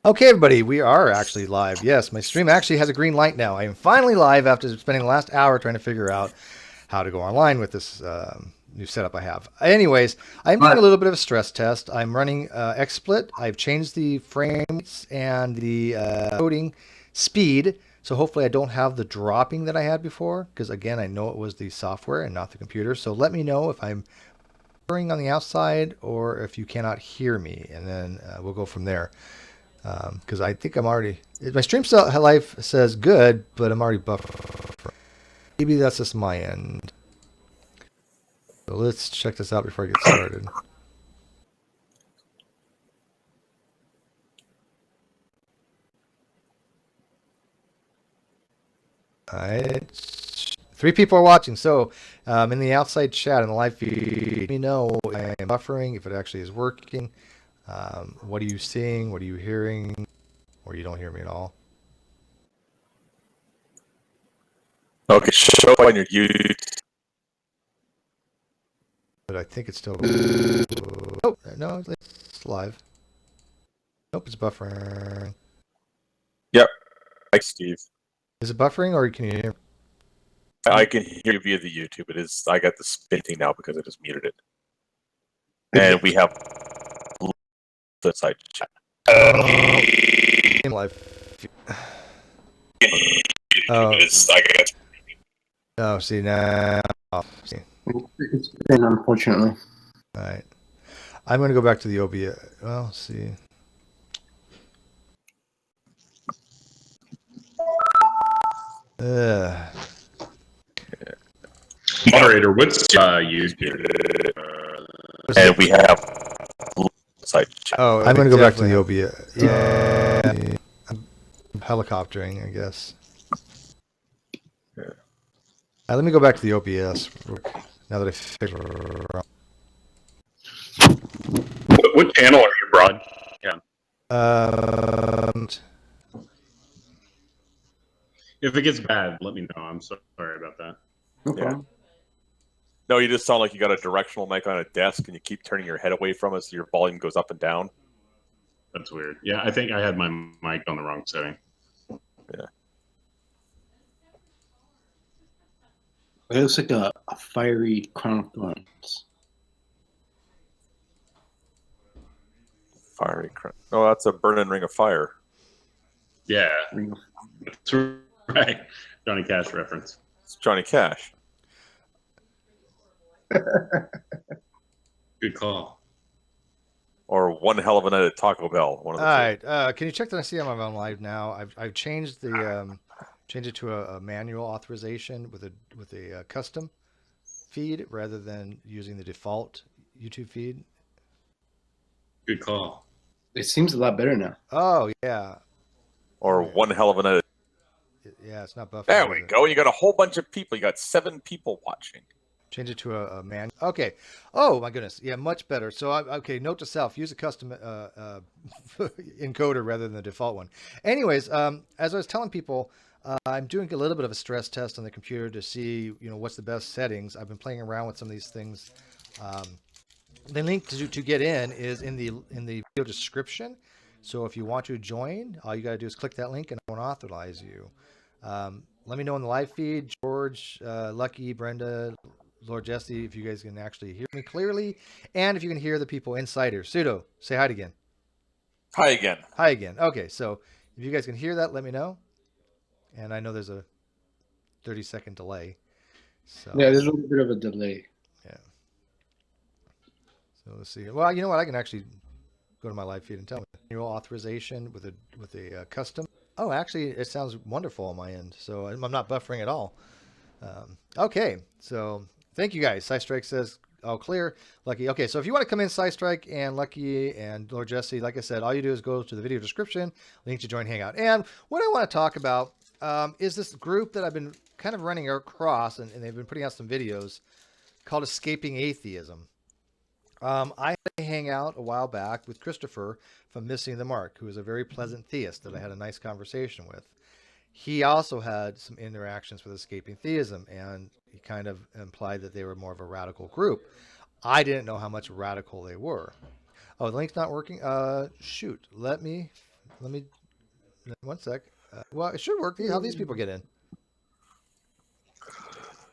Okay, everybody, we are actually live. Yes, my stream actually has a green light now. I am finally live after spending the last hour trying to figure out how to go online with this new setup I have. Anyways, I'm doing a little bit of a stress test. I'm running XSplit. I've changed the frames and the coding speed, so hopefully I don't have the dropping that I had before, because again, I know it was the software and not the computer. So let me know if I'm on the outside or if you cannot hear me, and then we'll go from there. Because I think I'm already, my stream life says good, but I'm already buffering. Maybe that's just my end. So let's check this out before I get started. All right. 3 people are watching. So in the outside chat in the live feed, let me know if I am buffering, if it actually is working. What are you seeing? What are you hearing? Or you don't hear me at all? Okay, show on your YouTube. But I think it's still. Oh, no, it's live. Nope, it's buffering. Yep, like Steve. Is it buffering or can you hear? I can hear you via the YouTube. It is. I got the spin thing now because I just muted it. And we have the side chat. Live. Oh, see now. See. It's been, unfortunately. All right. I'm going to go back to the OBS. Well, let's see. Moderator, what's YouTube? And we have side chat. Oh, I'm going to go back to the OBS. Yeah. I'm helicoptering, I guess. Let me go back to the OBS now that I figured out. What channel are you broad? Yeah. If it gets bad, let me know. I'm sorry about that. Okay. Yeah. No, you just sound like you got a directional mic on a desk and you keep turning your head away from it so your volume goes up and down. That's weird. Yeah, I think I had my mic on the wrong setting. Yeah. It looks like a fiery crown of thorns. Fiery crown. Oh, that's a burning ring of fire. Yeah, that's right. Johnny Cash reference. It's Johnny Cash. Good call. Or One Hell of a Night at Taco Bell. One of the All two. right. Can you check that I see I'm on live now? I've changed the changed it to a manual authorization with a custom feed rather than using the default YouTube feed. Good call. It seems a lot better now. Oh yeah. Or One Hell of a Night. Yeah, it's not buffering. There we go. You got a whole bunch of people. You got 7 people watching. Change it to a man. Okay. Oh my goodness. Yeah, much better. So okay. Note to self: use a custom encoder rather than the default one. Anyways, as I was telling people, I'm doing a little bit of a stress test on the computer to see, what's the best settings. I've been playing around with some of these things. The link to get in is in the video description. So if you want to join, all you got to do is click that link, and I won't authorize you. Let me know in the live feed, George, Lucky, Brenda, Lord Jesse, if you guys can actually hear me clearly, and if you can hear the people inside here. Pseudo, say hi again. Hi again. Hi again. Okay, so if you guys can hear that, let me know. And I know there's a 30-second delay. So yeah, there's a little bit of a delay. Yeah. So let's see. Well, you know what? I can actually go to my live feed and tell me. Manual authorization with a custom. Oh, actually, it sounds wonderful on my end. So I'm not buffering at all. Okay, so thank you guys. Strike says all clear. Lucky. Okay, so if you want to come in, Strike and Lucky and Lord Jesse, like I said, all you do is go to the video description, link to join Hangout. And what I want to talk about is this group that I've been kind of running across, and they've been putting out some videos called Escaping Atheism. I had a hangout a while back with Christopher from Missing the Mark, who is a very pleasant theist that I had a nice conversation with. He also had some interactions with Escaping Theism, and he kind of implied that they were more of a radical group. I didn't know how much radical they were. Oh, the link's not working? Shoot. Let me Let me 1 sec. Well, it should work. How these people get in?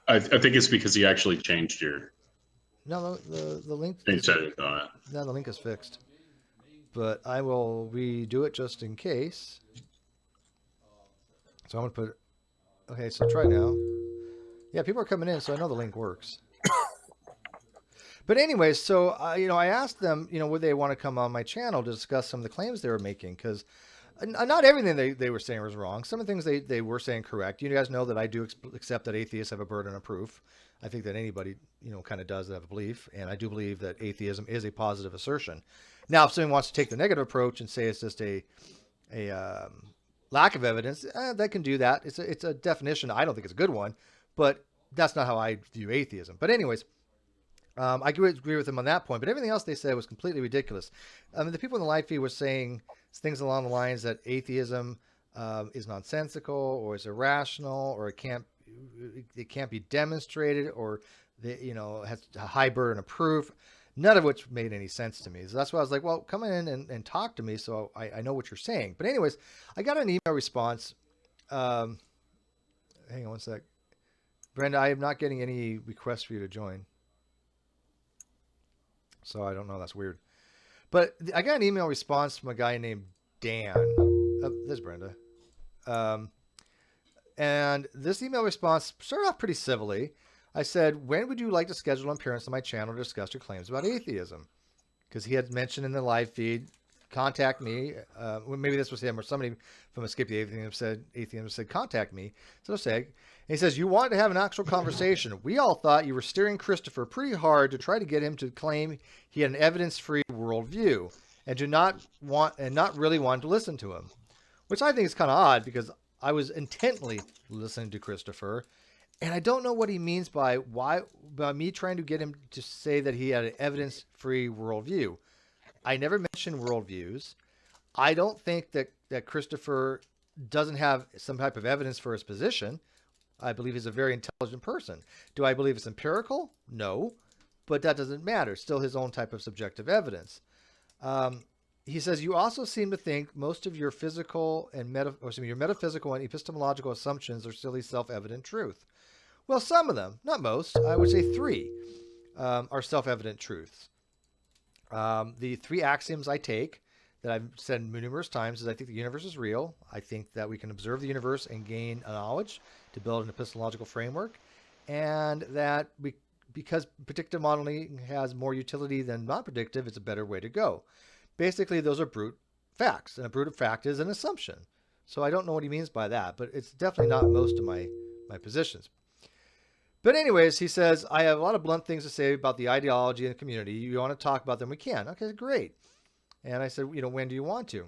I think it's because he actually changed your No, the link. settings on it. No, the link is fixed. But I will redo it just in case. So I'm gonna put. Okay, so try now. Yeah, people are coming in, so I know the link works. But anyways, so I asked them, would they want to come on my channel to discuss some of the claims they were making? Because not everything they were saying was wrong. Some of the things they were saying correct. You guys know that I do accept that atheists have a burden of proof. I think that anybody, kind of does have a belief. And I do believe that atheism is a positive assertion. Now, if someone wants to take the negative approach and say it's just a lack of evidence, they can do that. It's a definition. I don't think it's a good one, but that's not how I view atheism. But anyways, I agree with them on that point, but everything else they said was completely ridiculous. The people in the live feed were saying things along the lines that atheism is nonsensical or is irrational or it can't be demonstrated or has a high burden of proof. None of which made any sense to me. So that's why I was like, well, come in and talk to me so I know what you're saying. But anyways, I got an email response. Hang on 1 sec. Brenda, I am not getting any requests for you to join. So I don't know. That's weird. But I got an email response from a guy named Dan. There's Brenda. And this email response started off pretty civilly. I said, when would you like to schedule an appearance on my channel to discuss your claims about atheism? Because he had mentioned in the live feed, contact me. Maybe this was him or somebody from Escape the Atheism said, contact me. So say, he says, you want to have an actual conversation. We all thought you were steering Christopher pretty hard to try to get him to claim he had an evidence-free worldview and not really want to listen to him, which I think is kind of odd because I was intently listening to Christopher, and I don't know what he means by me trying to get him to say that he had an evidence-free worldview. I never mentioned worldviews. I don't think that Christopher doesn't have some type of evidence for his position. I believe he's a very intelligent person. Do I believe it's empirical? No, but that doesn't matter. Still his own type of subjective evidence. He says, you also seem to think most of your your metaphysical and epistemological assumptions are silly self-evident truth. Well, some of them, not most, I would say 3 are self-evident truths. The 3 axioms I take that I've said numerous times is I think the universe is real. I think that we can observe the universe and gain knowledge to build an epistemological framework. And that because predictive modeling has more utility than non-predictive, it's a better way to go. Basically, those are brute facts. And a brute fact is an assumption. So I don't know what he means by that, but it's definitely not most of my positions. But anyways, he says, I have a lot of blunt things to say about the ideology and the community. You want to talk about them? We can. Okay, great. And I said, when do you want to?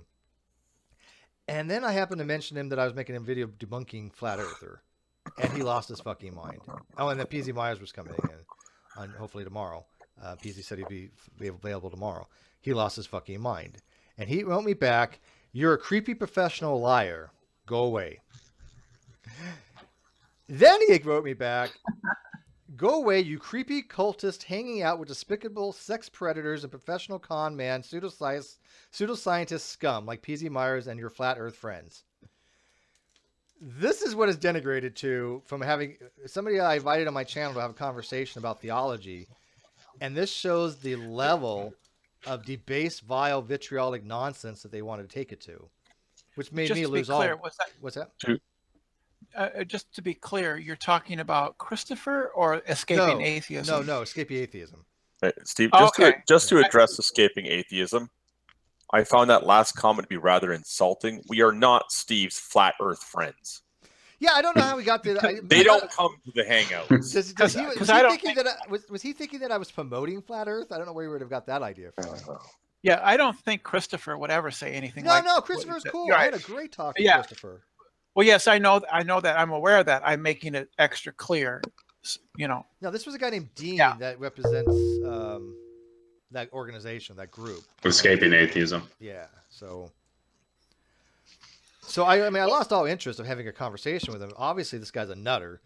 And then I happened to mention him that I was making a video debunking Flat Earther. And he lost his fucking mind. Oh, and then PZ Myers was coming in on hopefully tomorrow. PZ said he'd be available tomorrow. He lost his fucking mind. And he wrote me back, you're a creepy professional liar. Go away. Then he wrote me back, go away, you creepy cultist hanging out with despicable sex predators and professional con man, pseudoscientist scum like PZ Myers and your flat earth friends. This is what is denigrated to from having somebody I invited on my channel to have a conversation about theology. And this shows the level of debased, vile, vitriolic nonsense that they wanted to take it to, which made me lose all. What's that? Just to be clear, you're talking about Christopher or escaping atheism? No, escaping atheism. Right, Steve, Okay. just to address escaping atheism, I found that last comment to be rather insulting. We are not Steve's flat Earth friends. Yeah, I don't know how we got there. They don't come to the hangouts. Was he thinking that I was promoting flat Earth? I don't know where he would have got that idea from. Yeah, I don't think Christopher would ever say anything. No, Christopher's cool. I had a great talk with Christopher. Well, yes, I know that. I'm aware of that. I'm making it extra clear. Now, this was a guy named Dean that represents that organization, that group. Escaping Atheism. Yeah. So I lost all interest of having a conversation with him. Obviously, this guy's a nutter.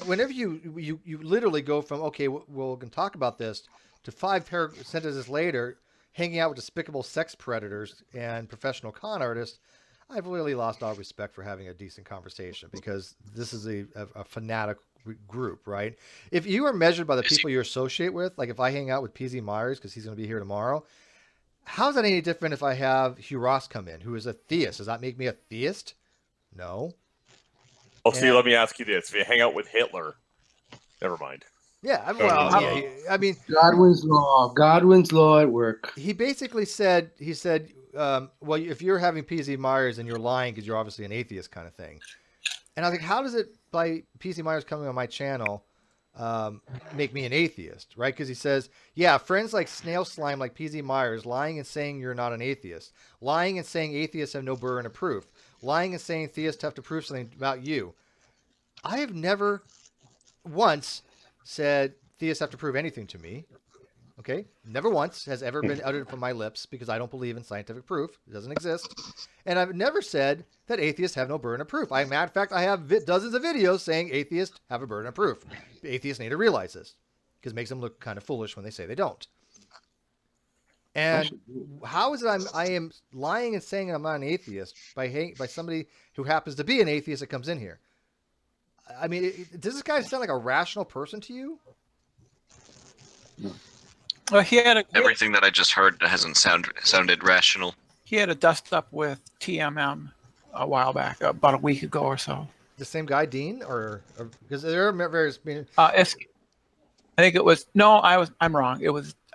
Whenever you literally go from, okay, we're going to talk about this, to 5 sentences later, hanging out with despicable sex predators and professional con artists, I've really lost all respect for having a decent conversation, because this is a fanatic group, right? If you are measured by the people you associate with, like if I hang out with PZ Myers because he's going to be here tomorrow, how's that any different if I have Hugh Ross come in, who is a theist? Does that make me a theist? No. Well, see, let me ask you this: if you hang out with Hitler, never mind. Yeah, well, yeah, I mean, Godwin's law at work. he basically said, well, if you're having PZ Myers and you're lying because you're obviously an atheist kind of thing. And I was like, how does it, by PZ Myers coming on my channel, make me an atheist, right? Because he says, yeah, friends like Snail Slime, like PZ Myers, lying and saying you're not an atheist. Lying and saying atheists have no burden of proof. Lying and saying theists have to prove something about you. I have never once said theists have to prove anything to me. Okay? Never once has ever been uttered from my lips, because I don't believe in scientific proof. It doesn't exist. And I've never said that atheists have no burden of proof. Matter of fact, I have dozens of videos saying atheists have a burden of proof. Atheists need to realize this, because it makes them look kind of foolish when they say they don't. And how is it I am lying and saying I'm not an atheist by somebody who happens to be an atheist that comes in here? I mean, does this guy sound like a rational person to you? Well, everything that I just heard hasn't sounded rational. He had a dust up with TMM a while back, about a week ago or so. The same guy, Dean, or because there are various. I think it was I'm wrong.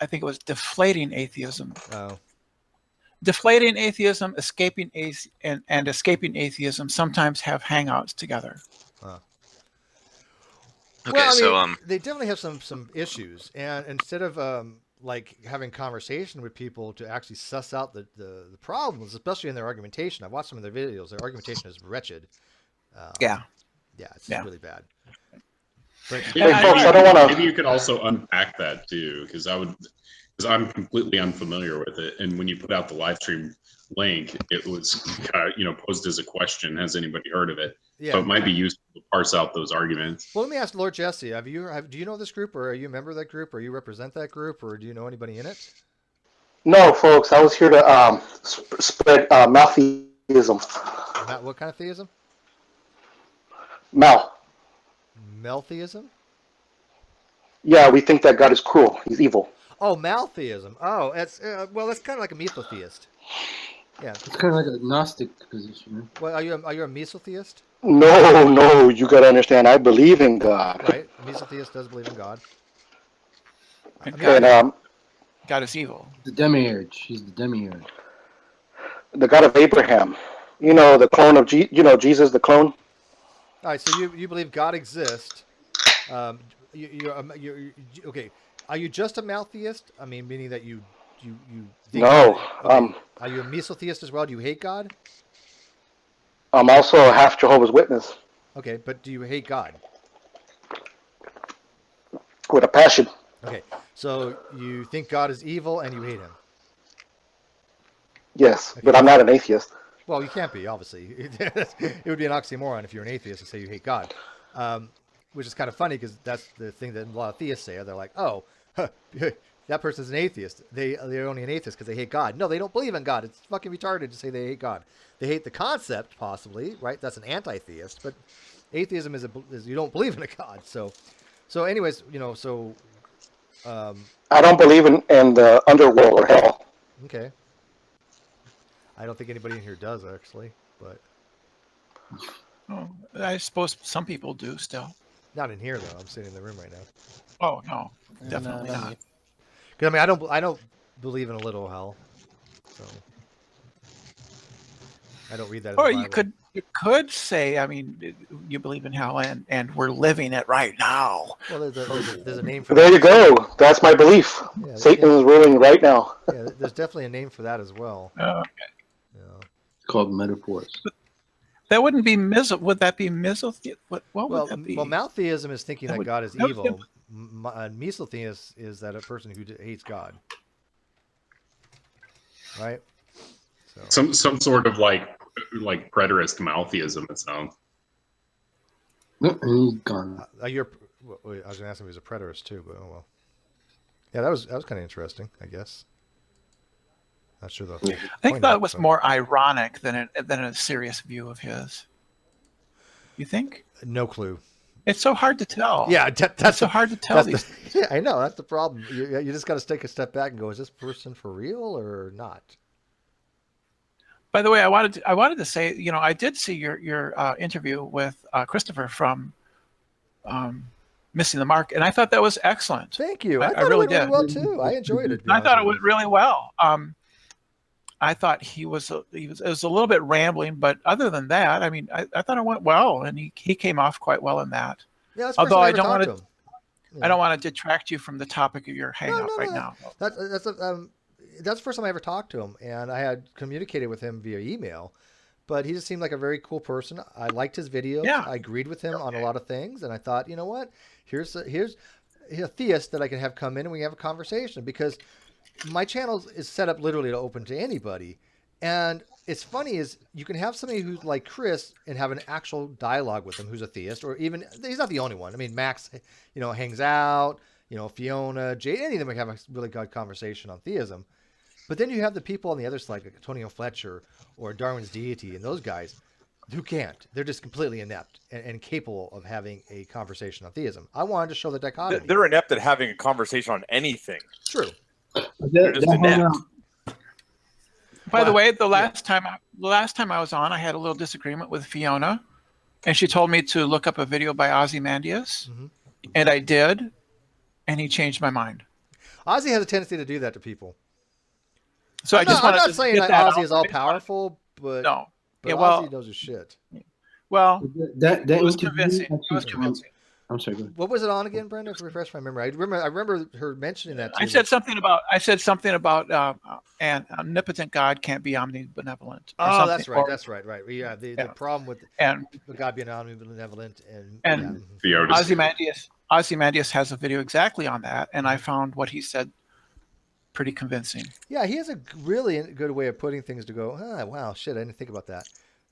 I think it was deflating atheism. Oh. Deflating atheism, escaping and escaping atheism sometimes have hangouts together. Huh. Okay, well, I mean, they definitely have some issues, and instead of like having conversation with people to actually suss out the problems, especially in their argumentation. I've watched some of their videos. Their argumentation is wretched. Yeah, it's really bad. But, hey, folks, I don't want to. Maybe you could also unpack that too, because I'm completely unfamiliar with it. And when you put out the live stream link, it was posed as a question: has anybody heard of it? Yeah. So it might be useful to parse out those arguments. Well, let me ask Lord Jesse: do you know this group, or are you a member of that group, or you represent that group, or do you know anybody in it? No, folks. I was here to spread maltheism. What kind of theism? Maltheism? Yeah, we think that God is cruel. He's evil. Oh, maltheism. Oh, that's kind of like a mesotheist. Yeah, it's kind of like a Gnostic position. Well, are you a mesotheist? No, you got to understand. I believe in God. Right, a mesotheist does believe in God. And God is evil. The demiurge. He's the demiurge. The God of Abraham. You know, the clone of Jesus, the clone. All right, so you believe God exists. You're okay. Are you just a maltheist? I mean, meaning that you think no. Okay. Are you a mesotheist as well? Do you hate God? I'm also a half Jehovah's Witness. Okay, but do you hate God? With a passion. Okay, so you think God is evil and you hate him? Yes, okay. But I'm not an atheist. Well, you can't be, obviously. It would be an oxymoron if you're an atheist and say you hate God. Which is kind of funny, because that's the thing that a lot of theists say. They're like, oh, that person's an atheist. They're only an atheist because they hate God. No, they don't believe in God. It's fucking retarded to say they hate God. They hate the concept, possibly, right? That's an anti-theist. But atheism is you don't believe in a God. So anyways, I don't believe in the underworld or hell. Okay. I don't think anybody in here does, actually, but. Oh, I suppose some people do still. Not in here, though. I'm sitting in the room right now. Oh no, definitely not. Because I mean, I don't believe in a little hell, so I don't read that. Or you could say, I mean, you believe in hell, and we're living it right now. Well, there's a name for there that. You go. That's my belief. Yeah, Satan is ruling right now. Yeah, there's definitely a name for that as well. Okay. Yeah. It's called metaphors. That wouldn't be would that be mesotheism? What would that be? Well, maltheism is thinking that God is evil. Mesotheist is that a person who hates God. Right? So. Some sort of like preterist maltheism, it sounds. He's gone. I was going to ask him if he was a preterist too, but oh well. Yeah, that was kind of interesting, I guess. Not sure the Yeah. whole I think point that of it, was but more ironic than a serious view of his. You think? no clue. It's so hard to tell. Yeah, It's that's so hard to tell that's these. the, yeah, I know that's the problem. You just got to take a step back and go, is this person for real or not? By the way, I wanted to say, I did see your interview with Christopher from Missing the Mark, and I thought that was excellent. Thank you. I I thought it really went really did. well too. I enjoyed it. To be I honest thought it with went really well. I thought it was a little bit rambling, but other than that, I mean, I thought it went well, and he came off quite well in that. you. Yeah, that's the first Although time I I ever don't talked want to to, him. I don't want to detract you from the topic of your No, hangout no, right no. now. That's the first time I ever talked to him, and I had communicated with him via email. But he just seemed like a very cool person. I liked his videos. Yeah. I agreed with him on a lot of things, and I thought, you know what? Here's a theist that I can have come in and we can have a conversation, because my channel is set up literally to open to anybody. And it's funny is you can have somebody who's like Chris and have an actual dialogue with him who's a theist, or even he's not the only one. I mean, Max, hangs out. Fiona, Jay, any of them can have a really good conversation on theism. But then you have the people on the other side, like Antonio Fletcher or Darwin's Deity, and those guys who can't. They're just completely inept and incapable of having a conversation on theism. I wanted to show the dichotomy. They're inept at having a conversation on anything. True. They're just inept. By the way, the last time I was on, I had a little disagreement with Fiona, and she told me to look up a video by Ozymandias, and I did, and he changed my mind. Ozzy has a tendency to do that to people. So I'm not saying that Ozzy is all powerful, but No. but Yeah, well, Ozzy knows his shit. Well, That it was interview convincing. It was actually- convincing. I'm sorry. Go ahead. What was it on again, Brenda? To refresh my memory, I remember her mentioning that. I said something about an omnipotent God can't be omnibenevolent. or Oh, something. that's right. That's right. Right. Yeah. The problem with And God being omnibenevolent and Theodicy. Ozymandias has a video exactly on that, and I found what he said pretty convincing. yeah, he has a really good way of putting things to go. Wow, shit, I didn't think about that.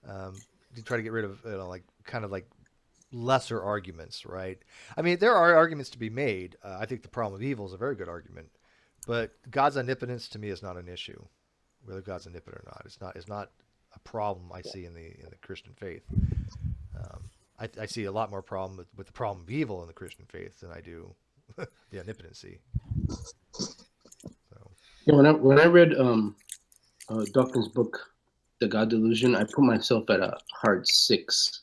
To try to get rid of kind of like lesser arguments, right? I mean, there are arguments to be made. I think the problem of evil is a very good argument, but God's omnipotence to me is not an issue. Whether God's omnipotent or not, it's not a problem I see in the Christian faith. I see a lot more problem with the problem of evil in the Christian faith than I do the omnipotency. So. Yeah, when I read Dawkins' book, The God Delusion, I put myself at a hard 6.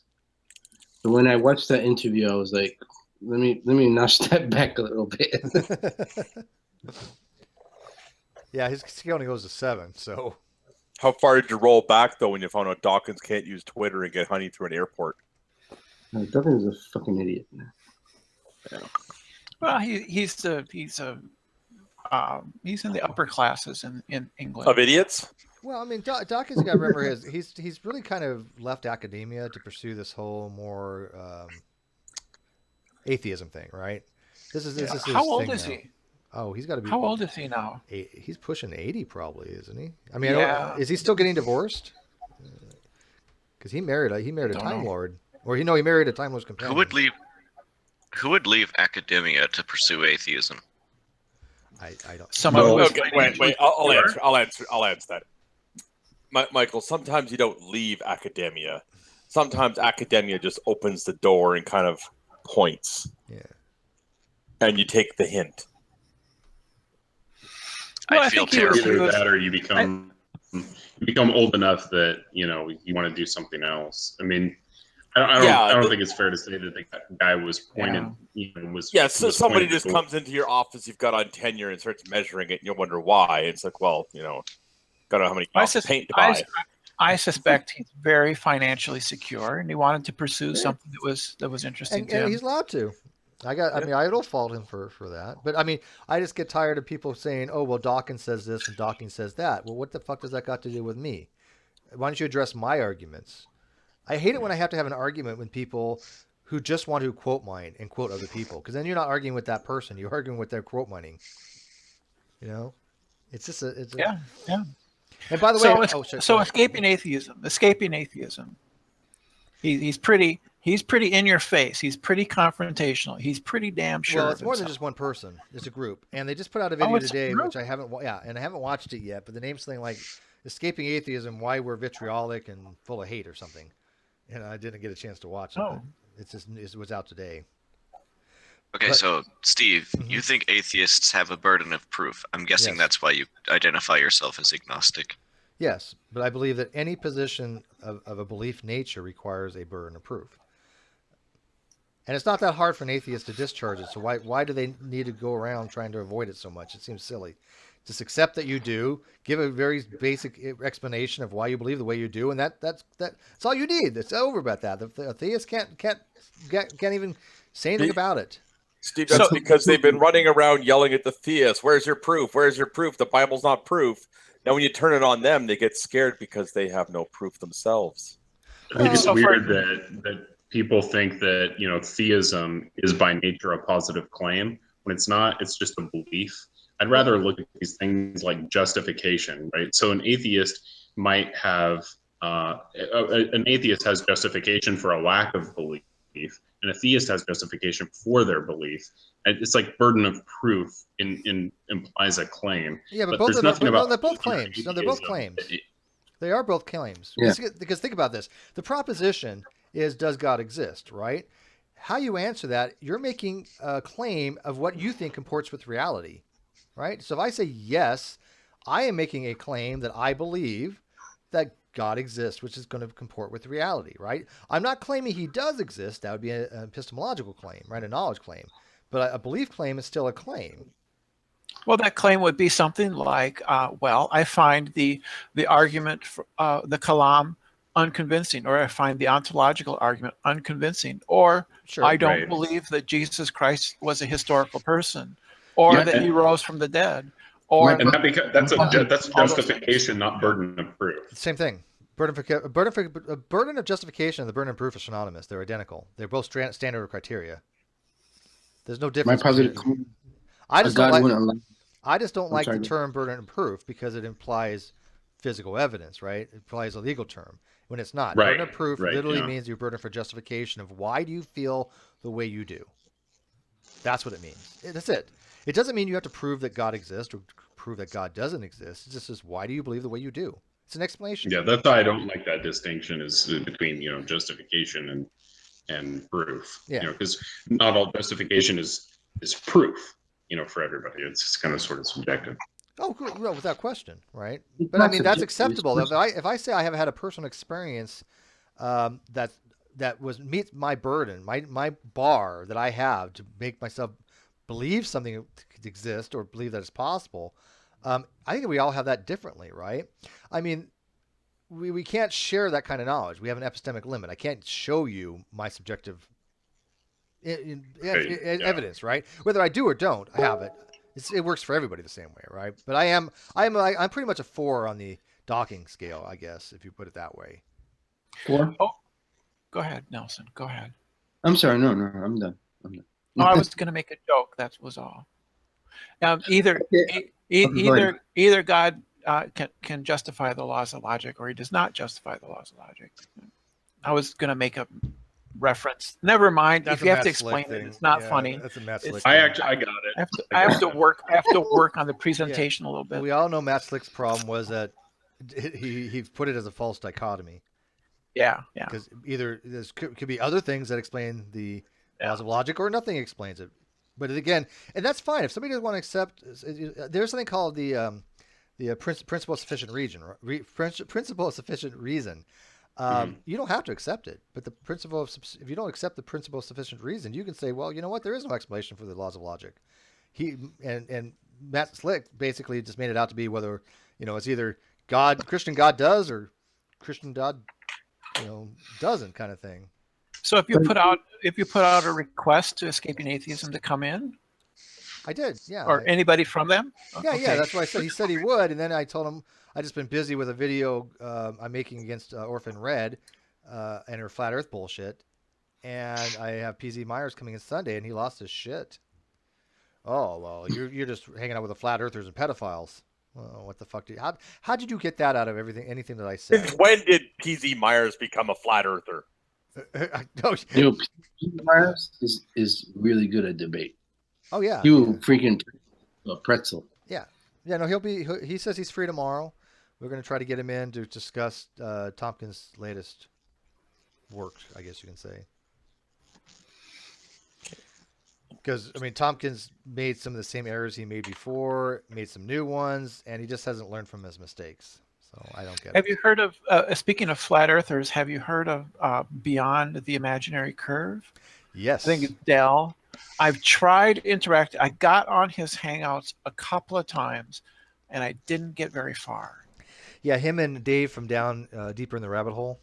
So when I watched that interview, I was like, let me notch that back a little bit. Yeah, his scale only goes to 7. So, How far did you roll back though when you found out Dawkins can't use Twitter and get honey through an airport? Dawkins is a fucking idiot. Well, he's in the upper classes in England. Of idiots? well, I mean, Dawkins got to remember he's really kind of left academia to pursue this whole more atheism thing, right? This is his How old thing is now. he? Oh, he's got to be. How old is he now? He's pushing 80, probably, isn't he? I mean, Yeah. is he still getting divorced? Because he married a Don't Time know. Lord, or he married a Time Lord's companion. Who would leave academia to pursue atheism? I don't. Someone No. who was Okay, wait. I'll answer that. Michael, sometimes you don't leave academia. Sometimes academia just opens the door and kind of points. Yeah. And you take the hint. Well, I I feel think he was- terrible. Either that or you become old enough that you want to do something else. I mean, I don't think it's fair to say that the guy was pointed. Yeah, so was somebody pointed just to- comes into your office, you've got on tenure, and starts measuring it, and you wonder why. It's like, well, gotta know how many boxes of paint to buy. I suspect he's very financially secure, and he wanted to pursue something that was interesting And to him. he's allowed to. I mean, I don't fault him for that. But I mean, I just get tired of people saying, "Oh, well, Dawkins says this and Dawkins says that." Well, what the fuck does that got to do with me? Why don't you address my arguments? I hate it when I have to have an argument with people who just want to quote mine and quote other people, because then you're not arguing with that person. You're arguing with their quote mining. It's just Yeah. And by the way, So escaping atheism. He's pretty He's pretty in your face. He's pretty confrontational. He's pretty damn sure. Well, of it's more than himself. just one person. It's a group, and they just put out a Oh, video it's a today, group? which I haven't, and I haven't watched it yet. But the name's something like "Escaping Atheism: Why We're Vitriolic and Full of Hate" or something. And I didn't get a chance to watch it. Oh. But it was out today. Okay, so Steve, you think atheists have a burden of proof? I'm guessing Yes. that's why you identify yourself as agnostic. Yes, but I believe that any position of a belief nature requires a burden of proof. And it's not that hard for an atheist to discharge it. So why do they need to go around trying to avoid it so much? It seems silly. Just accept that you do. Give a very basic explanation of why you believe the way you do, and that's all you need. It's over about that. The theist can't even say anything about it. Steve, that's because they've been running around yelling at the theists. Where's your proof? Where's your proof? The Bible's not proof. Now, when you turn it on them, they get scared because they have no proof themselves. I think it's weird that people think that, you know, theism is by nature a positive claim when it's not. It's just a belief. I'd rather look at these things like justification, right? So an atheist might have an atheist has justification for a lack of belief, and a theist has justification for their belief. And it's like burden of proof implies a claim. Yeah, but there's nothing about they're both claims. No, they're both claims. They are both claims. Yeah. Because think about this. The proposition is, does God exist, right? How you answer that, you're making a claim of what you think comports with reality, right? So if I say yes, I am making a claim that I believe that God exists, which is going to comport with reality, right? I'm not claiming he does exist. That would be an epistemological claim, right? A knowledge claim. But a belief claim is still a claim. Well, that claim would be something like, I find the argument for the Kalam unconvincing, or I find the ontological argument unconvincing, or Sure, I don't right. believe that Jesus Christ was a historical person, or that he rose from the dead, or And that's all those justification, not burden of proof. Same thing. Burden of justification and the burden of proof are synonymous. They're identical. They're both standard of criteria. There's no My difference. positive between- claim, I just don't God like. wouldn't allow. I just don't like sorry, the go term burden of proof because it implies physical evidence, right? It implies a legal term when it's not. Right, Burden of proof right, literally yeah. means your burden for justification of why do you feel the way you do. That's what it means. That's it. It doesn't mean you have to prove that God exists or prove that God doesn't exist. It just says, why do you believe the way you do? It's an explanation. Yeah, that's why I don't like that distinction is between, you know, justification and proof. Yeah. You know, because not all justification is proof, you know, for everybody. It's kind of sort of subjective. Oh, well, without question, right? It's But I not mean, that's subjective, it's acceptable. If personal. I say I have had a personal experience that meets my burden, my bar that I have to make myself believe something exists or believe that it's possible, I think we all have that differently, right? I mean, we can't share that kind of knowledge. We have an epistemic limit. I can't show you my subjective evidence, right? Whether I do or don't, I have it. It works for everybody the same way, right? But I'm pretty much a 4 on the docking scale, I guess, if you put it that way. 4? Oh, go ahead, Nelson. Go ahead. I'm sorry. No, I'm done. Oh, I was going to make a joke. That was all. Either God can justify the laws of logic, or he does not justify the laws of logic. I was going to make a reference. Never mind. That's if you a have to Matt Slick explain it, thing. it's not Yeah, funny. That's a Matt It's- Slick I thing. got it. I have to work on the presentation a little bit. We all know Matt Slick's problem was that he put it as a false dichotomy. Yeah. Because either there could be other things that explain the laws of logic, or nothing explains it. But again, and that's fine. If somebody doesn't want to accept, there's something called the principle of sufficient reason. Principle of sufficient reason. You don't have to accept it, but the principle of if you don't accept the principle of sufficient reason, you can say, well, you know what? There is no explanation for the laws of logic. And Matt Slick basically just made it out to be whether it's either Christian God does or Christian God doesn't, kind of thing. So if you put out a request to Escaping Atheism to come in, I did, yeah. or anybody from them, Yeah, Okay. that's what I said. He said he would, and then I told him I just been busy with a video I'm making against Orphan Red and her flat Earth bullshit, and I have PZ Myers coming in Sunday, and he lost his shit. Oh well, you're just hanging out with the flat earthers and pedophiles. Well, what the fuck? How did you get that out of anything that I said? Since when did PZ Myers become a flat earther? Oh, You know, Pete Myers is really good at debate. oh yeah. He will freaking pretzel. Yeah. Yeah, no, he says he's free tomorrow. We're going to try to get him in to discuss Tompkins' latest work, I guess you can say. Because, I mean, Tompkins made some of the same errors he made before, made some new ones, and he just hasn't learned from his mistakes. So I don't get it. Have you heard of, speaking of flat earthers, have you heard of Beyond the Imaginary Curve? Yes. I think it's Dell. I've tried interacting. I got on his Hangouts a couple of times, and I didn't get very far. Yeah, him and Dave from down deeper in the rabbit hole.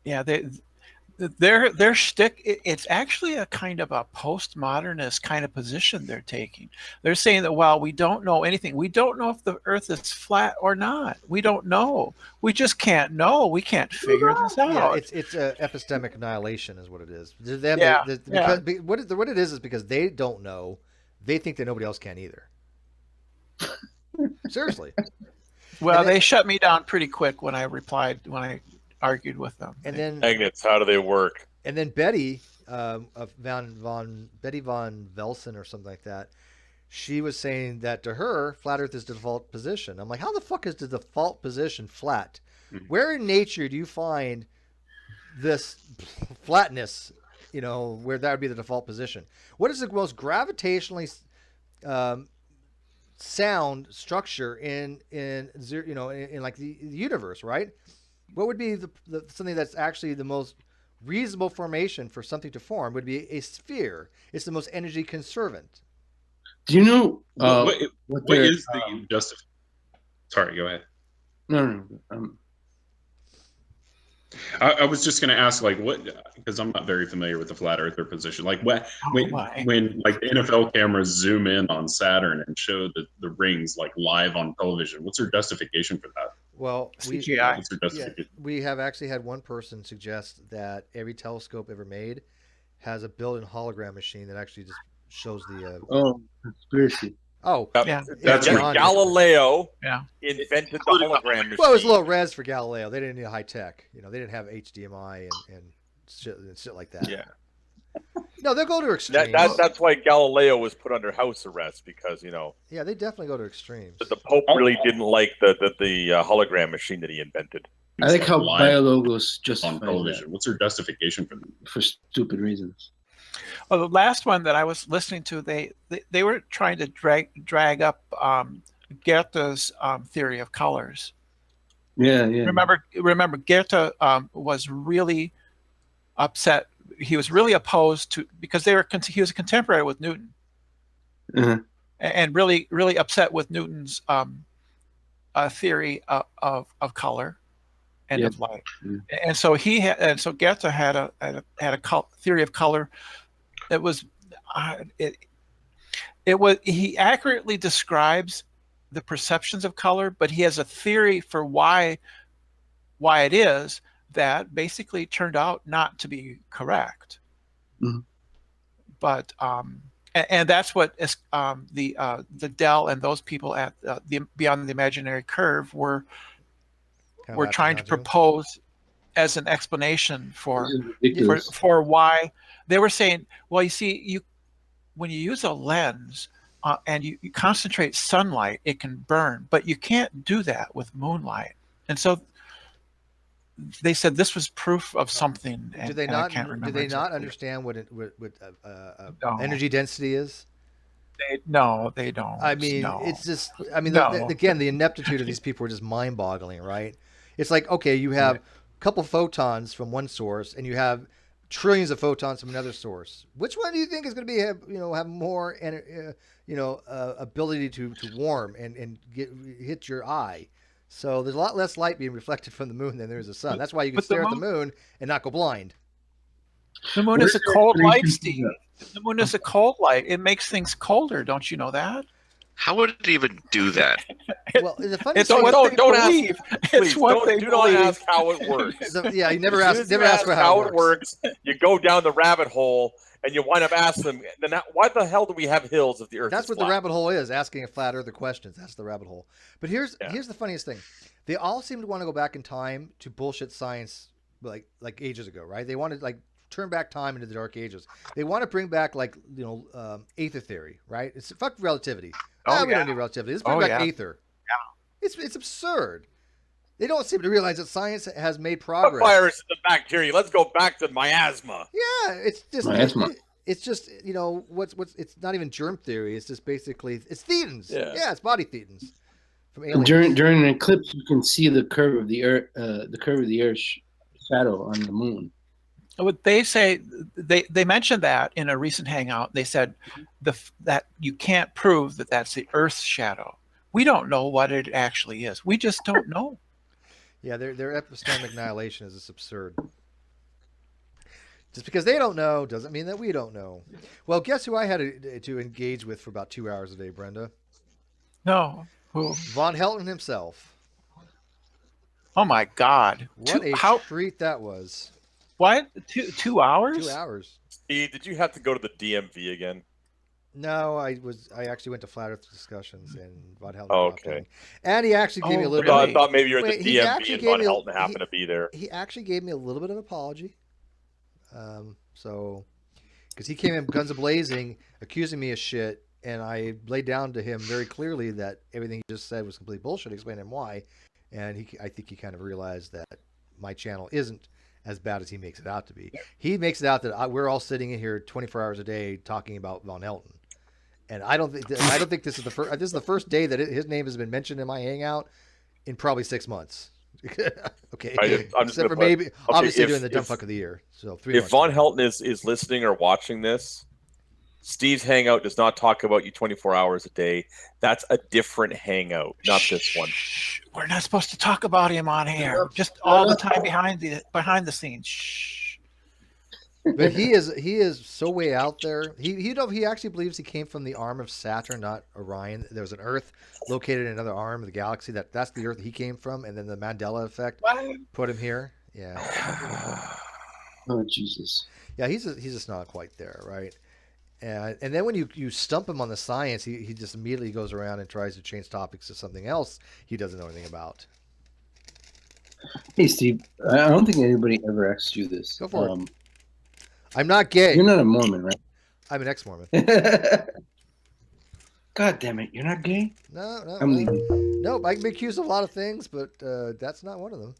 Yeah, their shtick, it's actually a kind of a postmodernist kind of position they're taking. They're saying that, well, we don't know anything. We don't know if the Earth is flat or not. We don't know. We just can't know. We can't figure this out. Yeah, it's epistemic annihilation is what it is. What it is because they don't know. They think that nobody else can either. Seriously. Well, they shut me down pretty quick when I argued with them. And then magnets, how do they work? And then Betty Betty von Velsen or something like that, she was saying that to her, flat Earth is the default position. I'm like, how the fuck is the default position flat? Where in nature do you find this flatness? You know, where that would be the default position. What is the most gravitationally sound structure in like the universe, right? What would be the something that's actually the most reasonable formation for something to form would be a sphere. It's the most energy conservant. Do you know what is the justification? Sorry, go ahead. No. I was just going to ask, like, what, because I'm not very familiar with the flat earther position. Like, when like the NFL cameras zoom in on Saturn and show the rings like live on television, what's their justification for that? Well, CGI. We have actually had one person suggest that every telescope ever made has a built-in hologram machine that actually just shows the. Conspiracy. Oh, yeah. That's where Galileo invented the hologram machine. Well, it was a low res for Galileo. They didn't need high tech. You know, they didn't have HDMI and shit like that. Yeah. No, they'll go to extremes. That's why Galileo was put under house arrest because, you know. Yeah, they definitely go to extremes. The Pope really didn't like the hologram machine that he invented. I like how Biologos just on television. What's their justification for them? For stupid reasons. Well, the last one that I was listening to, they were trying to drag up Goethe's theory of colors. Yeah. Remember, Goethe was really upset. He was really opposed to, because he was a contemporary with Newton, and really upset with Newton's theory of color and of light. And so Goethe had a theory of color that was he accurately describes the perceptions of color, but he has a theory for why it is that basically turned out not to be correct. But and that's what the Dell and those people at the Beyond the Imaginary Curve were trying to propose as an explanation for why. They were saying, well, you see, when you use a lens and you concentrate sunlight, it can burn, but you can't do that with moonlight. And so they said this was proof of something. Do they not understand what energy density is? No, they don't. I mean, it's just. I mean, again, the ineptitude of these people are just mind-boggling, right? It's like, okay, you have a couple photons from one source, and you have trillions of photons from another source. Which one do you think is going to be have more ability to warm and hit your eye? So there's a lot less light being reflected from the moon than there is the sun. That's why you can stare at the moon and not go blind. The moon is a cold light, Steve. The moon is a cold light. It makes things colder. Don't you know that? How would it even do that? Well, the funny thing is, don't ask. It's do not ask how it works. Yeah, you never ask how it works. You go down the rabbit hole and you wind up asking them. Then why the hell do we have hills if the Earth? That's what the rabbit hole is. Asking a flat earther questions. That's the rabbit hole. But here's the funniest thing. They all seem to want to go back in time to bullshit science like ages ago, right? They wanted like turn back time into the Dark Ages. They want to bring back like aether theory, right? It's fuck relativity. Oh We yeah. don't need relativity. Let's bring Oh back yeah. aether. It's absurd. They don't seem to realize that science has made The progress. virus and the bacteria. Let's go back to miasma. Yeah, it's just Miasma. it's just what's it's not even germ theory. It's just basically it's thetans. Yeah. It's body thetans from aliens. During an eclipse, you can see the curve of the Earth, shadow on the moon. What they say, they mentioned that in a recent hangout. They said that you can't prove that that's the Earth's shadow. We don't know what it actually is. We just don't know. Yeah, their epistemic annihilation is just absurd. Just because they don't know doesn't mean that we don't know. Well, guess who I had to engage with for about 2 hours a day, Brenda? No. Who? Von Helton himself. Oh my God! What a treat that was. What? 2 hours? 2 hours. Steve, did you have to go to the DMV again? No, I actually went to Flat Earth discussions and Von Helton. Okay. And he actually gave me a little really? I thought maybe you were at Wait, the he DMV actually and gave Von me a- Helton happened to be there. He actually gave me a little bit of an apology. Because he came in guns a-blazing, accusing me of shit, and I laid down to him very clearly that everything he just said was complete bullshit, explaining him why. And I think he kind of realized that my channel isn't as bad as he makes it out to be. He makes it out that we're all sitting in here 24 hours a day talking about Von Helton. And I don't think this is the first. This is the first day that his name has been mentioned in my hangout in probably 6 months. Okay, I'm just except for gonna maybe obviously doing the dumb fuck of the year. So 3 months. If Von Helton is listening or watching this, Steve's hangout does not talk about you 24 hours a day. That's a different hangout, not this one. We're not supposed to talk about him on air. Just all the time behind the scenes. Shh. But he is so way out there. He actually believes he came from the arm of Saturn, not Orion. There was an Earth located in another arm of the galaxy. That's the Earth he came from, and then the Mandela effect put him here. Yeah. Oh Jesus. Yeah, he's just not quite there, right? And then when you stump him on the science, he just immediately goes around and tries to change topics to something else he doesn't know anything about. Hey Steve, I don't think anybody ever asked you this. Go for it. I'm not gay. You're not a Mormon, right? I'm an ex-Mormon. God damn it, you're not gay? No. I'm leaving. Nope, I can be accused of a lot of things, but that's not one of them.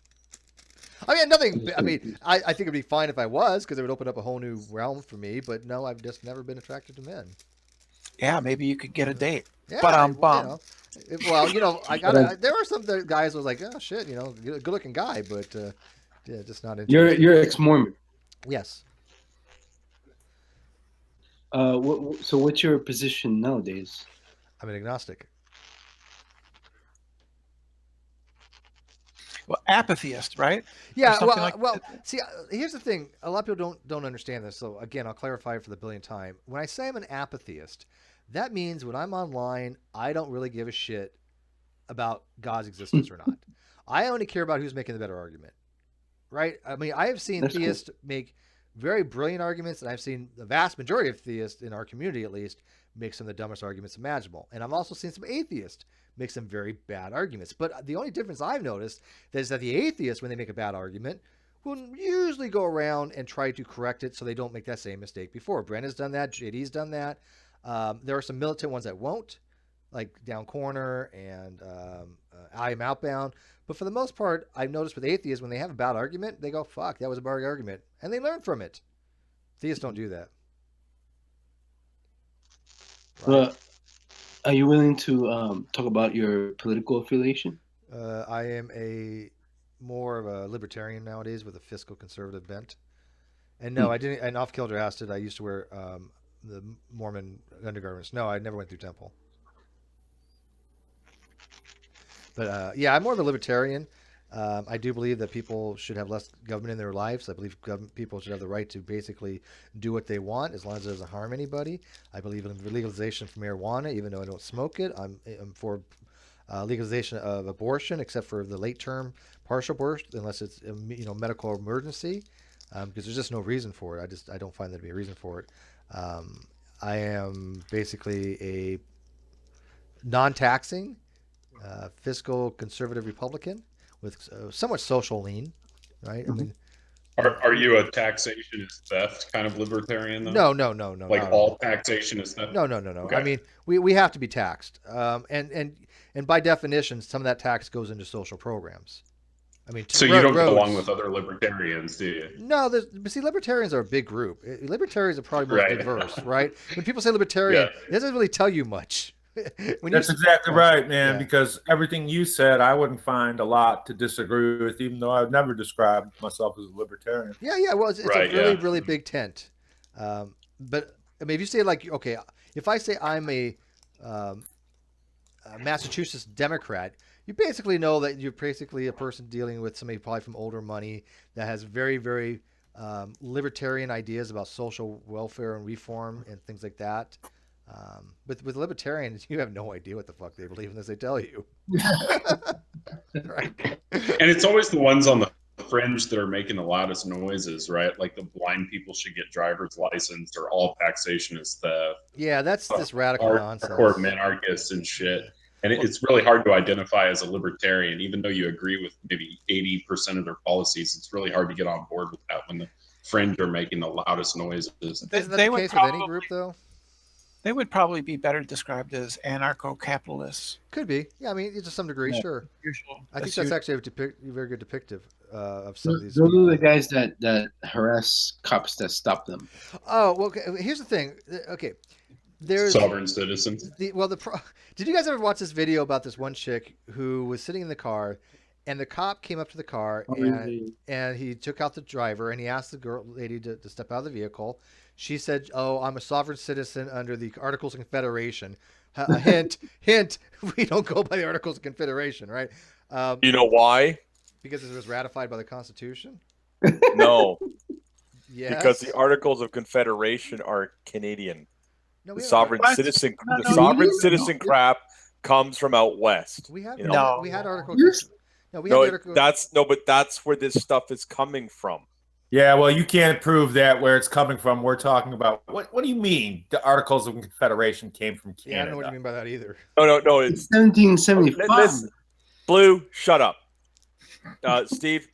I mean, nothing. I mean, I think it'd be fine if I was, because it would open up a whole new realm for me. But no, I've just never been attracted to men. Yeah, maybe you could get a date. Yeah, Well, I got. There are some guys who was like, oh shit, good-looking guy, but yeah, just not interested. You're ex-Mormon. Yes. So what's your position nowadays? I'm an agnostic. Well, apatheist, right? Yeah. Well, see, here's the thing. A lot of people don't understand this. So again, I'll clarify it for the billionth time. When I say I'm an apatheist, that means when I'm online, I don't really give a shit about God's existence or not. I only care about who's making the better argument, right? I mean, I have seen theists make very brilliant arguments, and I've seen the vast majority of theists in our community, at least, make some of the dumbest arguments imaginable. And I've also seen some atheists make some very bad arguments. But the only difference I've noticed is that the atheists, when they make a bad argument, will usually go around and try to correct it so they don't make that same mistake before. Brenda's done that. JD's done that. There are some militant ones that won't, like Down Corner and I Am Outbound. But for the most part, I've noticed with atheists, when they have a bad argument, they go, fuck, that was a bad argument. And they learn from it. Theists don't do that. Right. Are you willing to talk about your political affiliation? I am more of a libertarian nowadays with a fiscal conservative bent. And no, I didn't. And off kilter asked it. I used to wear the Mormon undergarments. No, I never went through temple. But yeah, I'm more of a libertarian. I do believe that people should have less government in their lives. I believe people should have the right to basically do what they want as long as it doesn't harm anybody. I believe in legalization for marijuana, even though I don't smoke it. I'm for legalization of abortion, except for the late-term partial birth, unless it's medical emergency, because there's just no reason for it. I don't find there to be a reason for it. I am basically a non-taxing fiscal conservative Republican with somewhat social lean, right? I mean, Are you a taxation is theft kind of libertarian though? No, Like not at all all. taxation is theft? No. Okay. I mean, we have to be taxed, and by definition, some of that tax goes into social programs. I mean, So you don't get along roads. with other libertarians, do you? No, but see, libertarians are a big group. Libertarians are probably most Right. diverse, right? When people say libertarian, Yeah. it doesn't really tell you much. That's exactly right, man. Yeah. Because everything you said, I wouldn't find a lot to disagree with, even though I've never described myself as a libertarian. Yeah. Well, it's Right, a really, yeah. really big tent. But I mean, if you say like, okay, if I say I'm a Massachusetts Democrat, you basically know that you're basically a person dealing with somebody probably from older money that has very, very libertarian ideas about social welfare and reform and things like that. With libertarians, you have no idea what the fuck they believe unless they tell you. Right. And it's always the ones on the fringe that are making the loudest noises, right? Like the blind people should get driver's license, or all taxation is theft. Yeah, that's this radical nonsense. Hardcore minarchists and shit. And it's really hard to identify as a libertarian, even though you agree with maybe 80% of their policies. It's really hard to get on board with that when the fringe are making the loudest noises. Isn't that the case with any group, though? They would probably be better described as anarcho-capitalists. Could be. Yeah, I mean, to some degree, sure. I think that's actually a very good depictive of some of these. Those are the guys that harass cops that stop them. Oh, well, okay, here's the thing. Okay, there's sovereign citizens. Did you guys ever watch this video about this one chick who was sitting in the car, and the cop came up to the car and he took out the driver and he asked the lady to step out of the vehicle. She said, "Oh, I'm a sovereign citizen under the Articles of Confederation." Hint, we don't go by the Articles of Confederation, right? You know why? Because it was ratified by the Constitution? No. Yes. Because the Articles of Confederation are Canadian. No, The sovereign citizen crap comes from out west. We have You know? we had Articles. But that's where this stuff is coming from. Yeah, well, you can't prove that where it's coming from. We're talking about what do you mean? The Articles of Confederation came from Canada. Yeah, I don't know what you mean by that either. No, it's 1775. Listen, Blue, shut up. Steve,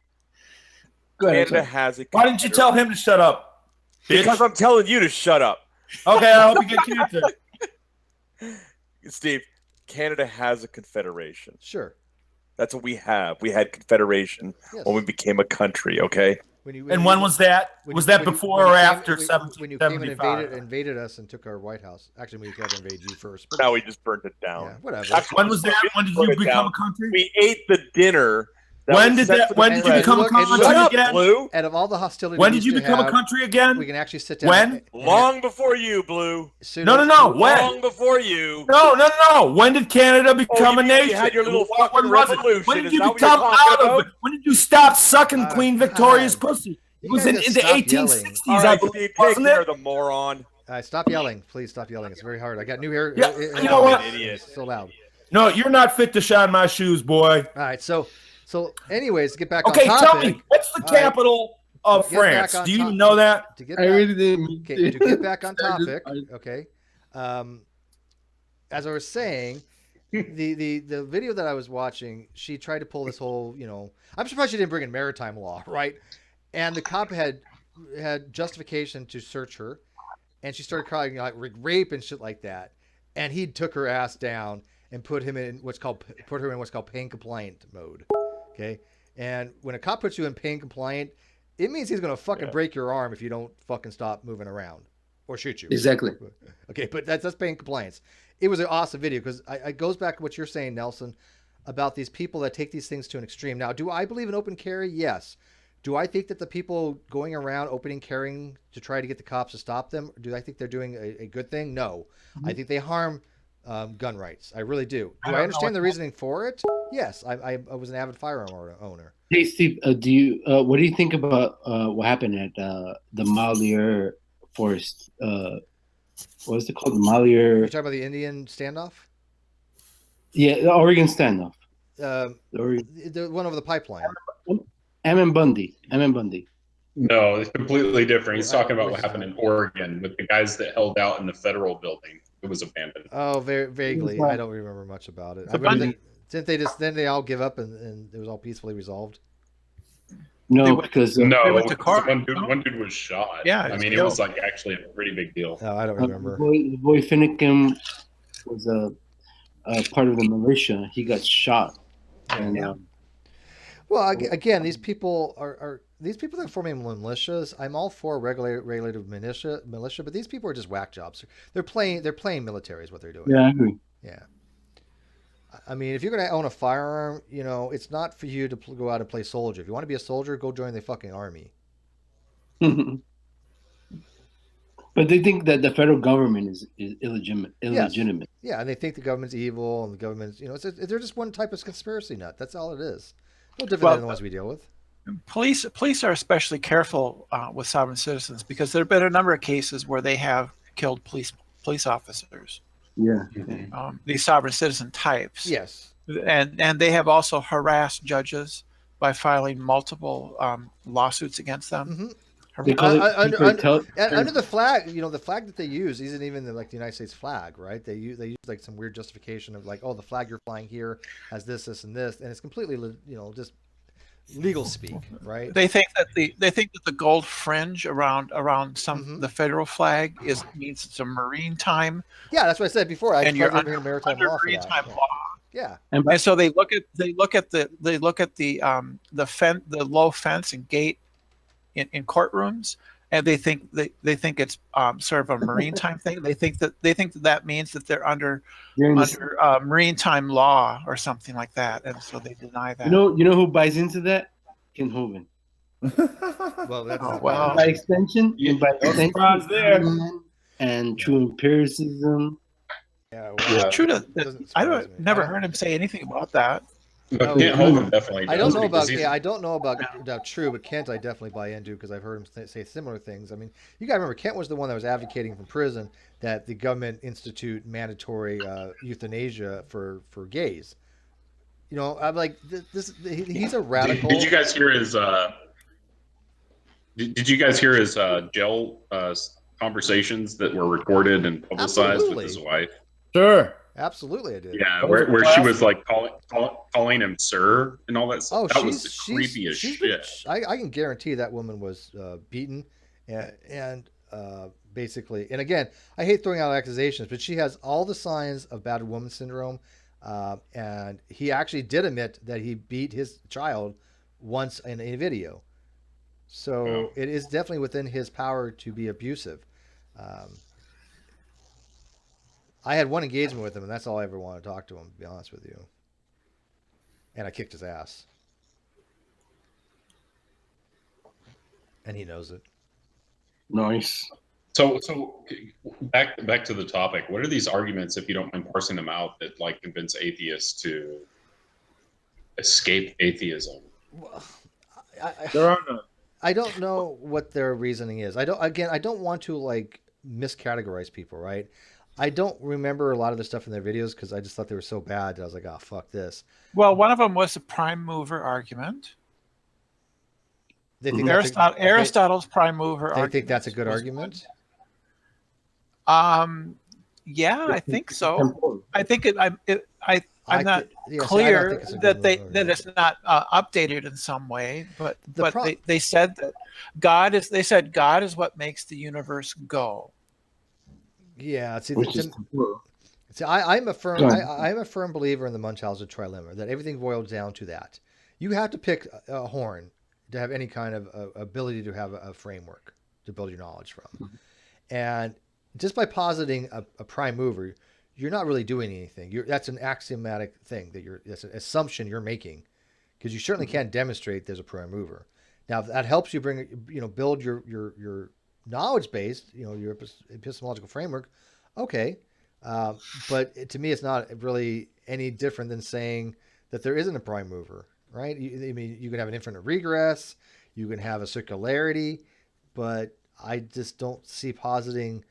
Go ahead, Canada has a. Why didn't you tell him to shut up? Because I'm telling you to shut up. Okay, I hope you get cancer. Steve, Canada has a confederation. Sure. That's what we have. We had confederation when we became a country, okay? And when was that? Was that before or after 1775? When you came and invaded us and took our White House. Actually, we tried to invade you first. But now we just burnt it down. Yeah, whatever. Actually, when was that? When did you become a country? We ate the dinner. When did you become a country again? Blue. Out of all the hostility. When did you become a country again? We can actually sit down. When? Long before you, Blue. No. When? Long before you. No. When did Canada become a nation? You had your little fucking revolution. When did you become out of it? When did you stop sucking Queen Victoria's pussy? It was in the 1860s, I believe, wasn't it? The moron. Stop yelling. Please stop yelling. It's very hard. I got new hair. Yeah, you know what? It's so loud. No, you're not fit to shine my shoes, boy. All right, so anyways, to get back on topic. Okay, tell me, what's the capital of France? Do you even know that? To get back on topic, okay. As I was saying, the video that I was watching, she tried to pull this whole, I'm surprised she didn't bring in maritime law, right? And the cop had justification to search her, and she started crying like rape and shit like that. And he took her ass down and put her in what's called pain compliant mode. Okay. And when a cop puts you in pain compliant, it means he's going to fucking break your arm if you don't fucking stop moving around or shoot you. Exactly. Okay. But that's pain compliance. It was an awesome video because it goes back to what you're saying, Nelson, about these people that take these things to an extreme. Now, do I believe in open carry? Yes. Do I think that the people going around opening carrying to try to get the cops to stop them, do I think they're doing a good thing? No. Mm-hmm. I think they harm gun rights. I really do. Do I understand the reasoning for it? Yes. I was an avid firearm owner. Hey, Steve, what do you think about what happened at the Malheur Forest? What was it called? The Malheur. You're talking about the Indian standoff? Yeah, the Oregon standoff. The one over the pipeline. Ammon Bundy. No, it's completely different. He's talking about what happened in Oregon with the guys that held out in the federal building. It was abandoned. Oh, very vaguely. I don't remember much about it. Didn't they all give up and it was all peacefully resolved? No, because No, they went to court. one dude was shot. Yeah, I mean, it was like actually a pretty big deal. No, I don't remember. the boy Finnegan was a part of the militia. He got shot. And, Well, again, these people are these people that are forming militias. I'm all for regulated militia, but these people are just whack jobs. They're playing military is what they're doing. Yeah, I agree. Yeah. I mean, if you're going to own a firearm, you know, it's not for you to go out and play soldier. If you want to be a soldier, go join the fucking army. But they think that the federal government is illegitimate. Yes. Yeah, and they think the government's evil and the government's, you know, they're just one type of conspiracy nut. That's all it is. No different than the ones we deal with. Police are especially careful with sovereign citizens because there have been a number of cases where they have killed police officers. Yeah. These sovereign citizen types. Yes. And they have also harassed judges by filing multiple lawsuits against them. Mm-hmm. They call it under the flag, you know, the flag that they use isn't even like the United States flag, right? They use like some weird justification of like, oh, the flag you're flying here has this, and this, and it's completely, you know, just legal speak, right? They think that the gold fringe around the federal flag means it's a maritime. Yeah, that's what I said before. And you're under maritime law. Yeah. And so they look at the low fence and gate in courtrooms, and they think it's sort of a maritime thing. They think that means that they're under maritime law or something like that, and so they deny that. You know who buys into that? Ken Hovind. Well, that's by extension, and true empiricism. Yeah, it's true. Never heard him say anything about that. But Kent Hovind definitely does. I don't know about true, but Kent I definitely buy into because I've heard him say similar things. I mean, you got to remember Kent was the one that was advocating from prison that the government institute mandatory euthanasia for gays. You know, I'm like, he's a radical. Did you guys hear his? Did you guys hear his jail conversations that were recorded and publicized with his wife? Sure. Absolutely, I did. Yeah, where she was like calling him sir and all that stuff. Oh, that was creepy as shit. I can guarantee that woman was beaten and basically, and again, I hate throwing out accusations, but she has all the signs of battered woman syndrome. And he actually did admit that he beat his child once in a video. So it is definitely within his power to be abusive. I had one engagement with him, and that's all I ever wanted to talk to him, to be honest with you. And I kicked his ass. And he knows it. Nice. So back to the topic. What are these arguments, if you don't mind parsing them out, that like convince atheists to escape atheism? Well, there are none. I don't know what their reasoning is. I don't want to like miscategorize people, right? I don't remember a lot of the stuff in their videos because I just thought they were so bad that I was like, oh, fuck this. Well, one of them was the prime mover argument. They think Aristotle's prime mover argument. They think that's a good argument? Yeah, I think so. I think I'm not clear that it's not updated in some way, but they said that God is what makes the universe go. Yeah, I'm a firm believer in the Munchausen trilemma, that everything boils down to that. You have to pick a horn to have any kind of ability to have a framework to build your knowledge from. Mm-hmm. And just by positing a prime mover, you're not really doing anything. That's an axiomatic thing that's an assumption you're making, because you certainly can't demonstrate there's a prime mover. Now, if that helps you build your knowledge base, your epistemological framework, okay. But to me, it's not really any different than saying that there isn't a prime mover, right? You can have an infinite regress, you can have a circularity, but I just don't see positing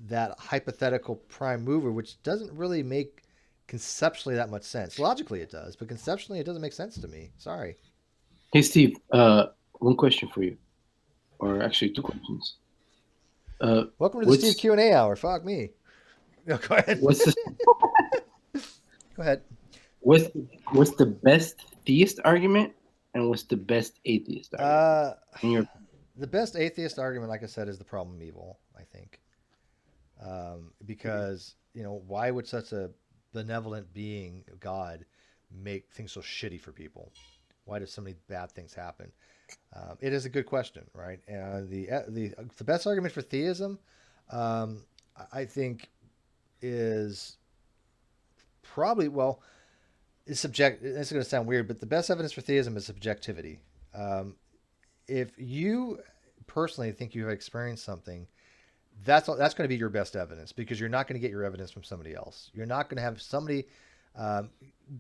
that hypothetical prime mover, which doesn't really make conceptually that much sense. Logically it does, but conceptually it doesn't make sense to me. Sorry. Hey, Steve, one question for you, or actually two questions. Welcome to the Steve Q&A hour. Fuck me. No, go ahead. Go ahead. What's the best theist argument and what's the best atheist argument? The best atheist argument, like I said, is the problem of evil, I think. Because, why would such a benevolent being, God, make things so shitty for people? Why do so many bad things happen? It is a good question, right? The best argument for theism, I think, is probably, it's subject. It's going to sound weird, but the best evidence for theism is subjectivity. If you personally think you have experienced something, that's going to be your best evidence, because you're not going to get your evidence from somebody else. You're not going to have somebody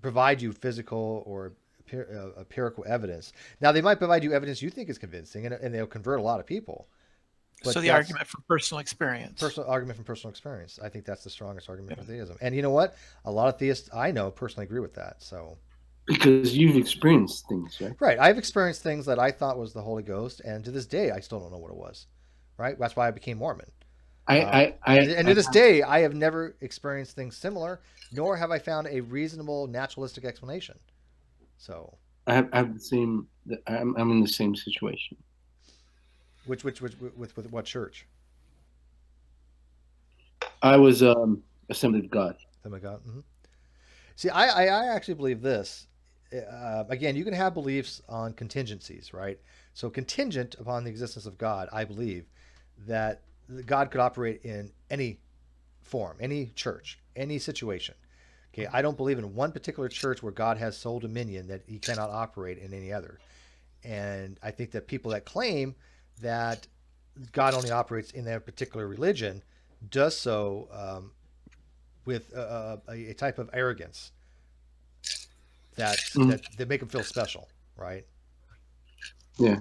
provide you physical or empirical evidence. Now, they might provide you evidence you think is convincing, and they'll convert a lot of people. But so the argument from personal experience. Argument from personal experience. I think that's the strongest argument for theism. And you know what? A lot of theists I know personally agree with that. So because you've experienced things, right? Right. I've experienced things that I thought was the Holy Ghost, and to this day I still don't know what it was. Right? That's why I became Mormon. And to this day, I have never experienced things similar, nor have I found a reasonable naturalistic explanation. So I have the same. I'm in the same situation. With what church? I was Assembly of God. Assembly of God. Mm-hmm. See, I actually believe this. Again, you can have beliefs on contingencies, right? So contingent upon the existence of God, I believe that God could operate in any form, any church, any situation. Okay, I don't believe in one particular church where God has sole dominion that he cannot operate in any other. And I think that people that claim that God only operates in their particular religion does so with a type of arrogance that make them feel special, right? Yeah.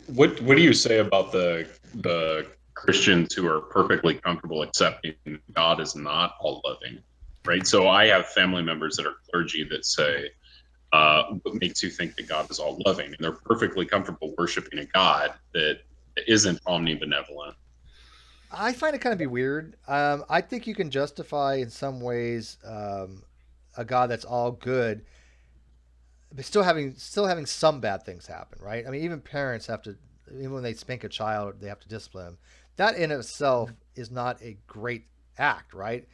What do you say about the Christians who are perfectly comfortable accepting God is not all loving, right? So I have family members that are clergy that say, what makes you think that God is all loving? And they're perfectly comfortable worshiping a God that isn't omnibenevolent. I find it kind of be weird. I think you can justify in some ways a God that's all good, but still having some bad things happen, right? I mean, even parents have to, even when they spank a child, they have to discipline them. That in itself is not a great act, right?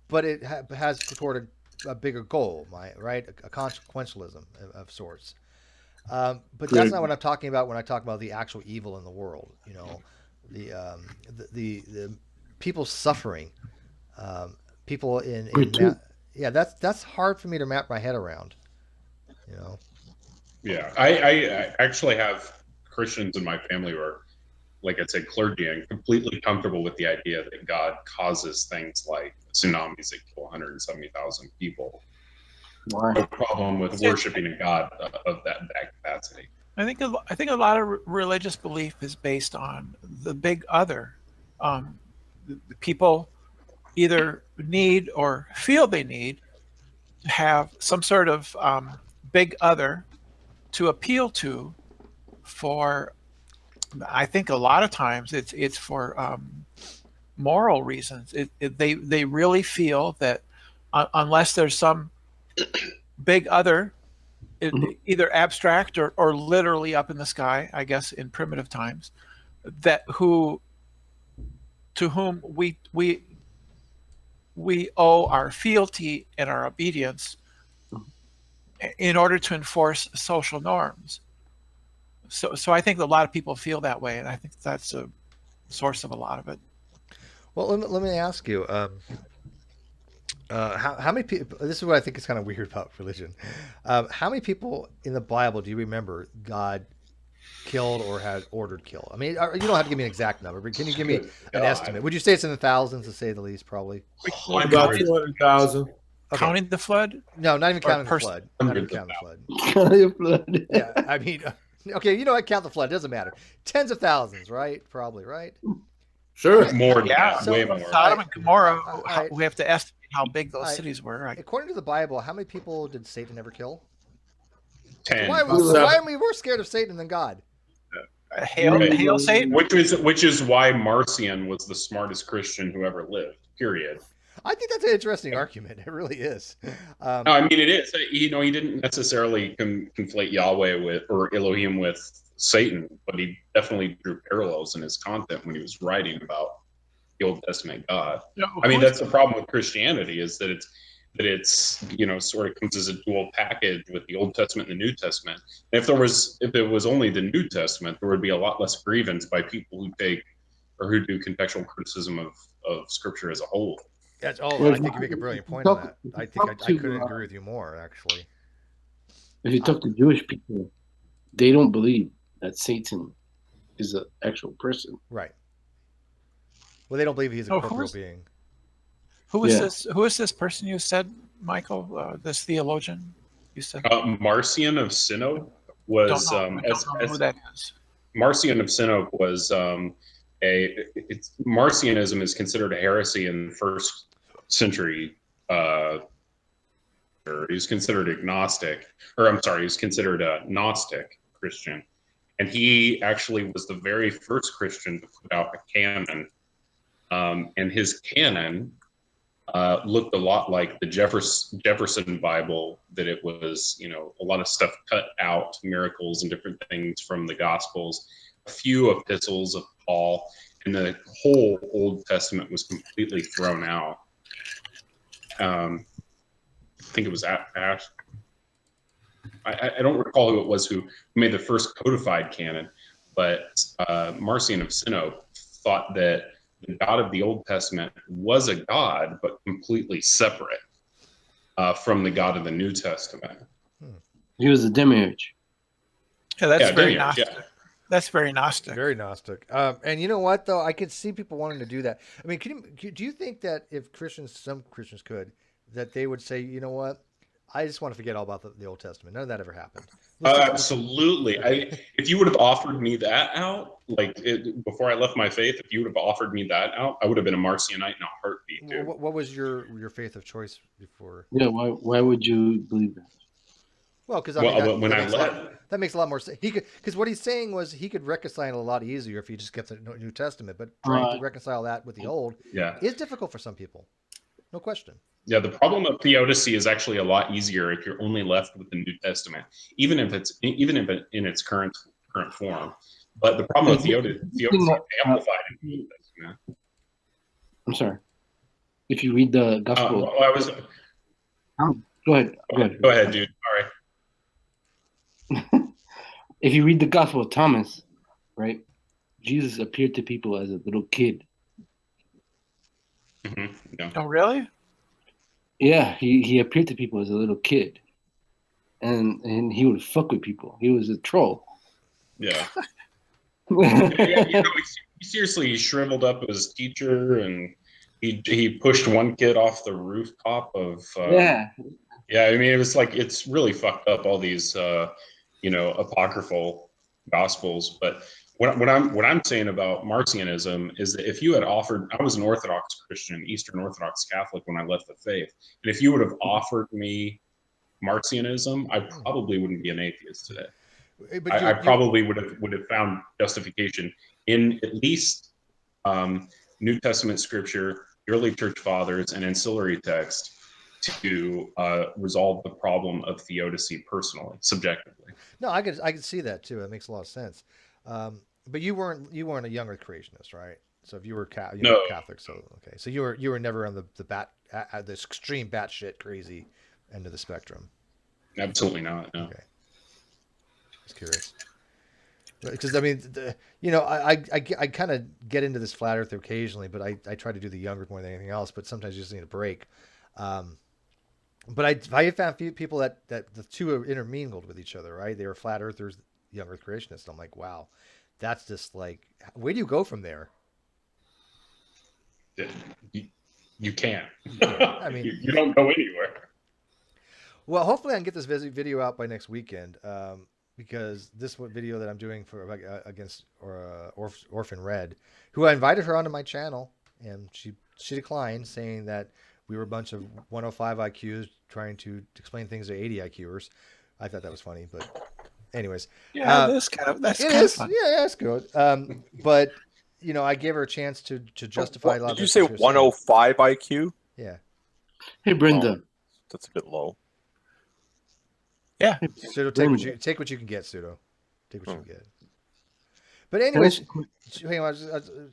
But it has toward a bigger goal, right? A consequentialism of sorts. But that's not what I'm talking about when I talk about the actual evil in the world. The people suffering, people that's hard for me to wrap my head around. Yeah, I actually have Christians in my family who are, like I said, clergy, and completely comfortable with the idea that God causes things like tsunamis that kill 170,000 people. Why? No problem with worshiping a God of that capacity. I think a lot of religious belief is based on the big other. The people either need or feel they need to have some sort of big other to appeal to for, I think a lot of times it's for moral reasons. They really feel that unless there's some big other, either abstract or literally up in the sky, I guess in primitive times, to whom we owe our fealty and our obedience in order to enforce social norms. So I think a lot of people feel that way, and I think that's a source of a lot of it. Well, let me ask you, how many people? This is what I think is kind of weird about religion. How many people in the Bible do you remember God killed or had ordered killed? I mean, you don't have to give me an exact number, but can you give me an estimate? Would you say it's in the thousands, to say the least? Probably. About 200,000. Okay. Counting the flood? No, not even counting the flood. Not even counting the flood. Counting the flood. Yeah, I mean, okay, you know what? Count the flood. It doesn't matter. Tens of thousands, right? Probably, right? Sure. More than Yeah. that, way more. Sodom and Gomorrah, we have to estimate how big those cities were. According to the Bible, how many people did Satan ever kill? 10. Why are we more scared of Satan than God? Hail Satan. Which is why Marcion was the smartest Christian who ever lived. Period. I think that's an interesting argument. It really is. No, I mean it is. He didn't necessarily conflate Yahweh or Elohim with Satan, but he definitely drew parallels in his content when he was writing about the Old Testament God. No, I mean, that's the problem with Christianity is that it's sort of comes as a dual package with the Old Testament and the New Testament. And if it was only the New Testament, there would be a lot less grievance by people who do contextual criticism of Scripture as a whole. That's all. I think you make a brilliant point on that. I think I couldn't agree with you more, actually. If you talk to Jewish people, they don't believe that Satan is an actual person. Right. Well, they don't believe he's a corporeal being. Who is this? Who is this person you said, Michael? This theologian you said? Marcion of Sinope was. Don't know who that is. Marcion of Sinope was Marcionism is considered a heresy in the first century. He's considered agnostic, he's considered a Gnostic Christian, and he actually was the very first Christian to put out a canon. And his canon looked a lot like the Jefferson Bible, that it was, a lot of stuff cut out, miracles and different things from the Gospels, a few epistles of Paul, and the whole Old Testament was completely thrown out. I think it was Ash. I don't recall who it was who made the first codified canon, but Marcion of Sinope thought that the God of the Old Testament was a God, but completely separate from the God of the New Testament. He was a demiurge. Yeah, that's very Gnostic. Yeah. That's very Gnostic. Very Gnostic. And you know what, though? I could see people wanting to do that. I mean, do you think that if some Christians could, that they would say, you know what? I just want to forget all about the Old Testament. None of that ever happened. Absolutely. If you would have offered me that out, before I left my faith, if you would have offered me that out, I would have been a Marcionite in a heartbeat, dude. What was your faith of choice before? Yeah, why would you believe that? Well, because that makes a lot more sense. Because what he's saying was he could reconcile a lot easier if he just kept the New Testament, but trying to reconcile that with the Old is difficult for some people. No question. Yeah, the problem of theodicy is actually a lot easier if you're only left with the New Testament, even if it's in its current form. But the problem with theodicy is amplified in the New Testament. I'm sorry. If you read the Gospel, go ahead. Go ahead, dude. All right. If you read the Gospel of Thomas, right, Jesus appeared to people as a little kid. Mm-hmm. Yeah. Oh, really? Yeah, he appeared to people as a little kid, and he would fuck with people. He was a troll. Yeah. He shriveled up his teacher, and he pushed one kid off the rooftop of. Yeah. I mean, it's really fucked up, all these apocryphal gospels. But what I'm saying about Marcionism is that if you had offered, I was an Orthodox Christian, Eastern Orthodox Catholic when I left the faith, and if you would have offered me Marcionism, I probably wouldn't be an atheist today. I probably would have found justification in at least New Testament scripture, the early church fathers, and ancillary text to resolve the problem of theodicy personally, subjectively. No, I could see that too. That makes a lot of sense. But you weren't a young Earth creationist, right? So if you were Catholic, so okay, so you were never on the extreme batshit crazy end of the spectrum. Absolutely not. No. Okay. Just curious. Because I mean, I kind of get into this flat Earth occasionally, but I try to do the young Earth more than anything else. But sometimes you just need a break. But I found people that the two are intermingled with each other, right? They were flat Earthers, young Earth creationists. I'm like, wow, that's just like, where do you go from there? You can't. I mean, you don't go anywhere. Well, hopefully I can get this video out by next weekend, because this video that I'm doing for against Orphan Red, who I invited her onto my channel, and she declined, saying that we were a bunch of 105 IQs trying to explain things to 80 IQers. I thought that was funny, but anyways. Yeah, that's kind of fun. Yeah, that's good. But I gave her a chance to justify a lot of. Did you say 105 IQ? Yeah. Hey, Brenda. That's a bit low. Yeah. Pseudo, take what you can get, Pseudo. Take what you can get. But Can I anyways, s- hang on,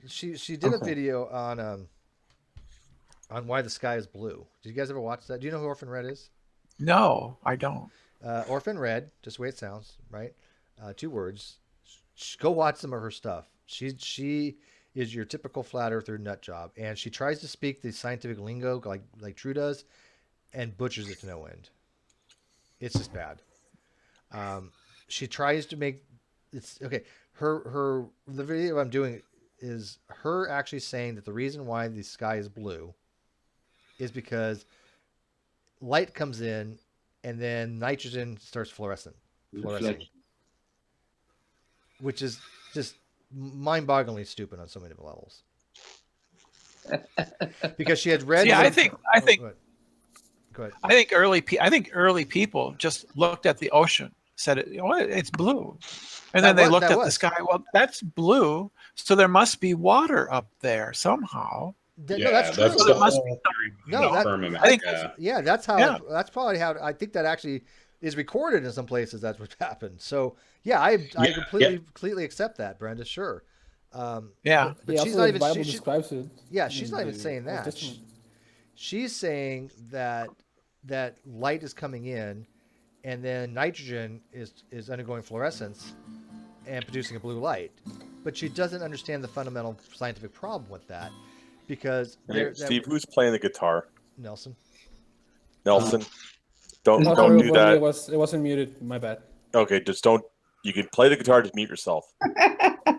she did a video on why the sky is blue. Did you guys ever watch that? Do you know who Orphan Red is? No, I don't. Orphan Red, just the way it sounds, right? 2 words. Go watch some of her stuff. She is your typical flat earther nut job, and she tries to speak the scientific lingo like Drew does, and butchers it to no end. It's just bad. She tries to make it's okay. The video I'm doing is her actually saying that the reason why the sky is blue is because light comes in and then nitrogen starts fluorescing, which is just mind-bogglingly stupid on so many different levels. Because she had read. See, I think. Go ahead. I think early people just looked at the ocean, said it's blue, and then they looked at the sky. Well, that's blue, so there must be water up there somehow. No, that's true. That's the whole theory. I think that's how. Yeah. That's probably how. I think that actually is recorded in some places. That's what happened. So yeah, I completely accept that, Brenda. Sure. But she's not even. Bible describes it. Yeah, she's not even saying that. She's saying that light is coming in, and then nitrogen is undergoing fluorescence and producing a blue light. But she doesn't understand the fundamental scientific problem with that, because Steve, who's playing the guitar? Nelson. Don't Sorry, do that. It wasn't muted. My bad. Okay, just don't. You can play the guitar, just mute yourself.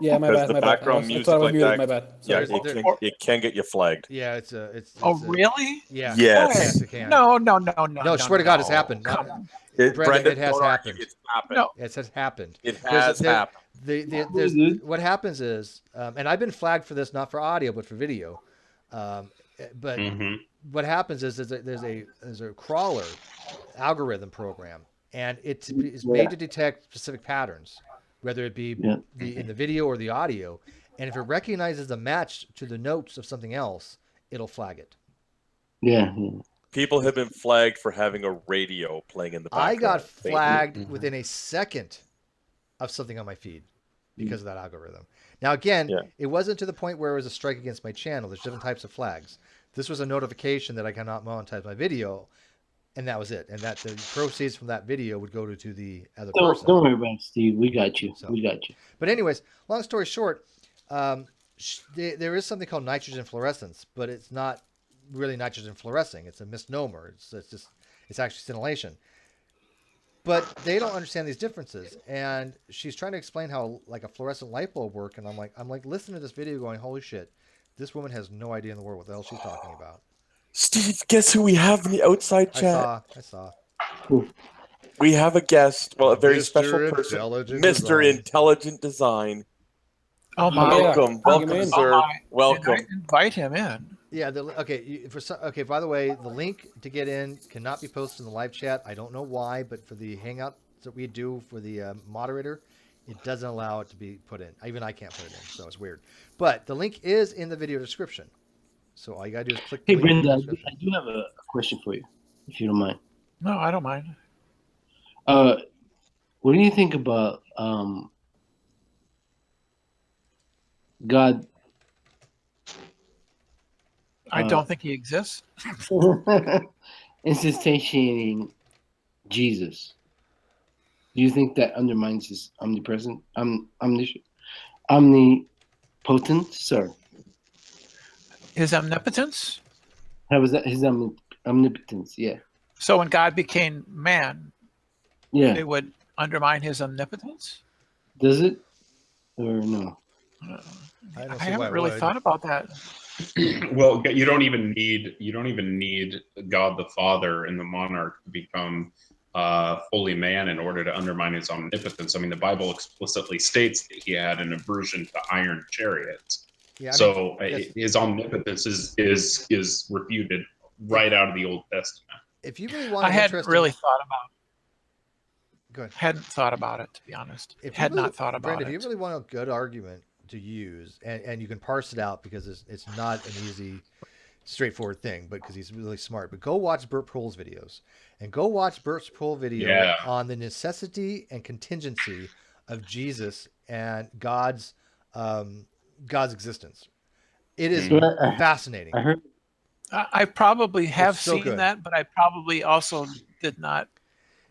Yeah, my bad. The background music I was like muted. that, My bad. Sorry. Yeah, it can get you flagged. Yeah, it's really? Yeah. Yes. It can. No. No, swear to God, it's happened. Brenda, it has happened. It's happened. No. It has happened. It has happened. What happens is, and I've been flagged for this, not for audio, but for video. But what happens is there's a crawler algorithm program, and it is made to detect specific patterns, whether it be in the video or the audio. And if it recognizes a match to the notes of something else, it'll flag it. Yeah. People have been flagged for having a radio playing in the background. I got flagged within a second of something on my feed because of that algorithm. Now, again, it wasn't to the point where it was a strike against my channel. There's different types of flags. This was a notification that I cannot monetize my video, and that was it. And that the proceeds from that video would go to the other person. Don't worry about it, Steve. We got you. We got you. But anyways, long story short, there is something called nitrogen fluorescence, but it's not really nitrogen fluorescing. It's a misnomer. It's actually scintillation. But they don't understand these differences, and she's trying to explain how like a fluorescent light bulb work, and I'm like listening to this video going, holy shit, this woman has no idea in the world what the hell she's talking about. Steve, guess who we have in the outside chat? I saw. We have a guest, a very special person, Mr. Intelligent Design. Oh my! Welcome, sir. Welcome. Invite him in. Yeah. Okay. By the way, the link to get in cannot be posted in the live chat. I don't know why, but for the hangout that we do for the moderator, it doesn't allow it to be put in. Even I can't put it in, so it's weird. But the link is in the video description. So all you gotta do is click. Hey, Brenda, I do have a question for you, if you don't mind. No, I don't mind. What do you think about God? I don't think he exists. Instantiating Jesus. Do you think that undermines his omnipresent, omnipotent, sir? His omnipotence? How was that? His omnipotence, yeah. So when God became man, it would undermine his omnipotence? Does it? Or no? I haven't really thought about that. Well, you don't even need God the Father and the monarch to become fully man in order to undermine his omnipotence. I mean, the Bible explicitly states that he had an aversion to iron chariots. Yeah, his omnipotence is refuted right out of the Old Testament. If you really want, I hadn't really thought about. Go ahead. Hadn't thought about it, to be honest. Not thought about Brandon, it. If you really want a good argument to use, and you can parse it out because it's not an easy straightforward thing, but because he's really smart. But go watch Bert Pohl's videos, and go watch Bert Pohl's video on the necessity and contingency of Jesus and God's existence. It is fascinating. I probably have so seen good. that, but I probably also did not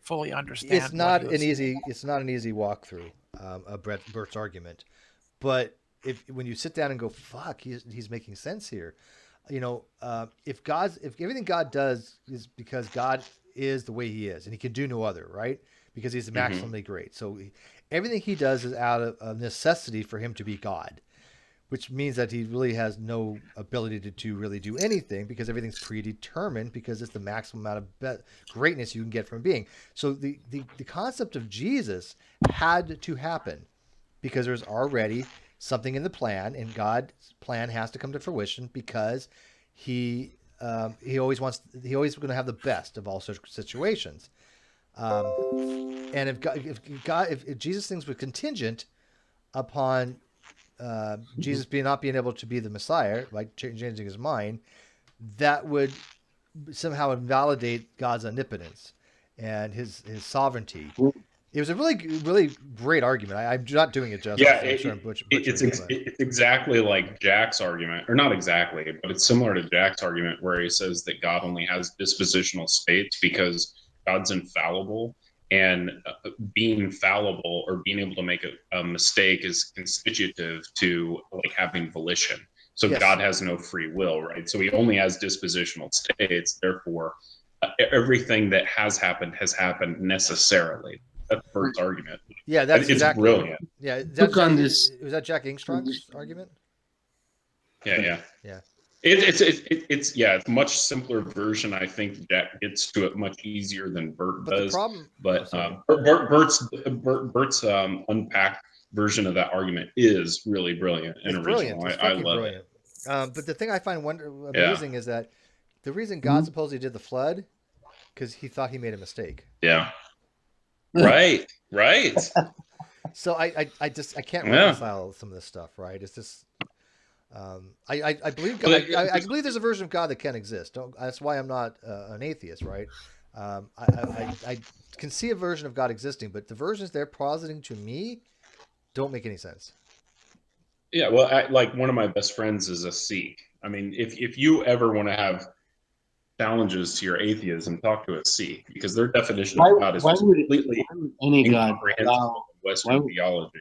fully understand. It's not an easy walkthrough of Bert's argument, but when you sit down and go, fuck, he's making sense here. If everything God does is because God is the way he is, and he can do no other, right? Because he's maximally great. So everything he does is out of necessity for him to be God, which means that he really has no ability to really do anything, because everything's predetermined, because it's the maximum amount of greatness you can get from being. So the concept of Jesus had to happen because there's already something in the plan, and God's plan has to come to fruition because he always going to have the best of all such situations. And if Jesus things were contingent upon Jesus not being able to be the Messiah, like changing his mind, that would somehow invalidate God's omnipotence and his sovereignty. It was a really, really great argument. I'm not doing it justice. Yeah, it's exactly like Jack's argument, or not exactly, but it's similar to Jack's argument where he says that God only has dispositional states because God's infallible, and being fallible or being able to make a mistake is constitutive to like having volition. So yes. God has no free will, right? So he only has dispositional states. Therefore, everything that has happened necessarily. That's Bert's argument. Yeah, that's exactly brilliant. Yeah, was that Jack Ingstrom's argument? Yeah. It's a much simpler version. I think Jack gets to it much easier than Bert does. Bert's unpacked version of that argument is really brilliant and original. Brilliant. I love brilliant. It. But the thing I find amazing is that the reason God supposedly did the flood because he thought he made a mistake. Yeah. Right. So I can't reconcile some of this stuff, right? It's just I believe God, I believe there's a version of God that can exist. That's why I'm not an atheist, right? I can see a version of God existing, but the versions they're positing to me don't make any sense. Yeah, well, like one of my best friends is a Sikh. I mean, if you ever want to have challenges to your atheism, talk to a Sikh, because their definition of God is completely incomprehensible in Western theology.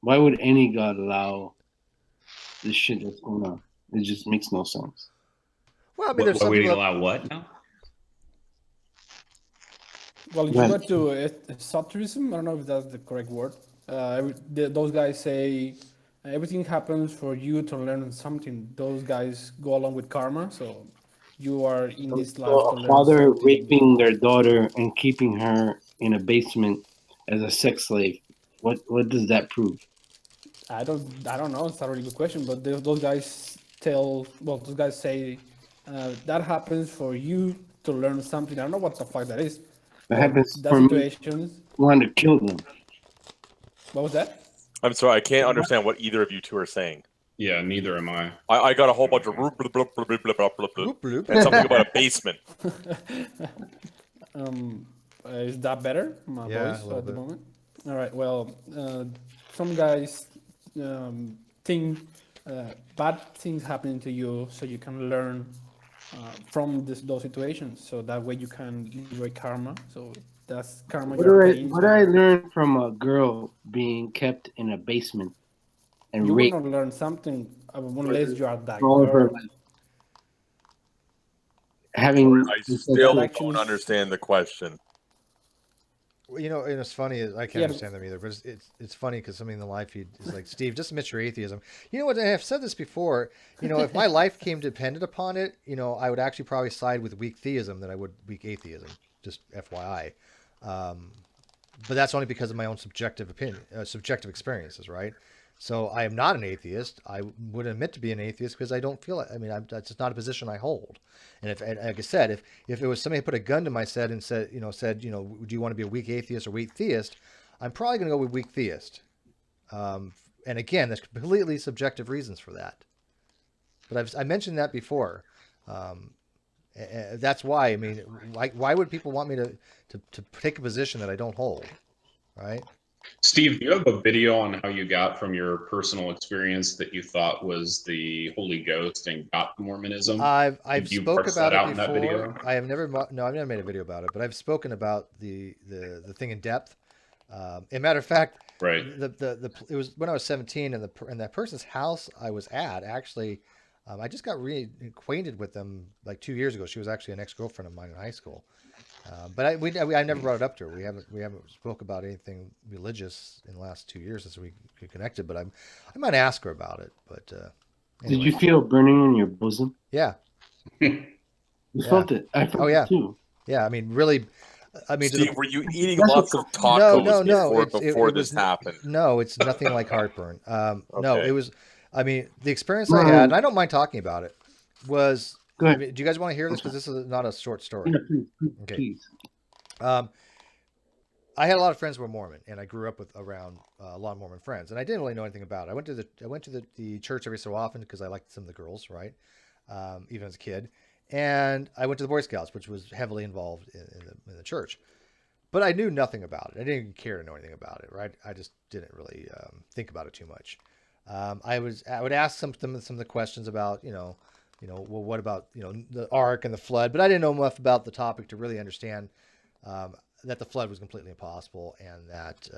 Why would any God allow this shit that's going on? It just makes no sense. Well, I mean, there's some people allow what now? Well, if you go to esotericism, I don't know if that's the correct word. Those guys say everything happens for you to learn something. Those guys go along with karma, so you are in this life to learn father something. raping their daughter and keeping her in a basement as a sex slave. What does that prove? I don't know. It's a really good question, but those guys say that happens for you to learn something. I don't know what the fuck that is. That happens for situations. Me. Want to kill them. What was that? I'm sorry, I can't understand what either of you two are saying. Yeah, neither am I. I got a whole bunch of and something about a basement. Is that better? My voice at the moment. All right. Well, some guys think bad things happening to you, so you can learn from those situations. So that way you can avoid karma. So that's karma. What do I learn from a girl being kept in a basement and raped? You will learn something unless you are that girl. I still don't understand the question. Well, and it's funny. I can't understand them either. But it's funny because somebody in the live feed is like, Steve, just admit your atheism. You know what? I've said this before. If my life came dependent upon it, I would actually probably side with weak theism than I would weak atheism. Just FYI. But that's only because of my own subjective opinion, subjective experiences, right? So I am not an atheist. I would admit to be an atheist because I don't feel it. I mean, that's just not a position I hold. And like I said, if it was somebody who put a gun to my head and said, do you want to be a weak atheist or weak theist? I'm probably going to go with weak theist. And again, there's completely subjective reasons for that. But I mentioned that before. That's why. I mean, why would people want me to take a position that I don't hold, right? Steve, do you have a video on how you got from your personal experience that you thought was the Holy Ghost and got to Mormonism? I've Did you spoke parse about that it out in that before. video? I have never no, I've never made a video about it, but I've spoken about the thing in depth. As a matter of fact, Right. It was when I was 17, and that person's house I was at actually. I just got reacquainted with them like 2 years ago. She was actually an ex-girlfriend of mine in high school. But I never brought it up to her. We haven't spoke about anything religious in the last 2 years since we connected. But I might ask her about it. But Did you feel burning in your bosom? Yeah. You felt it. I felt it too. Yeah. I mean, really. I mean, Steve, were you eating lots of tacos before this happened? No, it's nothing like heartburn. Okay. No, it was. I mean, the experience I had, and I don't mind talking about it, was. Go ahead. I mean, do you guys want to hear this? Because this is not a short story. Yeah, Okay. please. I had a lot of friends who were Mormon, and I grew up around a lot of Mormon friends, and I didn't really know anything about it. I went to the church every so often because I liked some of the girls, right? Even as a kid, and I went to the Boy Scouts, which was heavily involved in the church. But I knew nothing about it. I didn't even care to know anything about it, right? I just didn't really think about it too much. I would ask some of the questions about, well, what about, the ark and the flood? But I didn't know enough about the topic to really understand that the flood was completely impossible, and that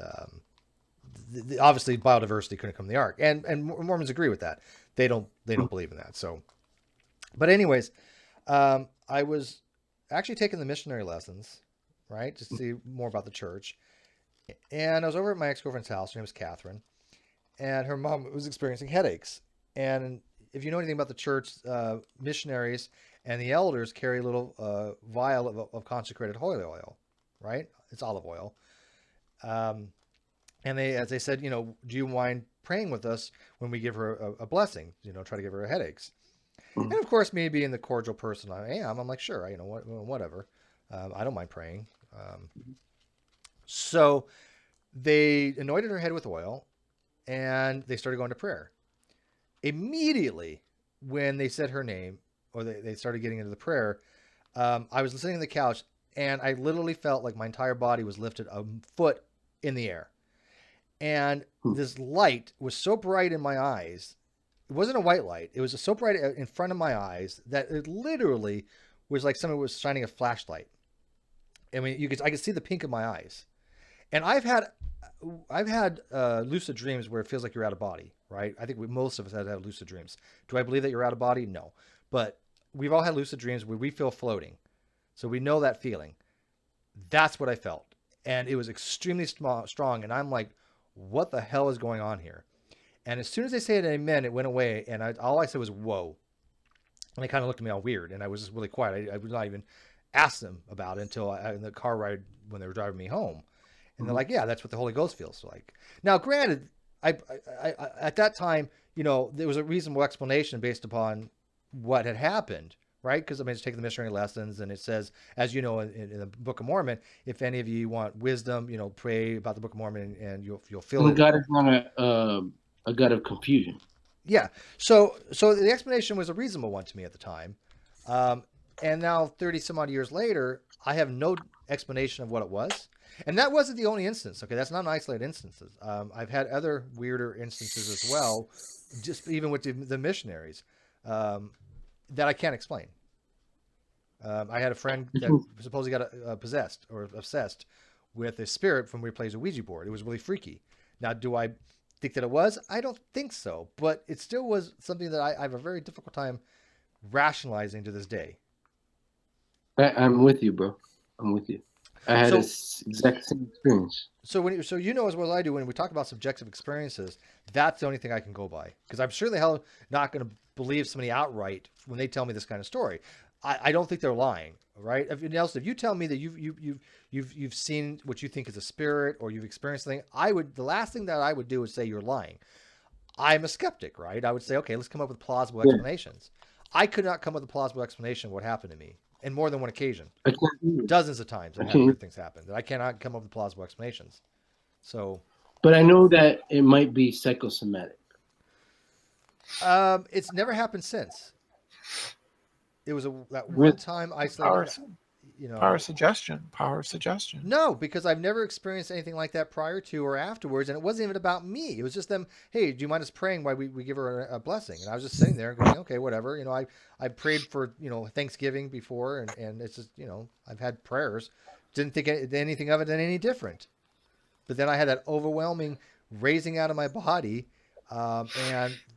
obviously biodiversity couldn't come from the ark. And Mormons agree with that. They don't believe in that. So, but anyways, I was actually taking the missionary lessons, right, to see more about the church. And I was over at my ex-girlfriend's house. Her name was Catherine, and her mom was experiencing headaches. And if you know anything about the church, missionaries and the elders carry a little vial of consecrated holy oil, right? It's olive oil. And as they said, do you mind praying with us when we give her a blessing? Try to give her headaches. And of course, me being the cordial person I am, I'm like, sure, whatever. I don't mind praying. So they anointed her head with oil, and they started going to prayer. Immediately, when they said her name, or they started getting into the prayer, I was sitting on the couch, and I literally felt like my entire body was lifted a foot in the air. And this light was so bright in my eyes. It wasn't a white light. It was so bright in front of my eyes that it literally was like someone was shining a flashlight. I mean, I could see the pink in my eyes. And I've had lucid dreams where it feels like you're out of body, right? I think most of us have lucid dreams. Do I believe that you're out of body? No. But we've all had lucid dreams where we feel floating. So we know that feeling. That's what I felt. And it was extremely strong. And I'm like, what the hell is going on here? And as soon as they said amen, it went away. And all I said was, whoa. And they kind of looked at me all weird. And I was just really quiet. I would not even ask them about it until in the car ride when they were driving me home. And they're like, yeah, that's what the Holy Ghost feels like. Now, granted, I at that time, there was a reasonable explanation based upon what had happened, right? Because I mean, just take the missionary lessons, and it says, as you know, in the Book of Mormon, if any of you want wisdom, pray about the Book of Mormon, and you'll feel it. God is not a God of confusion. Yeah. So the explanation was a reasonable one to me at the time. And now 30 some odd years later, I have no explanation of what it was. And that wasn't the only instance. Okay. That's not an isolated instance. I've had other weirder instances as well, just even with the missionaries, that I can't explain. I had a friend that supposedly got possessed or obsessed with a spirit from where he plays a Ouija board. It was really freaky. Now, do I think that it was? I don't think so, but it still was something that I have a very difficult time rationalizing to this day. I'm with you, bro. I'm with you. I had this exact same experience. So as well as I do, when we talk about subjective experiences, that's the only thing I can go by, because I'm sure the hell not going to believe somebody outright when they tell me this kind of story. I don't think they're lying, right? If you tell me that you've seen what you think is a spirit, or you've experienced something, the last thing that I would do is say you're lying. I'm a skeptic, right? I would say, okay, let's come up with plausible explanations. I could not come up with a plausible explanation of what happened to me. In more than one occasion, dozens of times I've had weird things happen that I cannot come up with plausible explanations. So, but I know that it might be psychosomatic. It's never happened since. it was that one time isolated. Power suggestion. No, because I've never experienced anything like that prior to or afterwards, and it wasn't even about me. It was just them. Hey, do you mind us praying while we give her a blessing? And I was just sitting there going, okay, whatever. I prayed for Thanksgiving before, and it's just I've had prayers. Didn't think anything of it any different. But then I had that overwhelming raising out of my body, and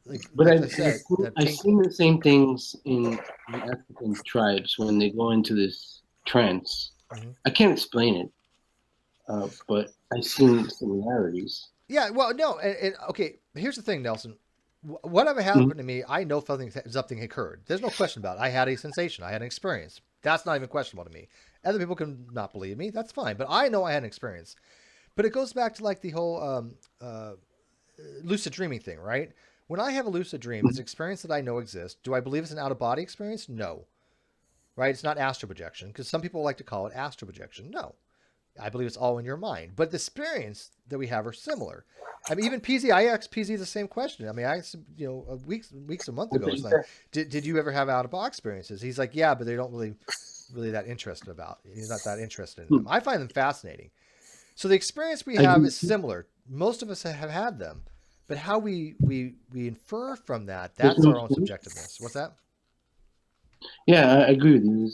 I've seen the same things in the African tribes when they go into this trance. Mm-hmm. I can't explain it, but I've seen similarities. Yeah, well, no, and okay. Here's the thing, Nelson. Whatever happened to me, I know something occurred. There's no question about it. I had a sensation. I had an experience. That's not even questionable to me. Other people can not believe me. That's fine. But I know I had an experience. But it goes back to like the whole lucid dreaming thing, right? When I have a lucid dream, it's an experience that I know exists. Do I believe it's an out-of-body experience? No. Right? It's not astral projection, because some people like to call it astral projection. No. I believe it's all in your mind. But the experience that we have are similar. I mean, even PZ, I asked PZ the same question. I mean, I asked, weeks, a month ago, it's like, did you ever have out-of-body experiences? He's like, yeah, but they don't really that interested about. He's not that interested in them. I find them fascinating. So the experience we have is similar. Most of us have had them. But how we infer from that's our own subjectiveness. What's that? Yeah, I agree with you.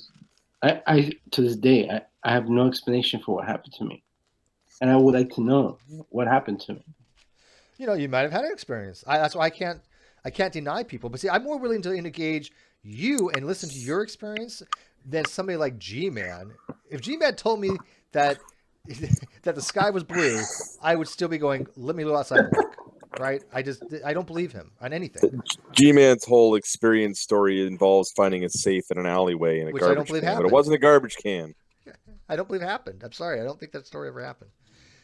I to this day, I have no explanation for what happened to me. And I would like to know what happened to me. You might have had an experience. That's why I can't deny people. But see, I'm more willing to engage you and listen to your experience than somebody like G-Man. If G-Man told me that the sky was blue, I would still be going, let me go outside and look. Right? I don't believe him on anything. G-Man's whole experience story involves finding a safe in an alleyway in a garbage can, happened. But it wasn't a garbage can. I don't believe it happened. I'm sorry. I don't think that story ever happened.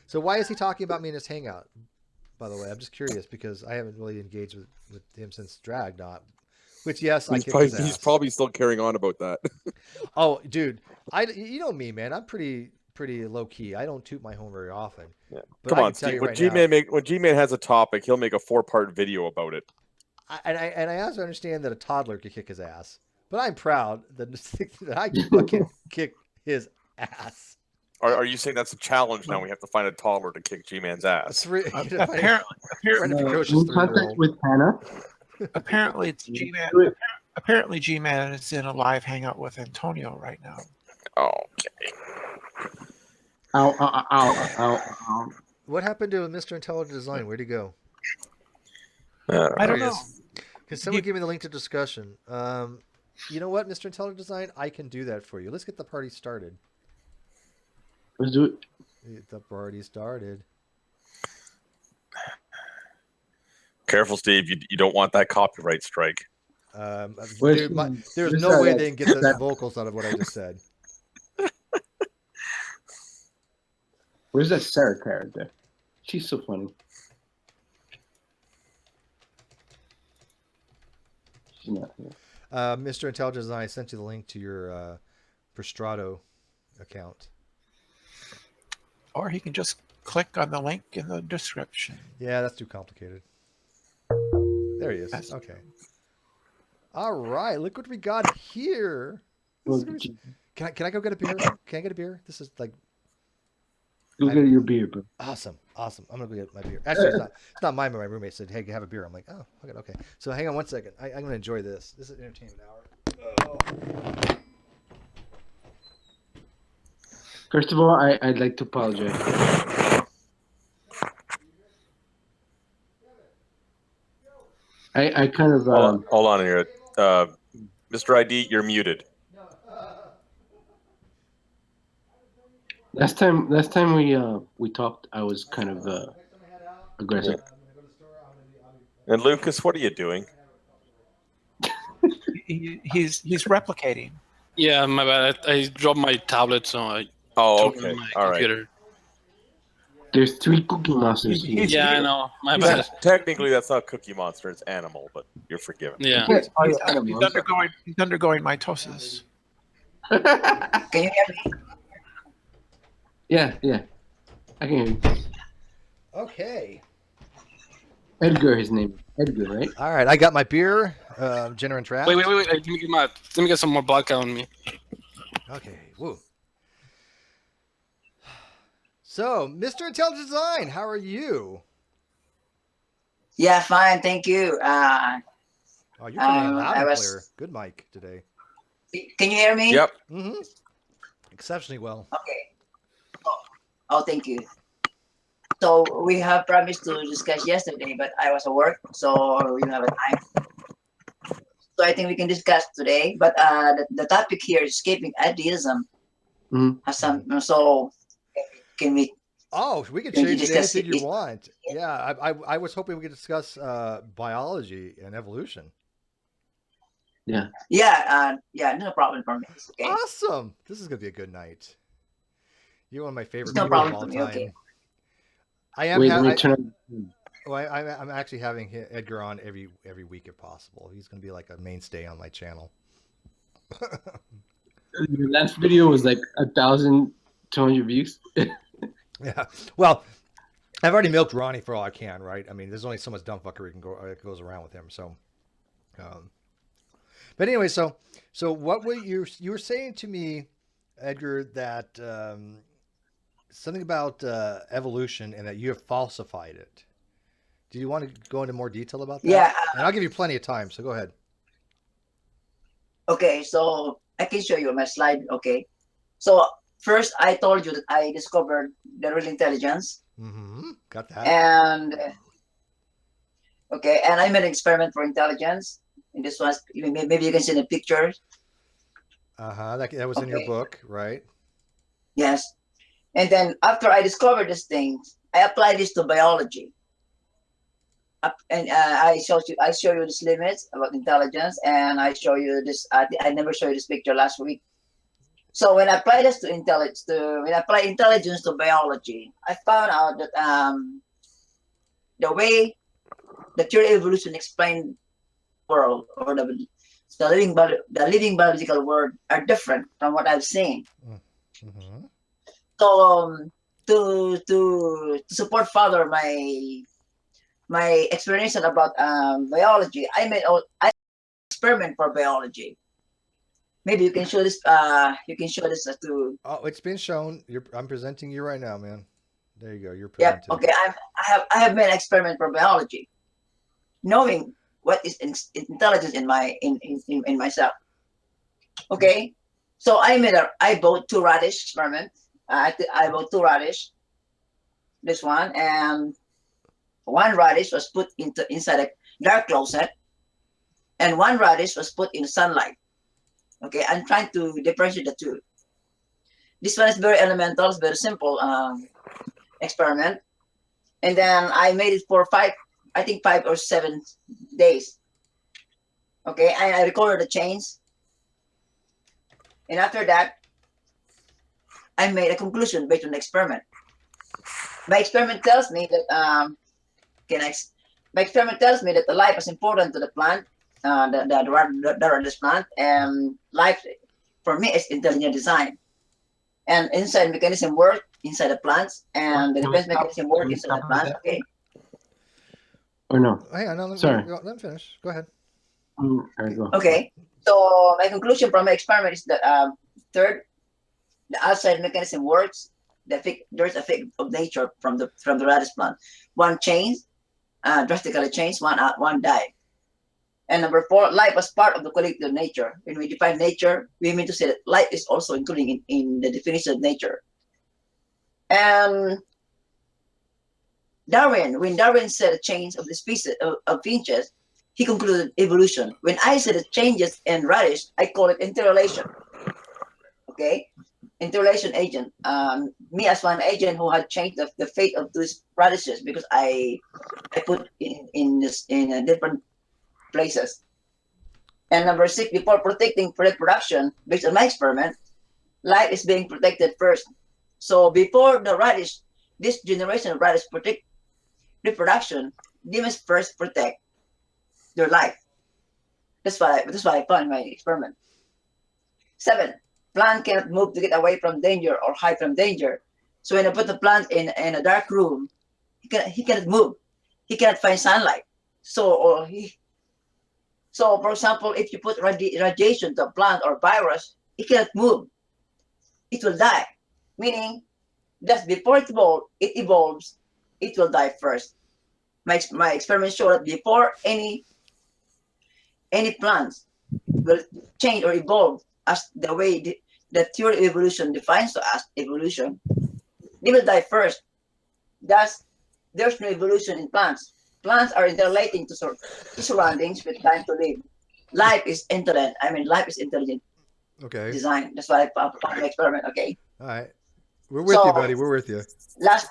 So why is he talking about me in his hangout? By the way, I'm just curious because I haven't really engaged with him since Drag Not. Which, yes, he's probably still carrying on about that. Oh, dude. You know me, man. I'm pretty low key. I don't toot my horn very often. Yeah. Come on, Steve. When G-Man has a topic, he'll make a 4-part video about it. I also understand that a toddler could kick his ass, but I'm proud that I can kick his ass. Are you saying that's a challenge now? We have to find a toddler to kick G-Man's ass. Apparently, it's G-Man. Apparently, G-Man is in a live hangout with Antonio right now. Okay. Ow. What happened to Mr. Intelligent Design? Where'd he go? I don't know. Can someone give me the link to discussion? You know what, Mr. Intelligent Design? I can do that for you. Let's get the party started. Let's do it. Get the party started. Careful, Steve. You don't want that copyright strike. There's no way they can get the vocals out of what I just said. Where's that Sarah character? She's so funny. She's not here. Mr. Intelligent Design, I sent you the link to your Prostrato account. Or he can just click on the link in the description. Yeah, that's too complicated. There he is. Okay. All right, look what we got here. Can I go get a beer? Can I get a beer? This is like. Go get your beer, bro. Awesome. I'm gonna go get my beer. Actually, it's not mine. But my roommate said, "Hey, have a beer." I'm like, "Oh, okay." So hang on one second. I'm gonna enjoy this. This is entertainment hour. Oh. First of all, I'd like to apologize. I kind of hold on here, Mr. ID, you're muted. Last time we talked, I was kind of aggressive. And Lucas, what are you doing? He's replicating. Yeah, my bad. I dropped my tablet, so I. Oh, okay. All computer. Right. There's 3 Cookie Monsters. Yeah, I know. My bad. Technically, that's not Cookie Monster. It's Animal, but you're forgiven. Yeah. He's undergoing mitosis. Yeah. I can hear you. Okay. Edgar, his name. Edgar, right? All right, I got my beer, Jenner and Draft. Wait. Let me get some more vodka on me. Okay, woo. So, Mr. Intelligent Design, how are you? Yeah, fine, thank you. Oh, you're coming in loud and clear. Good mic today. Can you hear me? Yep. Mm-hmm. Exceptionally well. Okay. Oh, thank you. So we have promised to discuss yesterday, but I was at work, so we don't have a time. So I think we can discuss today. But the topic here is escaping atheism. Mm-hmm. So can we? Oh, we can change anything you want. Yeah, I was hoping we could discuss biology and evolution. Yeah. Yeah, no problem for me. Okay. Awesome. This is gonna be a good night. You're one of my favorite No people of problem all for me. time. Okay. I am. Wait, let me turn. I'm actually having Edgar on every week if possible. He's going to be like a mainstay on my channel. Your last video was like 1,200 views. Yeah. Well, I've already milked Ronnie for all I can, right? I mean, there's only so much dumb fuckery goes around with him. So, but anyway, so what were you were saying to me, Edgar, that something about evolution and that you have falsified it. Do you want to go into more detail about that? Yeah. And I'll give you plenty of time, so go ahead. Okay, so I can show you my slide. Okay. So first, I told you that I discovered the real intelligence. Mm-hmm. Got that. And okay, and I made an experiment for intelligence. And this was maybe you can see the pictures. That was in your book, right? Yes. And then after I discovered these things, I applied this to biology. And I show you these limits about intelligence, and I show you this. I never showed you this picture last week. So when I apply this to intelligence, when I apply intelligence to biology, I found out that the way the theory of evolution explained the world, or the living biological world, are different from what I've seen. Mm-hmm. So to support further my explanation about biology, I made an experiment for biology. Maybe you can show this. You can show this to. Oh, it's been shown. I'm presenting you right now, man. There you go. You're presenting. Yeah. Okay. I have made an experiment for biology, knowing what is intelligence in myself. Okay. So I bought 2 radish experiments. I bought 2 radish. This one, and 1 radish was put inside a dark closet, and 1 radish was put in sunlight. Okay, I'm trying to differentiate the two. This one is very elemental, it's very simple experiment. And then I made it for 5 or 7 days. Okay, and I recorded the chains. And after that, I made a conclusion based on the experiment. My experiment tells me that my experiment tells me that the life is important to the plant, the plant, and life for me is intelligent design. And inside mechanism work inside the plants, and the defense mechanism work inside the plant. Okay. Or no? Hang on, let me finish. Go ahead. Okay. So my conclusion from my experiment is that third, the outside mechanism works. There's effect of nature from the radish plant. 1 changed, drastically changed. 1 died. And number 4, life was part of the collective nature. When we define nature, we mean to say that life is also including in the definition of nature. And when Darwin said a change of the species of finches, he concluded evolution. When I said the changes in radish, I call it interrelation. Okay, interrelation agent. Me as one agent who had changed the fate of these radishes because I put in different places. And number 6, before protecting reproduction, based on my experiment, life is being protected first. So before the radish, this generation of radish protect reproduction, they must first protect their life. That's why I found in my experiment. 7, plant cannot move to get away from danger or hide from danger. So when I put the plant in a dark room, he cannot move. he cannot find sunlight. So for example, if you put radiation to a plant or virus, it cannot move. It will die. Meaning, just before it evolves, it will die first. My experiments show that before any plants will change or evolve as the way the theory of evolution defines to us evolution, they will die first. Thus, there's no evolution in plants. Plants are interrelating to surroundings with time to live. Life is intelligent. Life is intelligent. Okay. Design. That's why I found the experiment. Okay. All right. We're with you, buddy. We're with you. Last.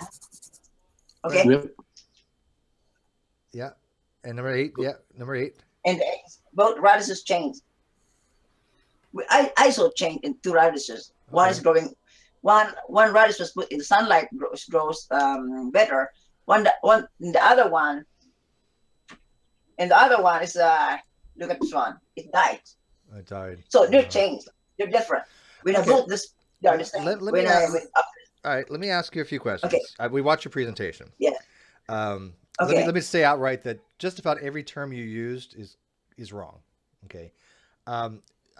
Okay. Yep. Yeah. And number 8. Yeah. Number 8. And the eggs, both radishes change. I iso change in 2 radishes. One is growing. One radish was put in the sunlight, grows better. The other one is look at this one. It died. It died. So they're changed. They're different. When I built this, they're the same. All right. Let me ask you a few questions. Okay. We watched your presentation. Yeah. Okay. Let me say outright that just about every term you used is wrong. Okay.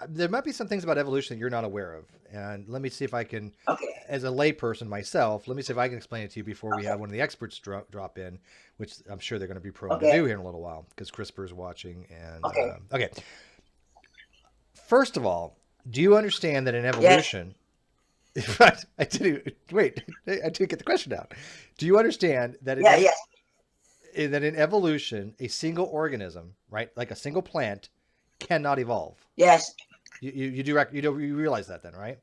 There might be some things about evolution that you're not aware of, and let me see if I can, as a layperson myself, let me see if I can explain it to you before we have one of the experts drop in, which I'm sure they're going to be prone to do here in a little while because CRISPR is watching. And okay. First of all, do you understand that in evolution? Yes. I didn't get the question out. Do you understand that? That in evolution, a single organism, right, like a single plant, cannot evolve. Yes. You realize that then, right?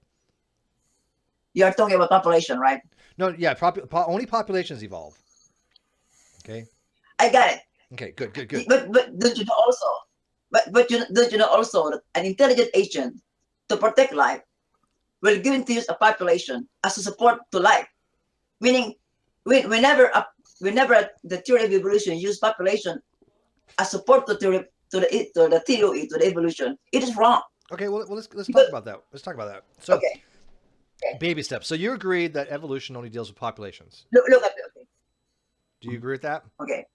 You're talking about population, right? No, yeah, only populations evolve. Okay. I got it. Okay, good. But don't you know also? Don't you know also that an intelligent agent to protect life will given to use a population as a support to life, meaning whenever the theory of evolution use population as support to the theory to the evolution, it is wrong. Okay, well let's talk about that. Let's talk about that. So, baby steps. So you agree that evolution only deals with populations? Look at it. Okay. Do you agree with that? Okay.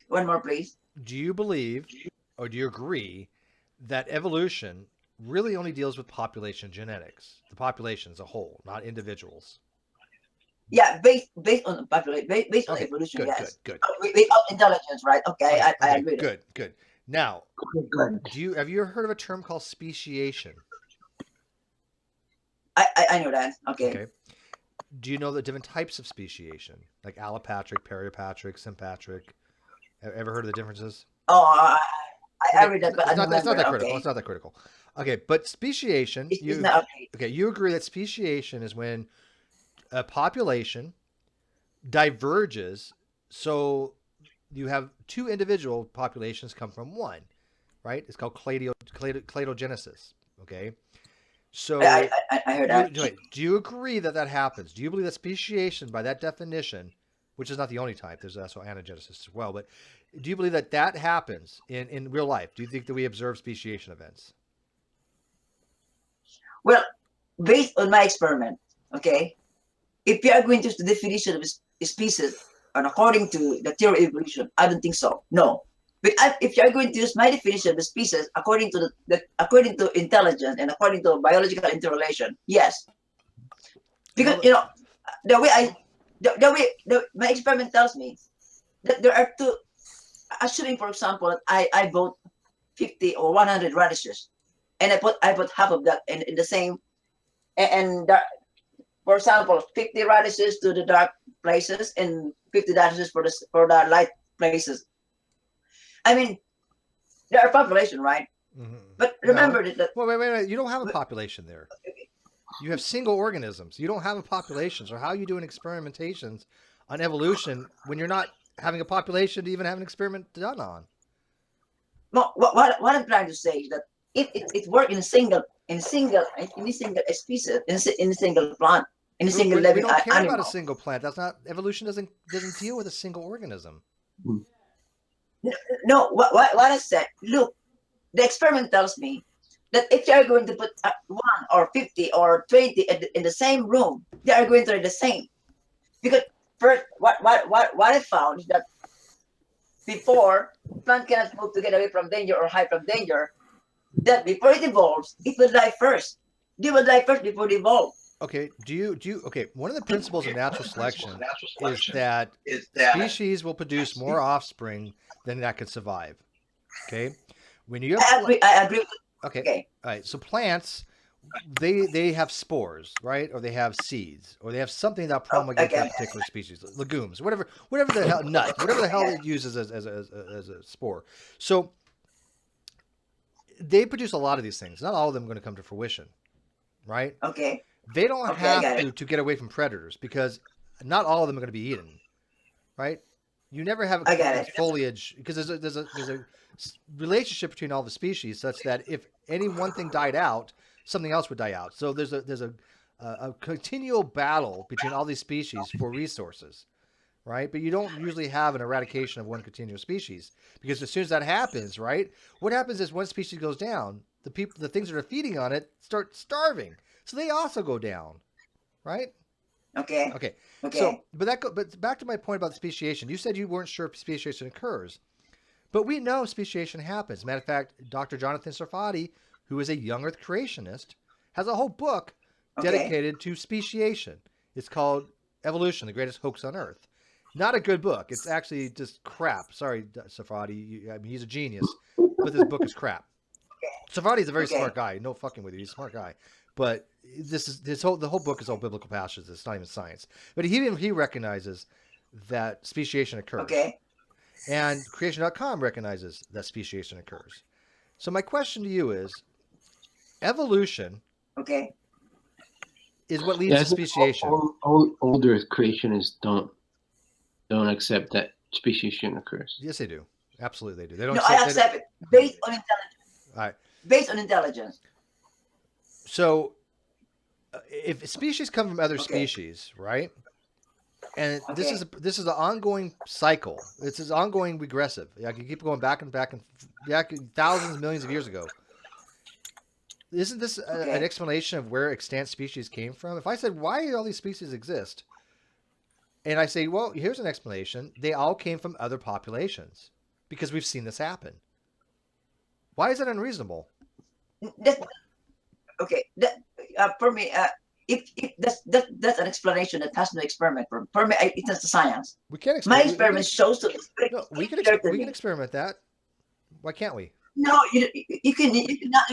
One more, please. Do you believe, or do you agree, that evolution really only deals with population genetics, the population as a whole, not individuals? Yeah, based on population, based on evolution. Yes. Good. Without intelligence, right? Okay, I agree. Good. Now, have you ever heard of a term called speciation? I know that. Okay. Do you know the different types of speciation, like allopatric, peripatric, sympatric? Ever heard of the differences? Oh, I read that, but it's not that critical. It's not that critical. Okay, but speciation. You agree that speciation is when a population diverges, so you have 2 individual populations come from one, right? It's called cladogenesis. Okay, so I heard that. Do you agree that happens? Do you believe that speciation, by that definition, which is not the only type, there's also anagenesis as well, but do you believe that happens in real life? Do you think that we observe speciation events? Well, based on my experiment, okay, if you are going to use the definition of a species, and according to the theory of evolution, I don't think so. No, but if you are going to use my definition of the species according to according to intelligence and according to biological interrelation, yes, because my experiment tells me that there are 2. Assuming, for example, that I bought 50 or 100 radishes, and I put half of that in the same, for example, 50 radishes to the dark places and 50 radishes for the light places. I mean, there are population, right? Mm-hmm. But remember that. Wait. You don't have a population there. You have single organisms. You don't have a population. So how are you doing experimentations on evolution when you're not having a population to even have an experiment done on? No, what I'm trying to say is that it works in a single species, in a single plant, in a single living animal. We don't care about a single plant. That's not evolution. Doesn't deal with a single organism. No, what I said. Look, the experiment tells me that if you are going to put 1 or 50 or 20 in the same room, they are going to be the same, because first, what I found is that before plant cannot move to get away from danger or hide from danger, that before it evolves, it will die first. They will die first before they evolve. Okay. Do you? Okay. One of the principles of natural selection is that species will produce more offspring than that could survive. Okay. When you have I agree. Okay. All right. So plants, they have spores, right? Or they have seeds, or they have something that promulgates that particular species, legumes, whatever the hell, nut, whatever the hell it uses as a spore. So they produce a lot of these things. Not all of them are going to come to fruition, right? Okay. They don't have to get away from predators because not all of them are going to be eaten, right? You never have foliage because there's a relationship between all the species such that if any one thing died out, something else would die out. So there's a continual battle between all these species for resources, right? But you don't usually have an eradication of one continuous species because as soon as that happens, right, what happens is one species goes down, the things that are feeding on it start starving. So they also go down, right? Okay. So, but back to my point about the speciation. You said you weren't sure if speciation occurs, but we know speciation happens. Matter of fact, Dr. Jonathan Sarfati, who is a young Earth creationist, has a whole book dedicated to speciation. It's called Evolution: The Greatest Hoax on Earth. Not a good book. It's actually just crap. Sorry, Sarfati. I mean, he's a genius, but this book is crap. Sarfati's a very smart guy. No fucking with you. He's a smart guy. But the whole book is all biblical passages. It's not even science. But he recognizes that speciation occurs. Okay. And creation.com recognizes that speciation occurs. So my question to you is, evolution is what leads to speciation. Older creationists don't accept that speciation occurs. Yes, they do. Absolutely, they do. They don't. No, I accept it based on intelligence. All right. Based on intelligence. So, if species come from other species, right? And this is an ongoing cycle. It's an ongoing regressive. I can keep going back and back thousands, millions of years ago. Isn't this an explanation of where extant species came from? If I said, why do all these species exist? And I say, well, here's an explanation. They all came from other populations because we've seen this happen. Why is that unreasonable? For me, if that's an explanation that has no experiment. For me, it's just a science. We can't. My experiment shows to we can experiment that. Why can't we? No, you cannot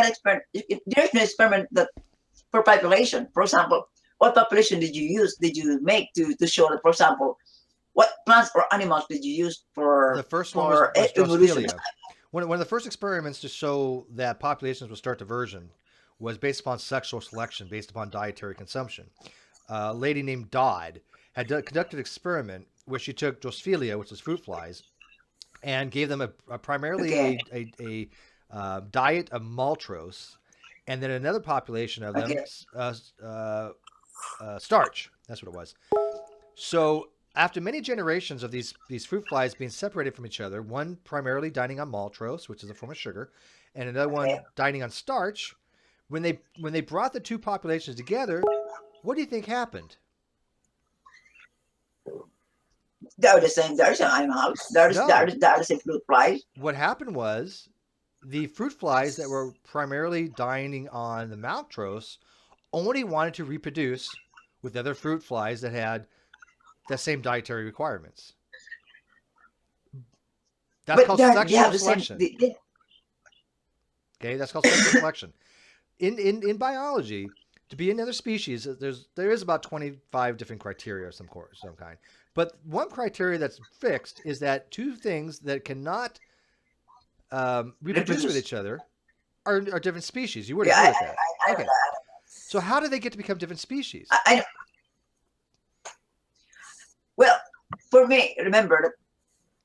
experiment. There's no experiment that for population. For example, what population did you make to show that? For example, what plants or animals did you use for the first one was evolution? One of the first experiments to show that populations would start diversion was based upon sexual selection, based upon dietary consumption. A lady named Dodd had conducted an experiment where she took Drosophila, which is fruit flies, and gave them primarily a diet of maltose, and then another population of them starch. That's what it was. So after many generations of these fruit flies being separated from each other, one primarily dining on maltose, which is a form of sugar, and another one dining on starch, when they brought the two populations together, what do you think happened? They're the same. There's an animals. They're the same fruit flies. What happened was the fruit flies that were primarily dining on the maltose only wanted to reproduce with other fruit flies that had the same dietary requirements. That's called sexual selection. Okay, that's called sexual selection. In biology, to be another species, there is about 25 different criteria of some kind. But one criteria that's fixed is that two things that cannot reproduce with each other are different species. You would agree with that. Okay. So how do they get to become different species? Well, for me, remember,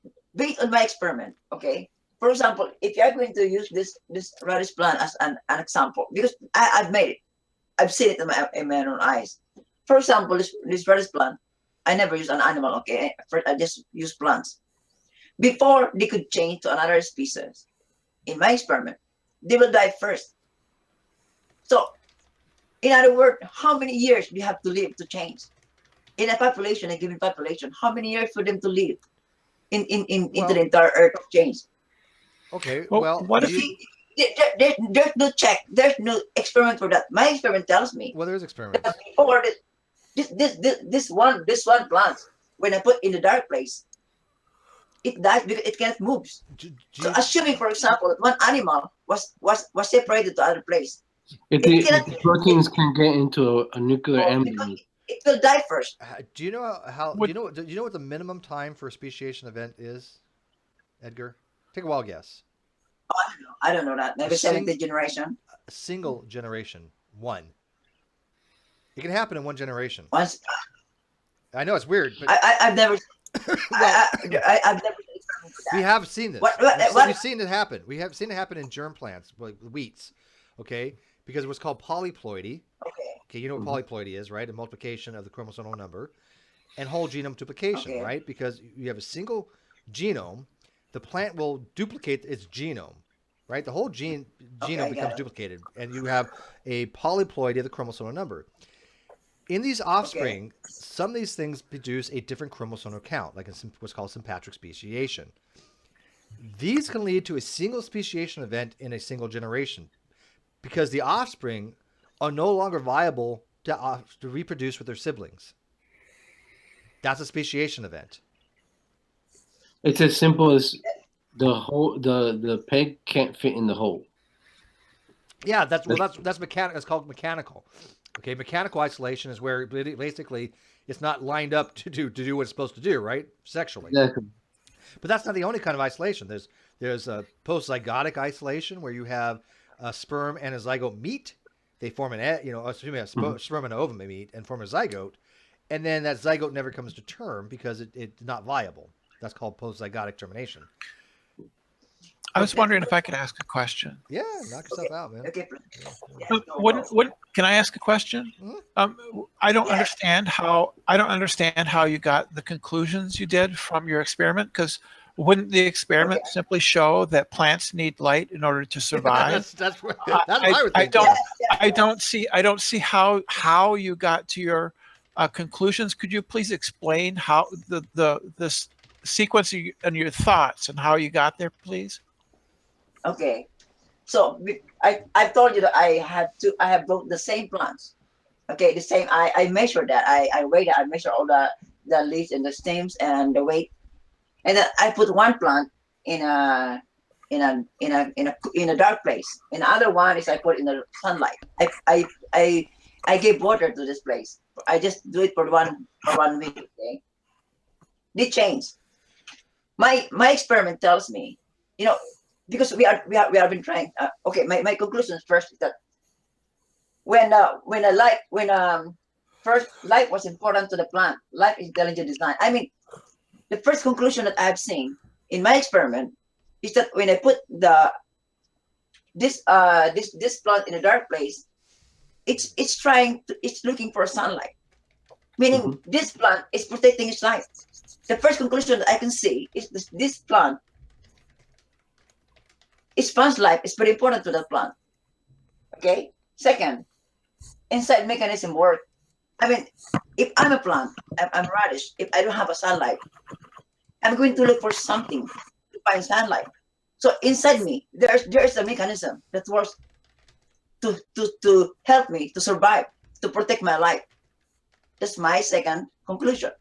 that based on my experiment, for example, if you're going to use this radish plant as an example, because I've made it, I've seen it in my own eyes. For example, this radish plant, I never use an animal, First, I just use plants. Before they could change to another species, in my experiment, they will die first. So, in other words, how many years do you have to live to change? in a population, a given population, how many years for them to live into the entire Earth change? Okay, well, what if there's no check, there's no experiment for that. My experiment tells me. Well, there's experiments. That before this one plant, when I put in the dark place, it dies because it can't move. So assuming, for example, that one animal was separated to other place, if the proteins can get into a nuclear embryo, it will die first. Do you know how? Do you know what the minimum time for a speciation event is, Edgar? Take a wild guess. Oh, I don't know that. Maybe 70th generation. A single generation, one. It can happen in one generation. Once. I know it's weird, but I've never. I've never. We have seen this. We've seen it happen. We have seen it happen in germ plants, like wheats. Okay, because it was called polyploidy. Okay, you know what polyploidy is, right? A multiplication of the chromosomal number, and whole genome duplication, right? Because you have a single genome, the plant will duplicate its genome, right? The whole genome becomes duplicated, and you have a polyploidy of the chromosomal number. In these offspring, some of these things produce a different chromosomal count, like what's called sympatric speciation. These can lead to a single speciation event in a single generation because the offspring are no longer viable to reproduce with their siblings. That's a speciation event. It's as simple as the peg can't fit in the hole. Yeah, that's mechanical. It's called mechanical. Okay, mechanical isolation is where basically it's not lined up to do what it's supposed to do, right? Sexually. Exactly. But that's not the only kind of isolation. There's a post-zygotic isolation where you have a sperm and a zygote meet. They form a sperm and an ovum meet and form a zygote, and then that zygote never comes to term because it's not viable. That's called post-zygotic termination. I was wondering if I could ask a question. Yeah, knock yourself out, man. Okay. Can I ask a question? I don't understand how you got the conclusions you did from your experiment, because wouldn't the experiment simply show that plants need light in order to survive? that's what I would think. I don't see how you got to your conclusions. Could you please explain how this sequence and your thoughts and how you got there, please? Okay, so I told you that I have both the same plants. Okay, the same. I measured that. I weighed it. I measured all the leaves and the stems and the weight, and then I put one plant in a dark place. And the other one is I put in the sunlight. I gave water to this place. I just do it for one week. Okay, they change. My experiment tells me, because we have been trying. My conclusions first is that first life was important to the plant. Life is intelligent design. I mean, the first conclusion that I have seen in my experiment is that when I put this plant in a dark place, it's looking for sunlight, meaning this plant is protecting its life. The first conclusion that I can see is this plant. Its plant's life is very important to that plant. Okay. Second, inside mechanism work. I mean, if I'm a plant, I'm radish. If I don't have a sunlight, I'm going to look for something to find sunlight. So inside me, there's a mechanism that works to help me to survive, to protect my life. That's my second conclusion.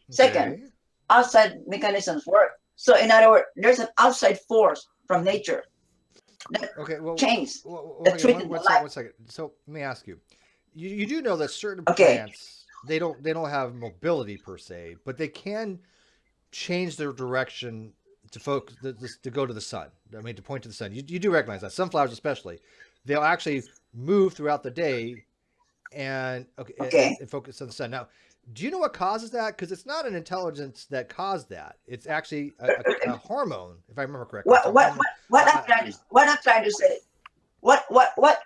Second, outside mechanisms work. So in other words, there's an outside force from nature. Change. One second. So let me ask you. You do know that certain plants they don't have mobility per se, but they can change their direction to focus to go to the sun. I mean, to point to the sun. You do recognize that. Sunflowers especially, they'll actually move throughout the day and focus on the sun. Now, do you know what causes that? Because it's not an intelligence that caused that. It's actually a hormone, if I remember correctly. What I'm trying to say, what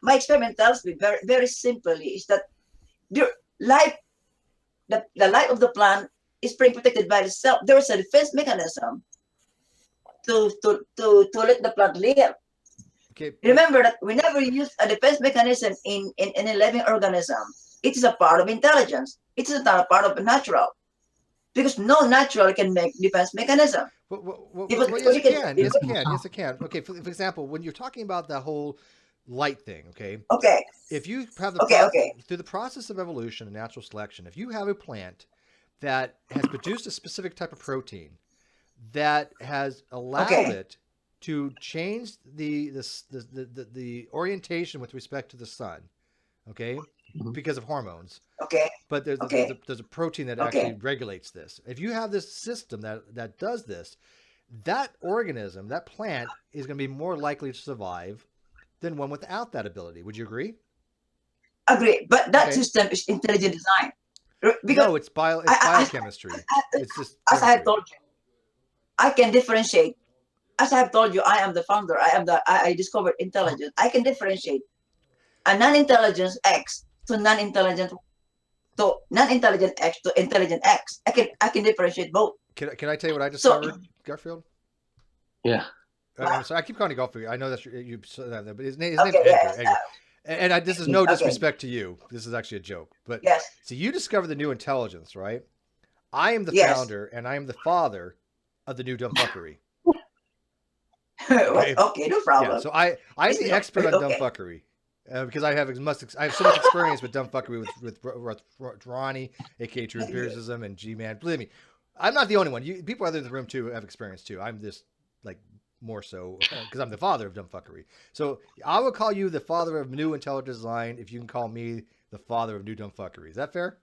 my experiment tells me very, very simply is that the life of the plant is being protected by itself. There is a defense mechanism to let the plant live. Okay. Remember that we never use a defense mechanism in a living organism. it is a part of intelligence. It is not a part of the natural. Because no natural can make defense mechanism. Well, yes, it can. Yes, it can. Yes, it can. Okay, for example, when you're talking about the whole light thing, okay? Okay. If you have the through the process of evolution and natural selection, if you have a plant that has produced a specific type of protein that has allowed it to change the orientation with respect to the sun, okay? Because of hormones. Okay. But there's a protein that actually regulates this. If you have this system that does this, that organism, that plant is going to be more likely to survive than one without that ability. Would you agree? Agree. But that system is intelligent design. Because no, it's biochemistry. It's just as I have told you, I can differentiate. As I have told you, I am the founder. I discovered intelligence. I can differentiate a non-intelligence X to non-intelligent X to intelligent X. I can differentiate both. Can I tell you what I discovered, Garfield? Yeah. I'm sorry, I keep calling you Garfield. I know that's you, but his name's Edgar. Edgar. And this is no disrespect to you. This is actually a joke. But so you discovered the new intelligence, right? I am the founder, and I am the father of the new dumbfuckery. Okay, no problem. Yeah, so I'm the expert on dumbfuckery. Because I have so much experience with dumbfuckery with Ronnie, aka True Empiricism, and G-Man. Believe me, I'm not the only one. People other in the room too have experience too. I'm just like more so because I'm the father of dumbfuckery. So I will call you the father of new intelligent design if you can call me the father of new dumbfuckery. Is that fair?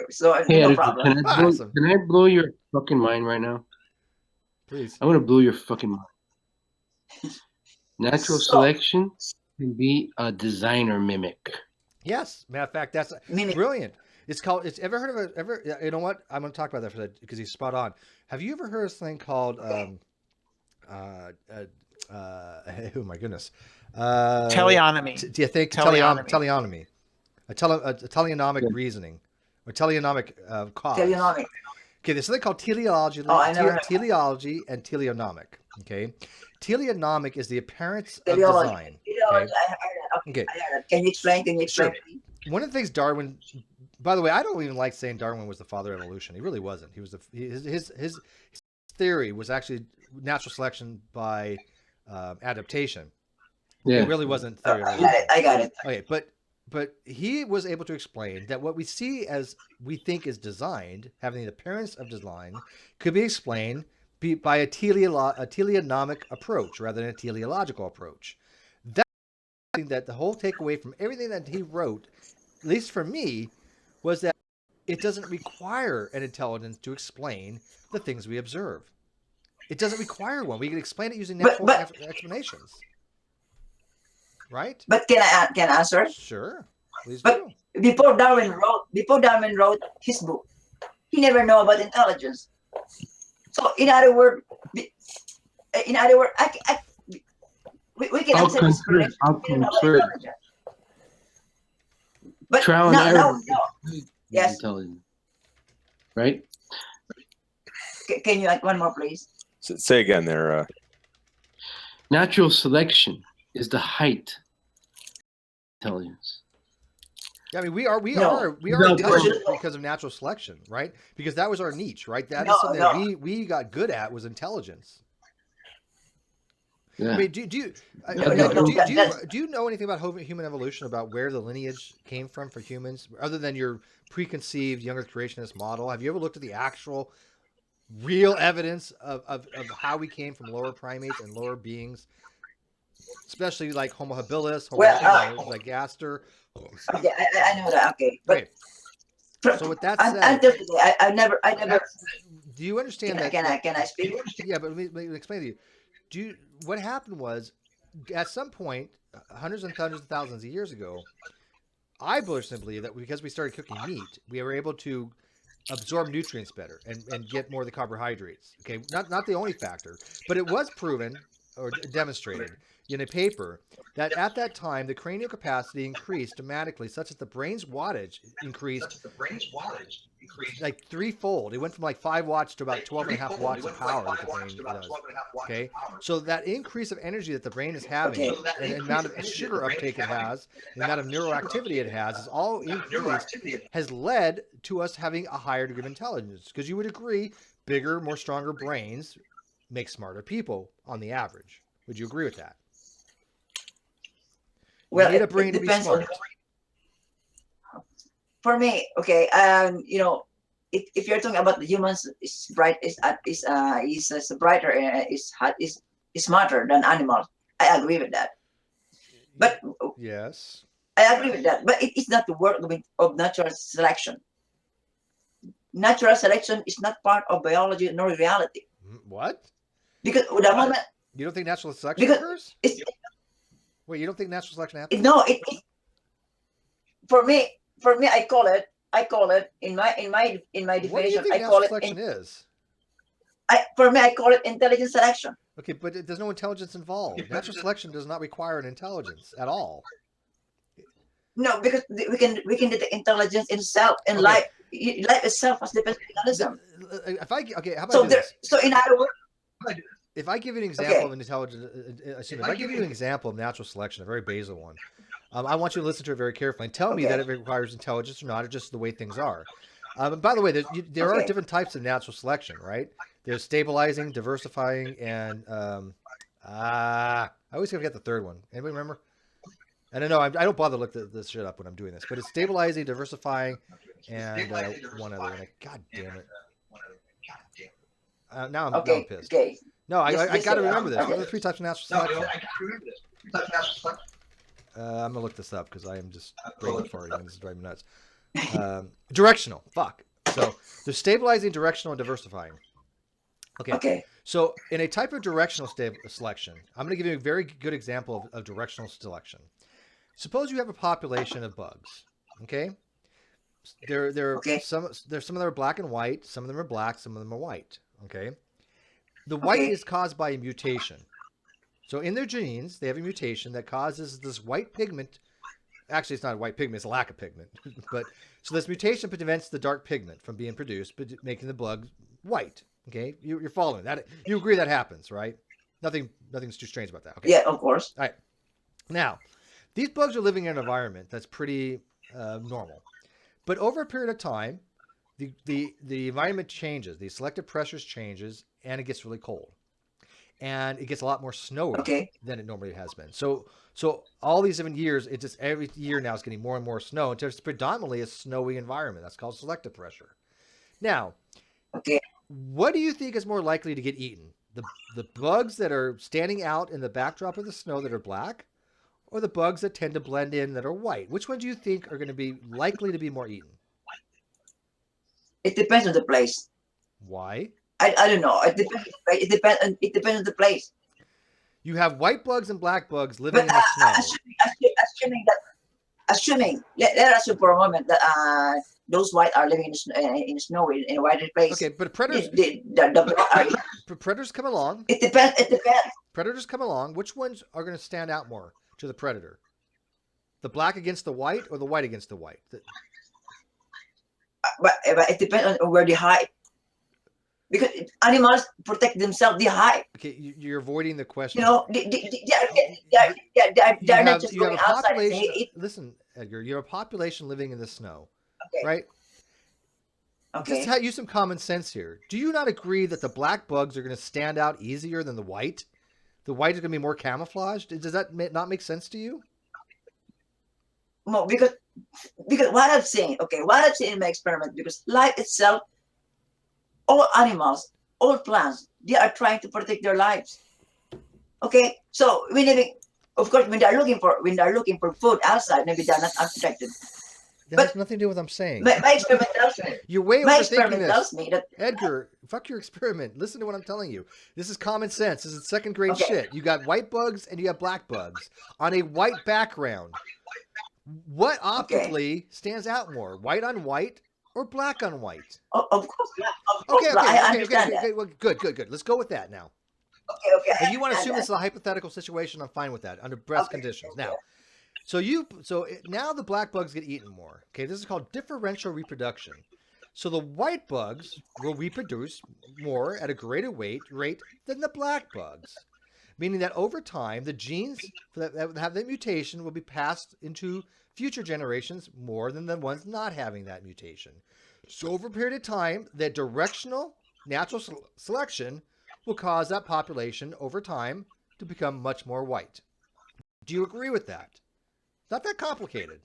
So no problem. Can I blow your fucking mind right now? Please. I want to blow your fucking mind. Natural selection can be a designer mimic. Yes, matter of fact, that's brilliant. It's called. It's ever heard of a You know what? I'm going to talk about that for that because he's spot on. Have you ever heard of this thing called? Oh my goodness. Teleonomy. Do you think teleonomy? A teleonomic reasoning, or teleonomic cause. Teleonomic. Okay, there's something called teleology, teleology and teleonomic. Okay, teleonomic is the appearance of design. Okay. Can you explain? Sure. One of the things Darwin, by the way, I don't even like saying Darwin was the father of evolution. He really wasn't. He was his theory was actually natural selection by adaptation. Yeah. It really wasn't theory. I got it. Okay, but he was able to explain that what we see as we think is designed, having the appearance of design, could be explained by a teleonomic approach rather than a teleological approach. That's something that the whole takeaway from everything that he wrote, at least for me, was that it doesn't require an intelligence to explain the things we observe. It doesn't require one. We can explain it using natural explanations. Right? But can I answer? Sure. Please do. Before Darwin wrote his book, he never knew about intelligence. So in other words, we can accept his prediction. But trial and error. Yes. Intelligence. Right? Can you add one more, please? Say again there. Natural selection is the height of intelligence. Yeah, I mean, we are intelligent because of natural selection, right? Because that was our niche, right? That is something that we got good at was intelligence. Yeah. I mean, do you know anything about human evolution, about where the lineage came from for humans, other than your preconceived young Earth creationist model? Have you ever looked at the actual, real evidence of how we came from lower primates and lower beings, especially like Homo habilis, like Gaster? Okay, I know that. Okay, but so with that said, I never. Do you understand that? Can I speak? Yeah, but let me explain to you. What happened was, at some point, hundreds and hundreds of thousands of years ago, I personally believe that because we started cooking meat, we were able to absorb nutrients better and get more of the carbohydrates. Okay, not the only factor, but it was proven or demonstrated in a paper that at that time the cranial capacity increased dramatically, such that the brain's wattage increased like threefold. It went from like 5 watts to about 12.5 watts of power that the brain does. Okay, so that increase of energy that the brain is having, and the amount of sugar uptake it has, the amount of neuroactivity it has, is all increased, has led to us having a higher degree of intelligence. Because you would agree, bigger, more stronger brains make smarter people on the average. Would you agree with that? Well, you need a brain to be smart. For me, okay, you know, if you're talking about the humans, is bright, is brighter, is smarter than animals. I agree with that. But yes, I agree with that. But it is not the work of natural selection. Natural selection is not part of biology nor reality. What? Because the moment you don't think natural selection occurs? Wait, you don't think natural selection happens? No, it for me, I call it in my definition. What do you think natural selection is? For me, I call it intelligent selection. Okay, but there's no intelligence involved. Natural selection does not require an intelligence at all. No, because we can get the intelligence in self and life. Life itself has depends on mechanism. How about this? So in other words, if I give you an example of an intelligent, if I give you an example of natural selection, a very basal one, I want you to listen to it very carefully and tell me that it requires intelligence or not, or just the way things are. By the way, there are different types of natural selection, right? There's stabilizing, diversifying, and I always forget the third one. Anybody remember? I don't know. I don't bother to look this shit up when I'm doing this, but it's stabilizing, diversifying, and one other. And God damn it! Now I'm pissed. Okay. No, I got to remember this. What are the 3 types of natural selection? I'm gonna look this up because I am just brain farting and this is driving me nuts. Directional. Fuck. So there's stabilizing, directional, and diversifying. Okay. So in a type of directional selection, I'm going to give you a very good example of directional selection. Suppose you have a population of bugs. Okay. Some of them are black and white. Some of them are black. Some of them are white. Okay. The white is caused by a mutation. So in their genes, they have a mutation that causes this white pigment. Actually, it's not a white pigment; it's a lack of pigment. But so this mutation prevents the dark pigment from being produced, but making the bug white. Okay, you're following that. You agree that happens, right? Nothing's too strange about that. Okay. Yeah, of course. All right. Now, these bugs are living in an environment that's pretty normal, but over a period of time, the environment changes. The selective pressures changes, and it gets really cold. And it gets a lot more snowy than it normally has been. So all these different years, it just every year now is getting more and more snow. And it's predominantly a snowy environment. That's called selective pressure. Now, what do you think is more likely to get eaten? The bugs that are standing out in the backdrop of the snow that are black, or the bugs that tend to blend in that are white? Which one do you think are going to be likely to be more eaten? It depends on the place. Why? I don't know. It depends on the place. You have white bugs and black bugs living in the snow. Let us assume for a moment that those white are living in snow in a wider place. Okay, but predators. Predators come along. It depends. Predators come along. Which ones are going to stand out more to the predator? The black against the white, or the white against the white? But it depends on where they hide. Because animals protect themselves, they hide. Okay, you're avoiding the question. You know, they're not just going outside. Listen, Edgar, you have a population living in the snow, right? Okay. Just use some common sense here. Do you not agree that the black bugs are going to stand out easier than the white? The white is going to be more camouflaged. Does that not make sense to you? No, because what I've seen, in my experiment, because life itself, all animals, all plants, they are trying to protect their lives. Okay, so of course, when they're looking for food outside, maybe they're not unprotected. That has nothing to do with what I'm saying. My experiment tells me. You're way my overthinking experiment this. tells me that Edgar, fuck your experiment. Listen to what I'm telling you. This is common sense. This is second grade shit. You got white bugs and you have black bugs on a white background. What optically stands out more, white on white or black on white? Of course, I understand that. Well, good. Let's go with that now. Okay. If you want to assume this is a hypothetical situation, I'm fine with that under breast conditions. Now, now the black bugs get eaten more. Okay, this is called differential reproduction. So the white bugs will reproduce more at a greater rate than the black bugs, meaning that over time the genes that have that mutation will be passed into future generations more than the ones not having that mutation. So over a period of time, that directional natural selection will cause that population over time to become much more white. Do you agree with that? Not that complicated.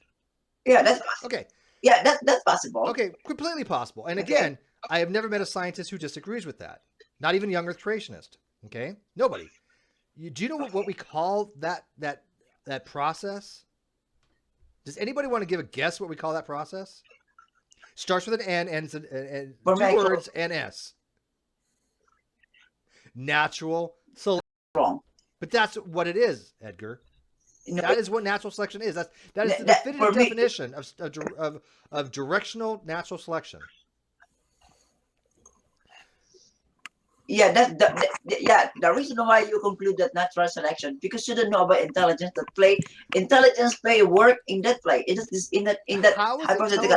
Yeah, that's possible. Okay. Yeah, that's possible. Okay, completely possible. And again, I have never met a scientist who disagrees with that. Not even a young Earth creationist. Okay, nobody. Do you know what we call that process? Does anybody want to give a guess what we call that process? Starts with an N, ends in two words, NS. Natural selection. Wrong. But that's what it is, Edgar. No, that is what natural selection is. That is the definitive definition of directional natural selection. Yeah, the reason why you conclude that natural selection, because you don't know about intelligence intelligence play work in that play. It is in that hypothetical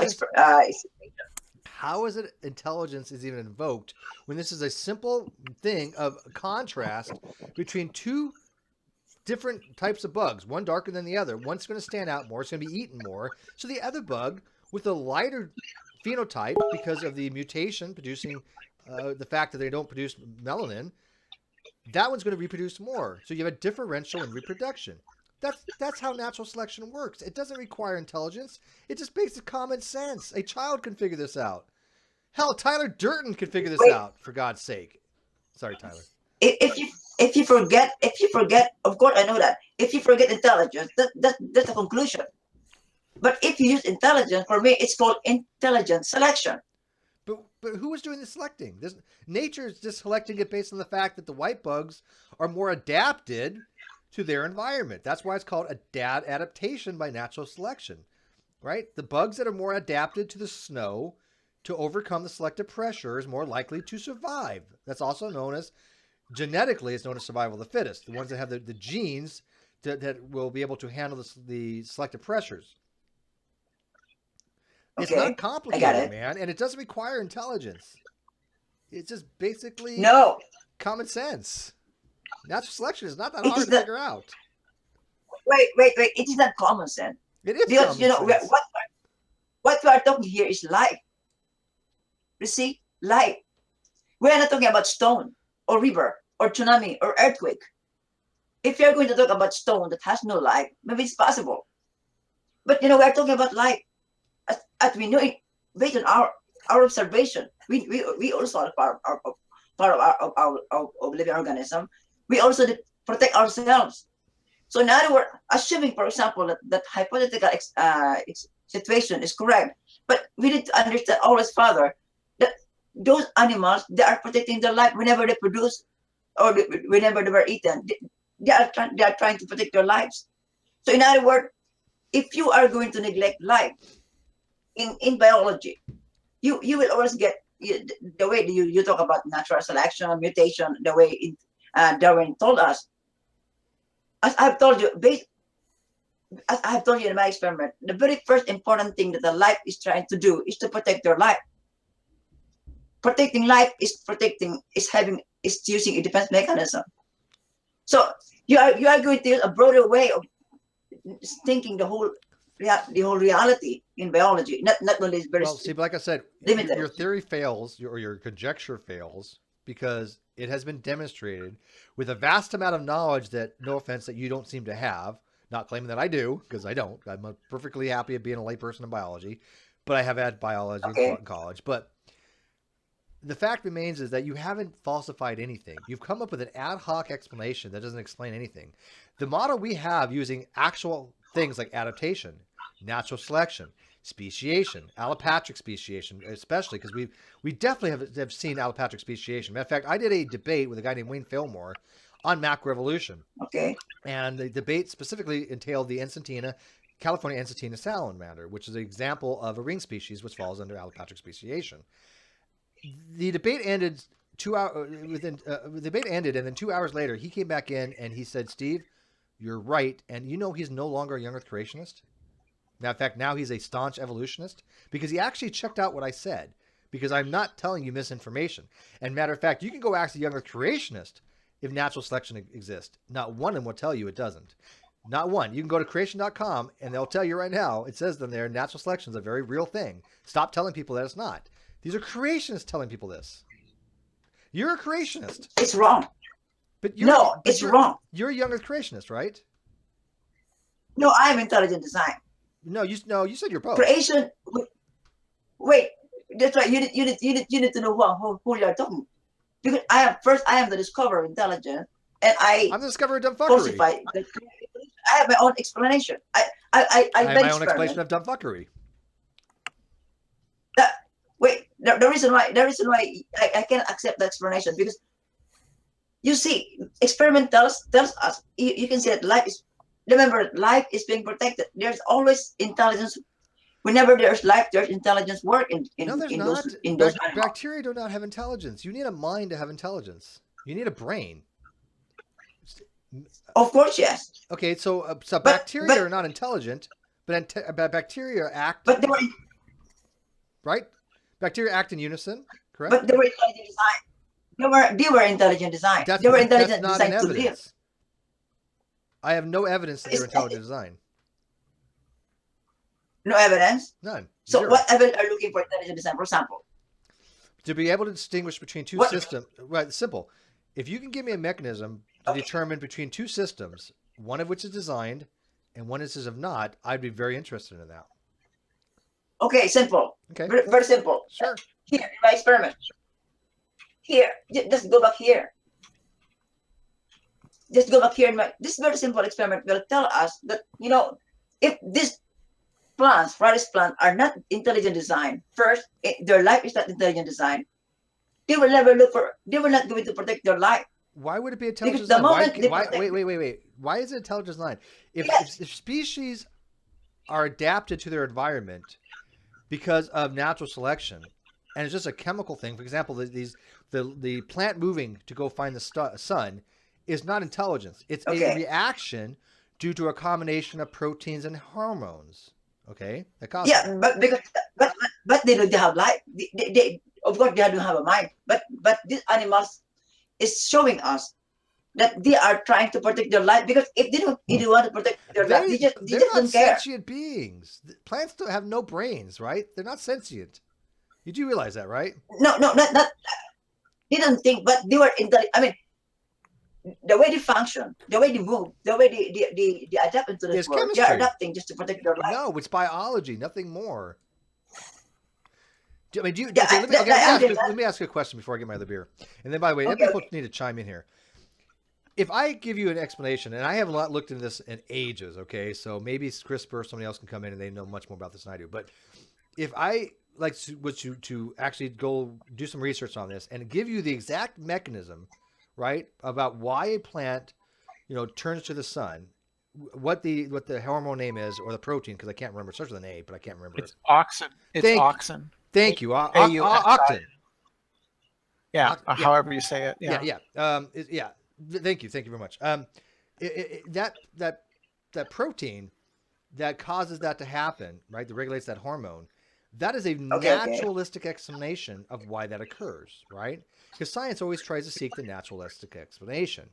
how is it intelligence is even invoked when this is a simple thing of contrast between two different types of bugs, one darker than the other. One's going to stand out more, it's going to be eaten more. So the other bug with a lighter phenotype because of the mutation producing the fact that they don't produce melanin, that one's going to reproduce more. So you have a differential in reproduction. That's how natural selection works. It doesn't require intelligence. It's just basic common sense. A child can figure this out. Hell, Tyler Durden can figure this out, for God's sake. Sorry, Tyler. If you forget, of course I know that. If you forget intelligence, that's a conclusion. But if you use intelligence, for me, it's called intelligent selection. But who is doing the selecting? Nature is just selecting it based on the fact that the white bugs are more adapted to their environment. That's why it's called adaptation by natural selection, right? The bugs that are more adapted to the snow to overcome the selective pressure is more likely to survive. That's also known as, genetically, it's known as survival of the fittest. The ones that have the genes that will be able to handle the selective pressures. It's not complicated, man, and it doesn't require intelligence. It's just basically common sense. Natural selection is not that hard to figure out. Wait. It is not common sense. It is because common sense. What we are talking here is life. You see, life. We are not talking about stone or river or tsunami or earthquake. If you are going to talk about stone that has no life, maybe it's possible. But we are talking about life. As we know it, based on our observation, we also are part of our living organism. We also protect ourselves. So in other words, assuming, for example, that hypothetical situation is correct, but we need to understand always further that those animals, they are protecting their life whenever they produce or whenever they were eaten. They are trying to protect their lives. So in other words, if you are going to neglect life in biology, you will always get the way you talk about natural selection, mutation, the way Darwin told us. As I've told you, as I have told you in my experiment, the very first important thing that the life is trying to do is to protect their life. Protecting life is using a defense mechanism. So you are going to use a broader way of thinking the whole reality in biology. Not only is very see, but like I said, limited. Your theory fails, or your conjecture fails, because it has been demonstrated with a vast amount of knowledge that, no offense, that you don't seem to have. Not claiming that I do, because I don't. I'm perfectly happy at being a layperson in biology, but I have had biology in college. But the fact remains is that you haven't falsified anything. You've come up with an ad hoc explanation that doesn't explain anything. The model we have using actual things like adaptation, natural selection, speciation, allopatric speciation, especially because we definitely have seen allopatric speciation. Matter of fact, I did a debate with a guy named Wayne Fillmore on macroevolution. Okay. And the debate specifically entailed the California Ensatina salamander, which is an example of a ring species which falls under allopatric speciation. The debate ended 2 hours within the debate ended, and then 2 hours later, he came back in and he said, "Steve, you're right." And he's no longer a young Earth creationist. Now, in fact, now he's a staunch evolutionist because he actually checked out what I said, because I'm not telling you misinformation. And matter of fact, you can go ask a young Earth creationist if natural selection exists. Not one of them will tell you it doesn't. Not one. You can go to creation.com and they'll tell you right now, it says them there, natural selection is a very real thing. Stop telling people that it's not. These are creationists telling people this. You're a creationist. It's wrong. But it's wrong. You're a young Earth creationist, right? No, I am intelligent design. No, you said you're both. Creation. Wait, that's right. You need to know who you are talking. Because I am the discoverer of intelligence, and I'm the discoverer of dumb fuckery. I have my own explanation. I have my own explanation of dumb fuckery. The reason why I can't accept the explanation, because you see, experiment tells us, you can see that life is being protected. There's always intelligence. Whenever there's life, there's intelligence work in those bacteria do not have intelligence. You need a mind to have intelligence. You need a brain. Of course, yes. Okay, so bacteria are not intelligent, but bacteria act. But they were, right? Bacteria act in unison, correct? But they were intelligent design. They were intelligent design. They were intelligent design to live. I have no evidence that they're intelligent design. No evidence? None. So Zero. what evidence are you looking for intelligent design? For example, to be able to distinguish between two systems, right? Simple. If you can give me a mechanism to determine between two systems, one of which is designed and one is not, I'd be very interested in that. Okay, simple. Okay. Very simple. Sure. Here, in my experiment. Here, just go back here. Just go back here. This very simple experiment will tell us that, if these plants, radish plants, are not intelligent design, first, their life is not intelligent design. They will never they will not going to protect their life. Why would it be intelligent design? Wait. Why is it intelligent design? If species are adapted to their environment because of natural selection, and it's just a chemical thing, for example, the plant moving to go find the sun is not intelligence. It's a reaction due to a combination of proteins and hormones. Okay, but they don't have life. They of course they don't have a mind. But these animals is showing us that they are trying to protect their life, because if they don't want to protect their life, they just don't care. Sentient beings. Plants don't have no brains, right? They're not sentient. You do realize that, right? No, not. They don't think, but they were intelligent. I mean, the way they function, the way they move, the way they adapt into this world, they are adapting just to protect their life. No, it's biology, nothing more. Let me ask you a question before I get my other beer. And then, by the way, people need to chime in here. If I give you an explanation, and I have not looked into this in ages, okay, so maybe CRISPR or somebody else can come in and they know much more about this than I do. But if I was to actually go do some research on this and give you the exact mechanism, right, about why a plant, turns to the sun, what the hormone name is, or the protein, because I can't remember. It starts with an A, but I can't remember. It's auxin. It's auxin. Thank you. Octin. Yeah, however you say it. Yeah. Thank you very much. That protein that causes that to happen, right? That regulates that hormone. That is a naturalistic explanation of why that occurs, right? Because science always tries to seek the naturalistic explanation.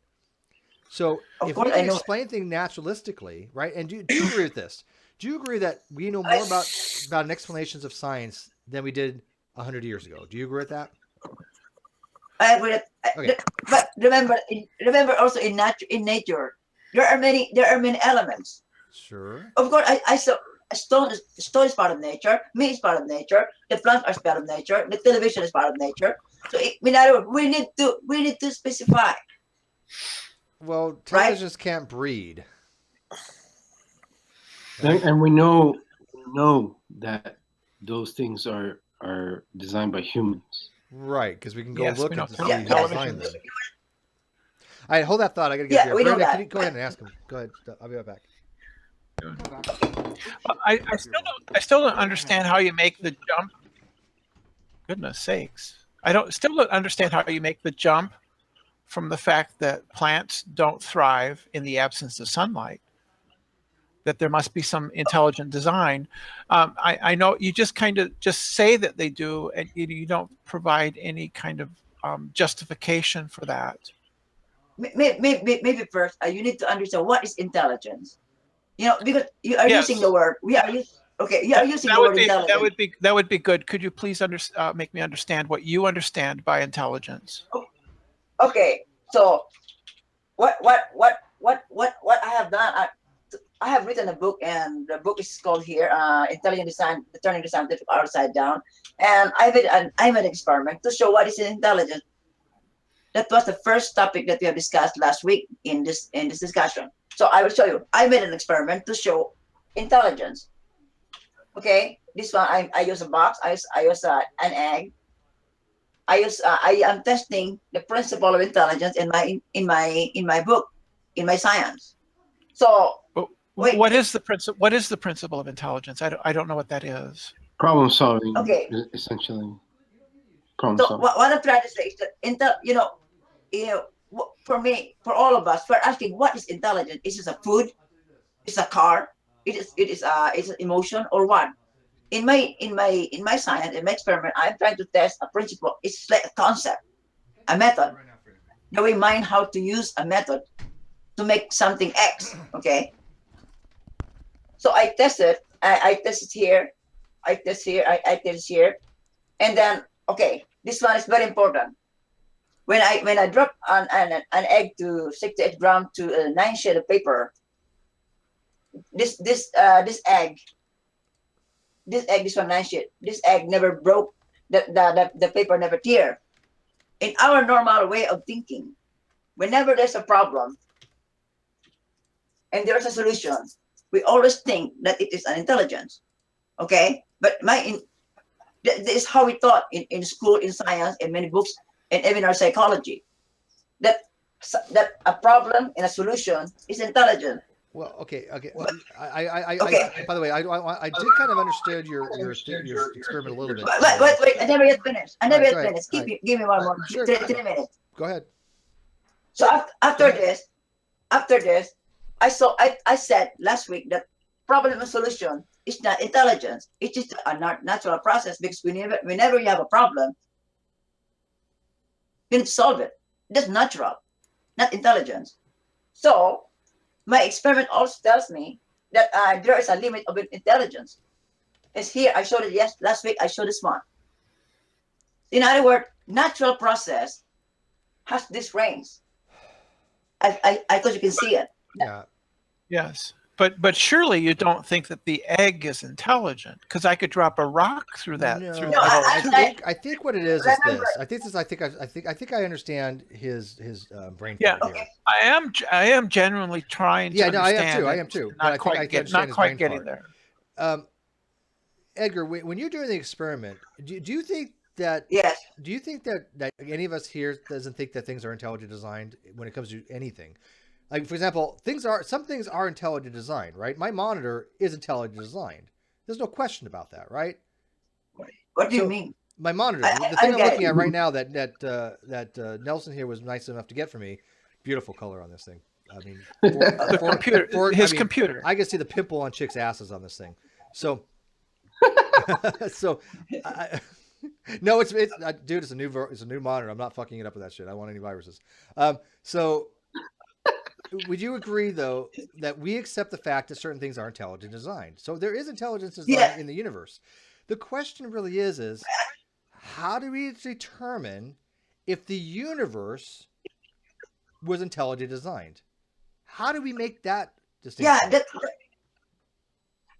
So if we can explain things naturalistically, right? And do you agree with this? Do you agree that we know more about explanations of science than we did 100 years ago? Do you agree with that? I agree with that. Okay. But remember also in nature, there are many elements. Sure. Of course, I saw stone is part of nature. Me is part of nature. The plants are part of nature. The television is part of nature. So in other words, we need to specify. Well, televisions can't breed. And we know that those things are designed by humans. Right, because we can go look at the see who designed them. All right, hold that thought. I got to get here. Brandon, can you go ahead and ask him? Go ahead. I'll be right back. Well, I still don't understand how you make the jump. Goodness sakes. still don't understand how you make the jump from the fact that plants don't thrive in the absence of sunlight, that there must be some intelligent design. I know you just kind of just say that they do, and you don't provide any kind of justification for that. Maybe first you need to understand what is intelligence. Because you are using the word. You are using the word intelligence. That would be good. Could you please make me understand what you understand by intelligence? Okay, so what I have done. I have written a book, and the book is called here, Intelligent Design, Turning the Scientific Upside Down. And I made an experiment to show what is intelligence. That was the first topic that we have discussed last week in this discussion. So I will show you. I made an experiment to show intelligence. Okay, this one I use a box. I use an egg. I am testing the principle of intelligence in my book, in my science. So. Wait. What is the principle? What is the principle of intelligence? I don't know what that is. Problem solving. Okay. Essentially. So what I'm trying to say is that for me, for all of us, we're asking what is intelligent? Is it a food? Is it a car? Is it emotion or what? In my science, in my experiment, I'm trying to test a principle. It's like a concept, a method. That we mind how to use a method to make something X. Okay. So I test it. I test it here. I test here. I test here, and then okay, this one is very important. When I drop an egg to 68 grams to a 9 sheet of paper, this egg, this one 9 sheet, this egg never broke. The paper never tear. In our normal way of thinking, whenever there's a problem and there's a solution, we always think that it is an intelligence, okay? But this is how we taught in school, in science, in many books, and even our psychology, that a problem and a solution is intelligent. Well, okay. Well, I by the way, I did kind of understood your experiment a little bit. Wait, I never yet finished. Give me one more. Sure. 3 minutes. Go ahead. So after this, I said last week that problem and solution is not intelligence. It's just a natural process, because whenever you have a problem, you need to solve it. That's natural, not intelligence. So my experiment also tells me that there is a limit of intelligence. It's here. I showed it last week. I showed this one. In other words, natural process has this range. I thought you can see it. Yeah. Yes, but surely you don't think that the egg is intelligent, because I could drop a rock through that. No, through I think what it is this. I think I understand his brain. Yeah, here. I am genuinely trying to understand. I am too. Not quite getting there. Edgar, when you're doing the experiment, do you think that? Yes. Do you think that any of us here doesn't think that things are intelligent designed when it comes to anything? Like, for example, some things are intelligent designed, right? My monitor is intelligent designed. There's no question about that, right? What do you mean? My monitor, the thing I'm looking at right now that Nelson here was nice enough to get for me, beautiful color on this thing. I mean, computer. I can see the pimple on chicks' asses on this thing. So, no, it's dude, it's a new monitor. I'm not fucking it up with that shit. I don't want any viruses. So. Would you agree, though, that we accept the fact that certain things are intelligent designed? So there is intelligence design in the universe. The question really is how do we determine if the universe was intelligent designed? How do we make that distinction? Yeah,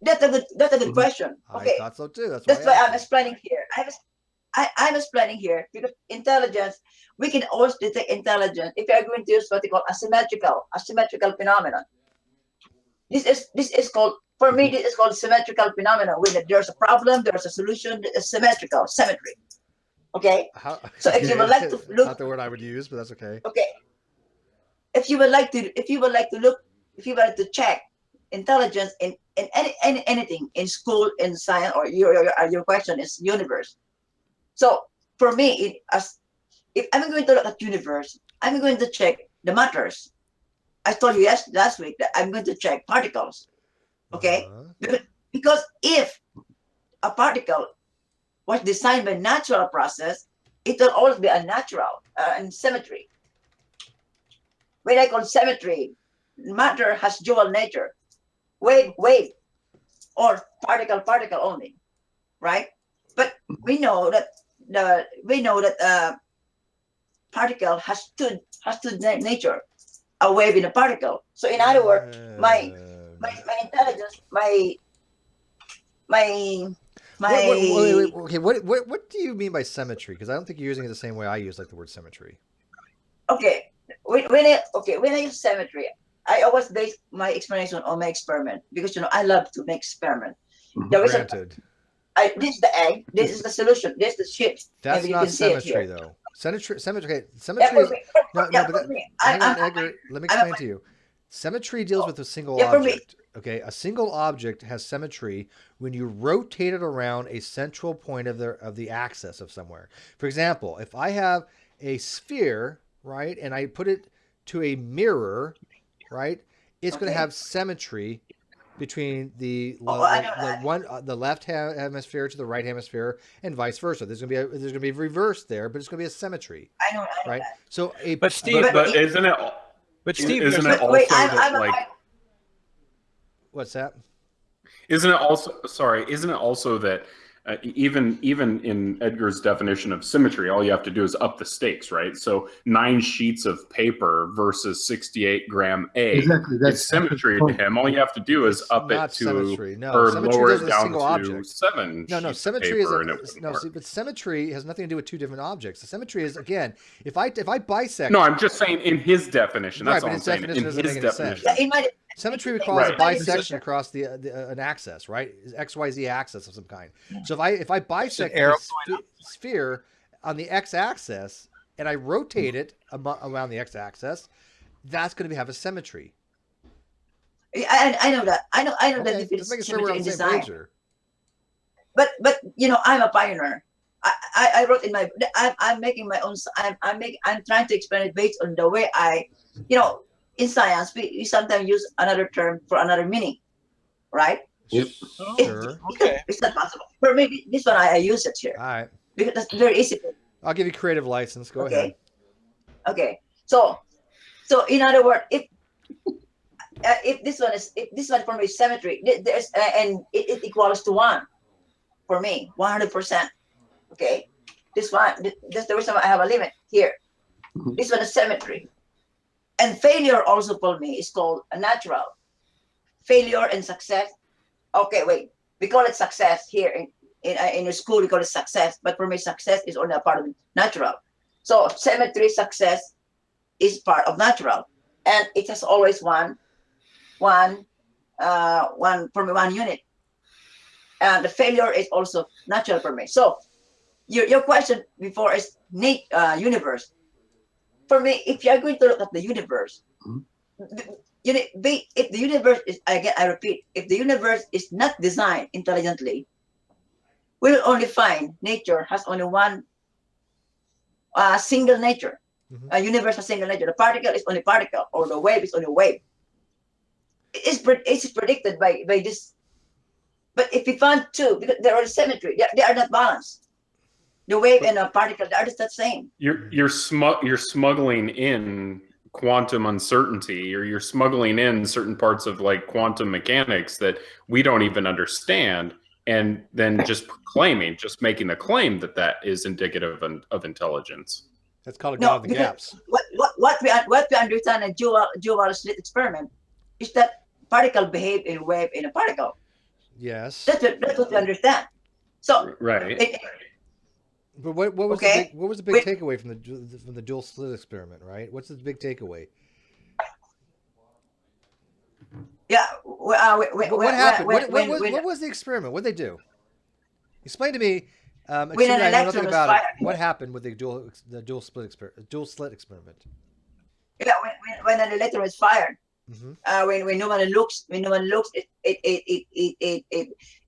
that's a good question. Okay. I thought so too. That's why I'm explaining here. I'm explaining here because intelligence, we can always detect intelligence if you are going to use what we call asymmetrical phenomenon. This is called, for me, this is called symmetrical phenomenon. When there's a problem, there's a solution. It's symmetrical, symmetry. Okay. So if you would like to look, not the word I would use, but that's okay. Okay. If you would like to check intelligence in anything in school, in science, or your question is universe. So for me, if I'm going to look at universe, I'm going to check the matters. I told you last week that I'm going to check particles. Okay, because if a particle was designed by natural process, it will always be unnatural and symmetry. When I call symmetry, matter has dual nature, wave, or particle only, right? But we know that particle has two nature, a wave in a particle. So in other words, my intelligence, my wait, okay, what do you mean by symmetry? Because I don't think you're using it the same way I use like the word symmetry. Okay, when I use symmetry, I always base my explanation on my experiment because I love to make experiment. Granted. This is the egg. This is the solution. This is the shit. That's not symmetry, though. Symmetry. Okay, symmetry is hang on, Edgar. Let me explain to you. Symmetry deals with a single object. Okay, a single object has symmetry when you rotate it around a central point of the axis of somewhere. For example, if I have a sphere, right, and I put it to a mirror, right, it's going to have symmetry between the left hemisphere to the right hemisphere and vice versa. There's going to be a reverse there, but it's going to be a symmetry. I know right? that. So but Steve, but isn't it? But Steve, isn't it also that like? What's that? Isn't it also that even in Edgar's definition of symmetry, all you have to do is up the stakes, right? So 9 sheets of paper versus 68-gram egg. Exactly, that's symmetry to him. All you have to do is up it to symmetry. No, or symmetry lower is it a down single to object. 7 No, sheets symmetry of paper but symmetry has nothing to do with two different objects. The symmetry is, again, if I bisect. No, I'm just saying in his definition. That's right, all I'm saying. In his definition. Symmetry requires a bisection across an axis, right? XYZ axis of some kind. So if I bisect the sphere on the x-axis and I rotate it around the x-axis, that's going to have a symmetry. I know that. I know that if it's symmetry in design. But I'm a pioneer. I wrote in my. I'm making my own. I'm trying to explain it based on the way in science, we sometimes use another term for another meaning, right? Yep. Sure. It's not possible. For me, this one I use it here. All right. Because that's very easy. I'll give you creative license. Go ahead. Okay. So in other words, if this one for me is symmetry, there's and it equals to 1 for me, 100%. Okay. This one, that's the reason why I have a limit here. This one is symmetry. And failure also for me is called a natural. Failure and success. Okay, wait. We call it success here in a school. We call it success, but for me, success is only a part of natural. So symmetry, success is part of natural, and it has always one unit. And the failure is also natural for me. So your question before is universe. For me, if you're going to look at the universe, if the universe is, again, I repeat, if the universe is not designed intelligently, we will only find nature has only one single nature. A universe has single nature. The particle is only particle, or the wave is only wave. It's predicted by this. But if we find two, because there are symmetry, they are not balanced. The wave and a particle, they are just the same. You're smuggling in quantum uncertainty, or you're smuggling in certain parts of like quantum mechanics that we don't even understand, and then just making the claim that is indicative of intelligence. That's called a God of the gaps. What we understand in dual slit experiment is that particle behave in wave in a particle. Yes. That's what we understand. So right. But what was the big takeaway from the dual slit experiment, right? What's the big takeaway? Yeah. What happened? What was the experiment? What did they do? Explain to me. I know nothing about it. What happened with the dual slit experiment? Yeah, when an electron is fired, when no one looks, the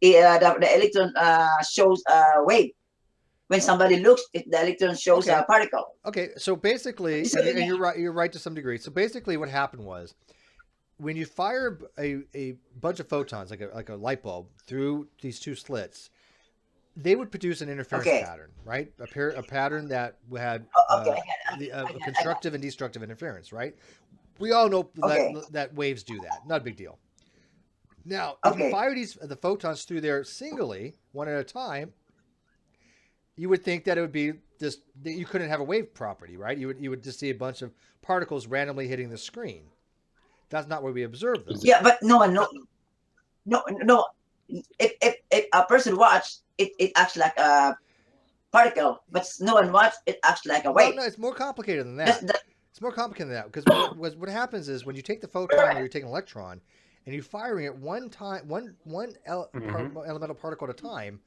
electron shows a wave. when somebody looks, the electron shows a particle. Okay, so basically, and you're right. You're right to some degree. So basically, what happened was, when you fire a bunch of photons, like a light bulb, through these two slits, they would produce an interference pattern, right? A pattern that had a constructive and destructive interference, right? We all know that waves do that. Not a big deal. Now, if you fire the photons through there singly, one at a time, you would think that it would be just that you couldn't have a wave property, right? You would just see a bunch of particles randomly hitting the screen. That's not what we observed, though. Yeah, but no. If a person watched, it acts like a particle, but no one watched, it acts like a wave. No, it's more complicated than that. It's more complicated than that, because what happens is when you take the photon or you take an electron and you're firing it one elemental particle at a time,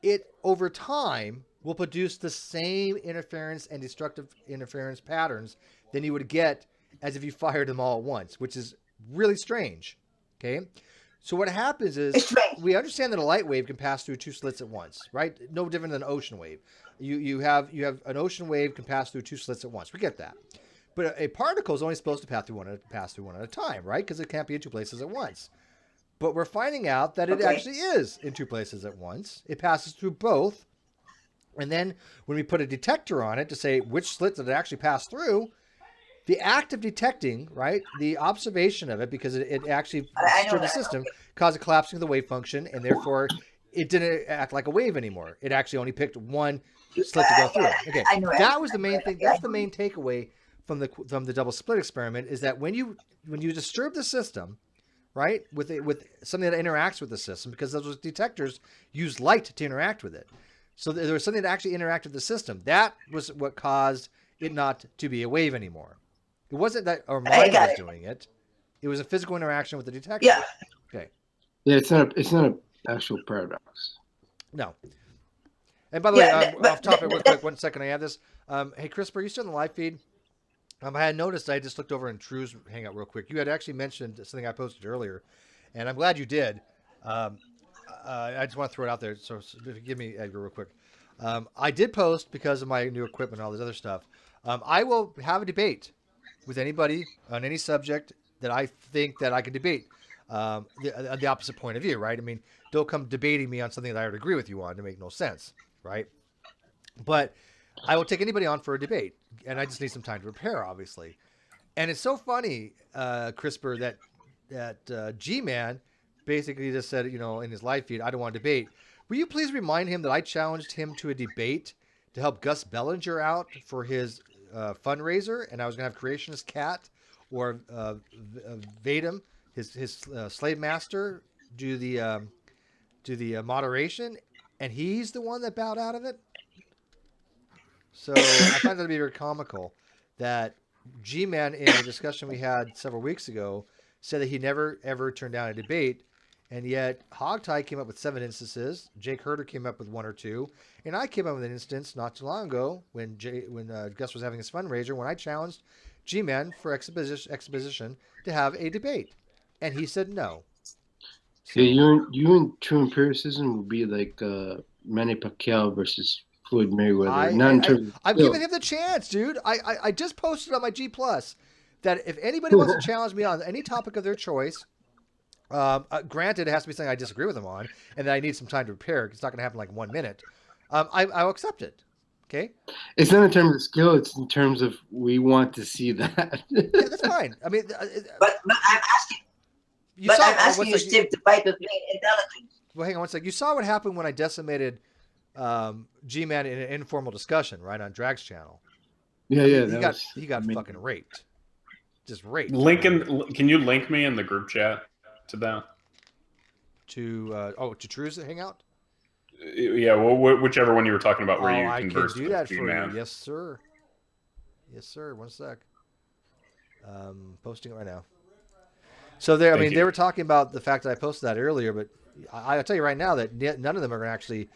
it over time will produce the same interference and destructive interference patterns than you would get as if you fired them all at once, which is really strange. Okay, so what happens is we understand that a light wave can pass through two slits at once, right? No different than an ocean wave. You have an ocean wave can pass through two slits at once. We get that, but a particle is only supposed to pass through one at a time, right? Because it can't be in two places at once. But we're finding out that it actually is in two places at once. It passes through both. And then when we put a detector on it to say which slits did it actually pass through, the act of detecting, right, the observation of it, because it actually disturbed the system, caused a collapsing of the wave function, and therefore it didn't act like a wave anymore. It actually only picked one slit to go through. Okay, that was the main thing. That's the main takeaway from the double slit experiment, is that when you disturb the system, right, with something that interacts with the system, because those detectors use light to interact with it. So there was something that actually interacted with the system. That was what caused it not to be a wave anymore. It wasn't that our mind was doing it. It was a physical interaction with the detector. Yeah. Okay. Yeah, it's not an actual paradox. No. And by the way, off topic real quick, 1 second, I have this. Hey, Chris, are you still in the live feed? I had noticed, I just looked over in True's Hangout real quick. You had actually mentioned something I posted earlier, and I'm glad you did. I just want to throw it out there, so give me Edgar real quick. I did post, because of my new equipment and all this other stuff, I will have a debate with anybody on any subject that I think that I can debate the opposite point of view, right? I mean, don't come debating me on something that I already agree with you on. To make no sense, right? But I will take anybody on for a debate, and I just need some time to prepare, obviously. And it's so funny, CRISPR, that G-Man basically just said, in his live feed, I don't want to debate. Will you please remind him that I challenged him to a debate to help Gus Bellinger out for his fundraiser, and I was going to have Creationist Cat or Vadim, his slave master, do the moderation, and he's the one that bowed out of it. So I find that to be very comical that G-Man, in a discussion we had several weeks ago, said that he never ever turned down a debate, and yet Hogtie came up with 7 instances, Jake Herder came up with 1 or 2, and I came up with an instance not too long ago when Gus was having his fundraiser, when I challenged G-Man for exposition to have a debate, and he said no. So, yeah, you and true empiricism would be like Manny Pacquiao versus Floyd Mayweather. I've given him the chance, dude. I just posted on my G+ that if anybody wants to challenge me on any topic of their choice, granted, it has to be something I disagree with them on, and that I need some time to prepare. It's not going to happen like 1 minute. I'll accept it. Okay. It's not in terms of skill; it's in terms of we want to see that. Yeah, that's fine. I mean, but I'm asking. I'm asking you, Steve, to fight with me in intelligence. Well, hang on one second. You saw what happened when I decimated G-Man in an informal discussion, right, on Drag's channel. Yeah, he got fucking raped. Just raped. Can you link me in the group chat to that? To True's Hangout? Yeah, well, whichever one you were talking about where you conversed. I can do that for you. Yes, sir. Yes, sir. 1 sec. Posting it right now. So they were talking about the fact that I posted that earlier, but I'll tell you right now that none of them are going to actually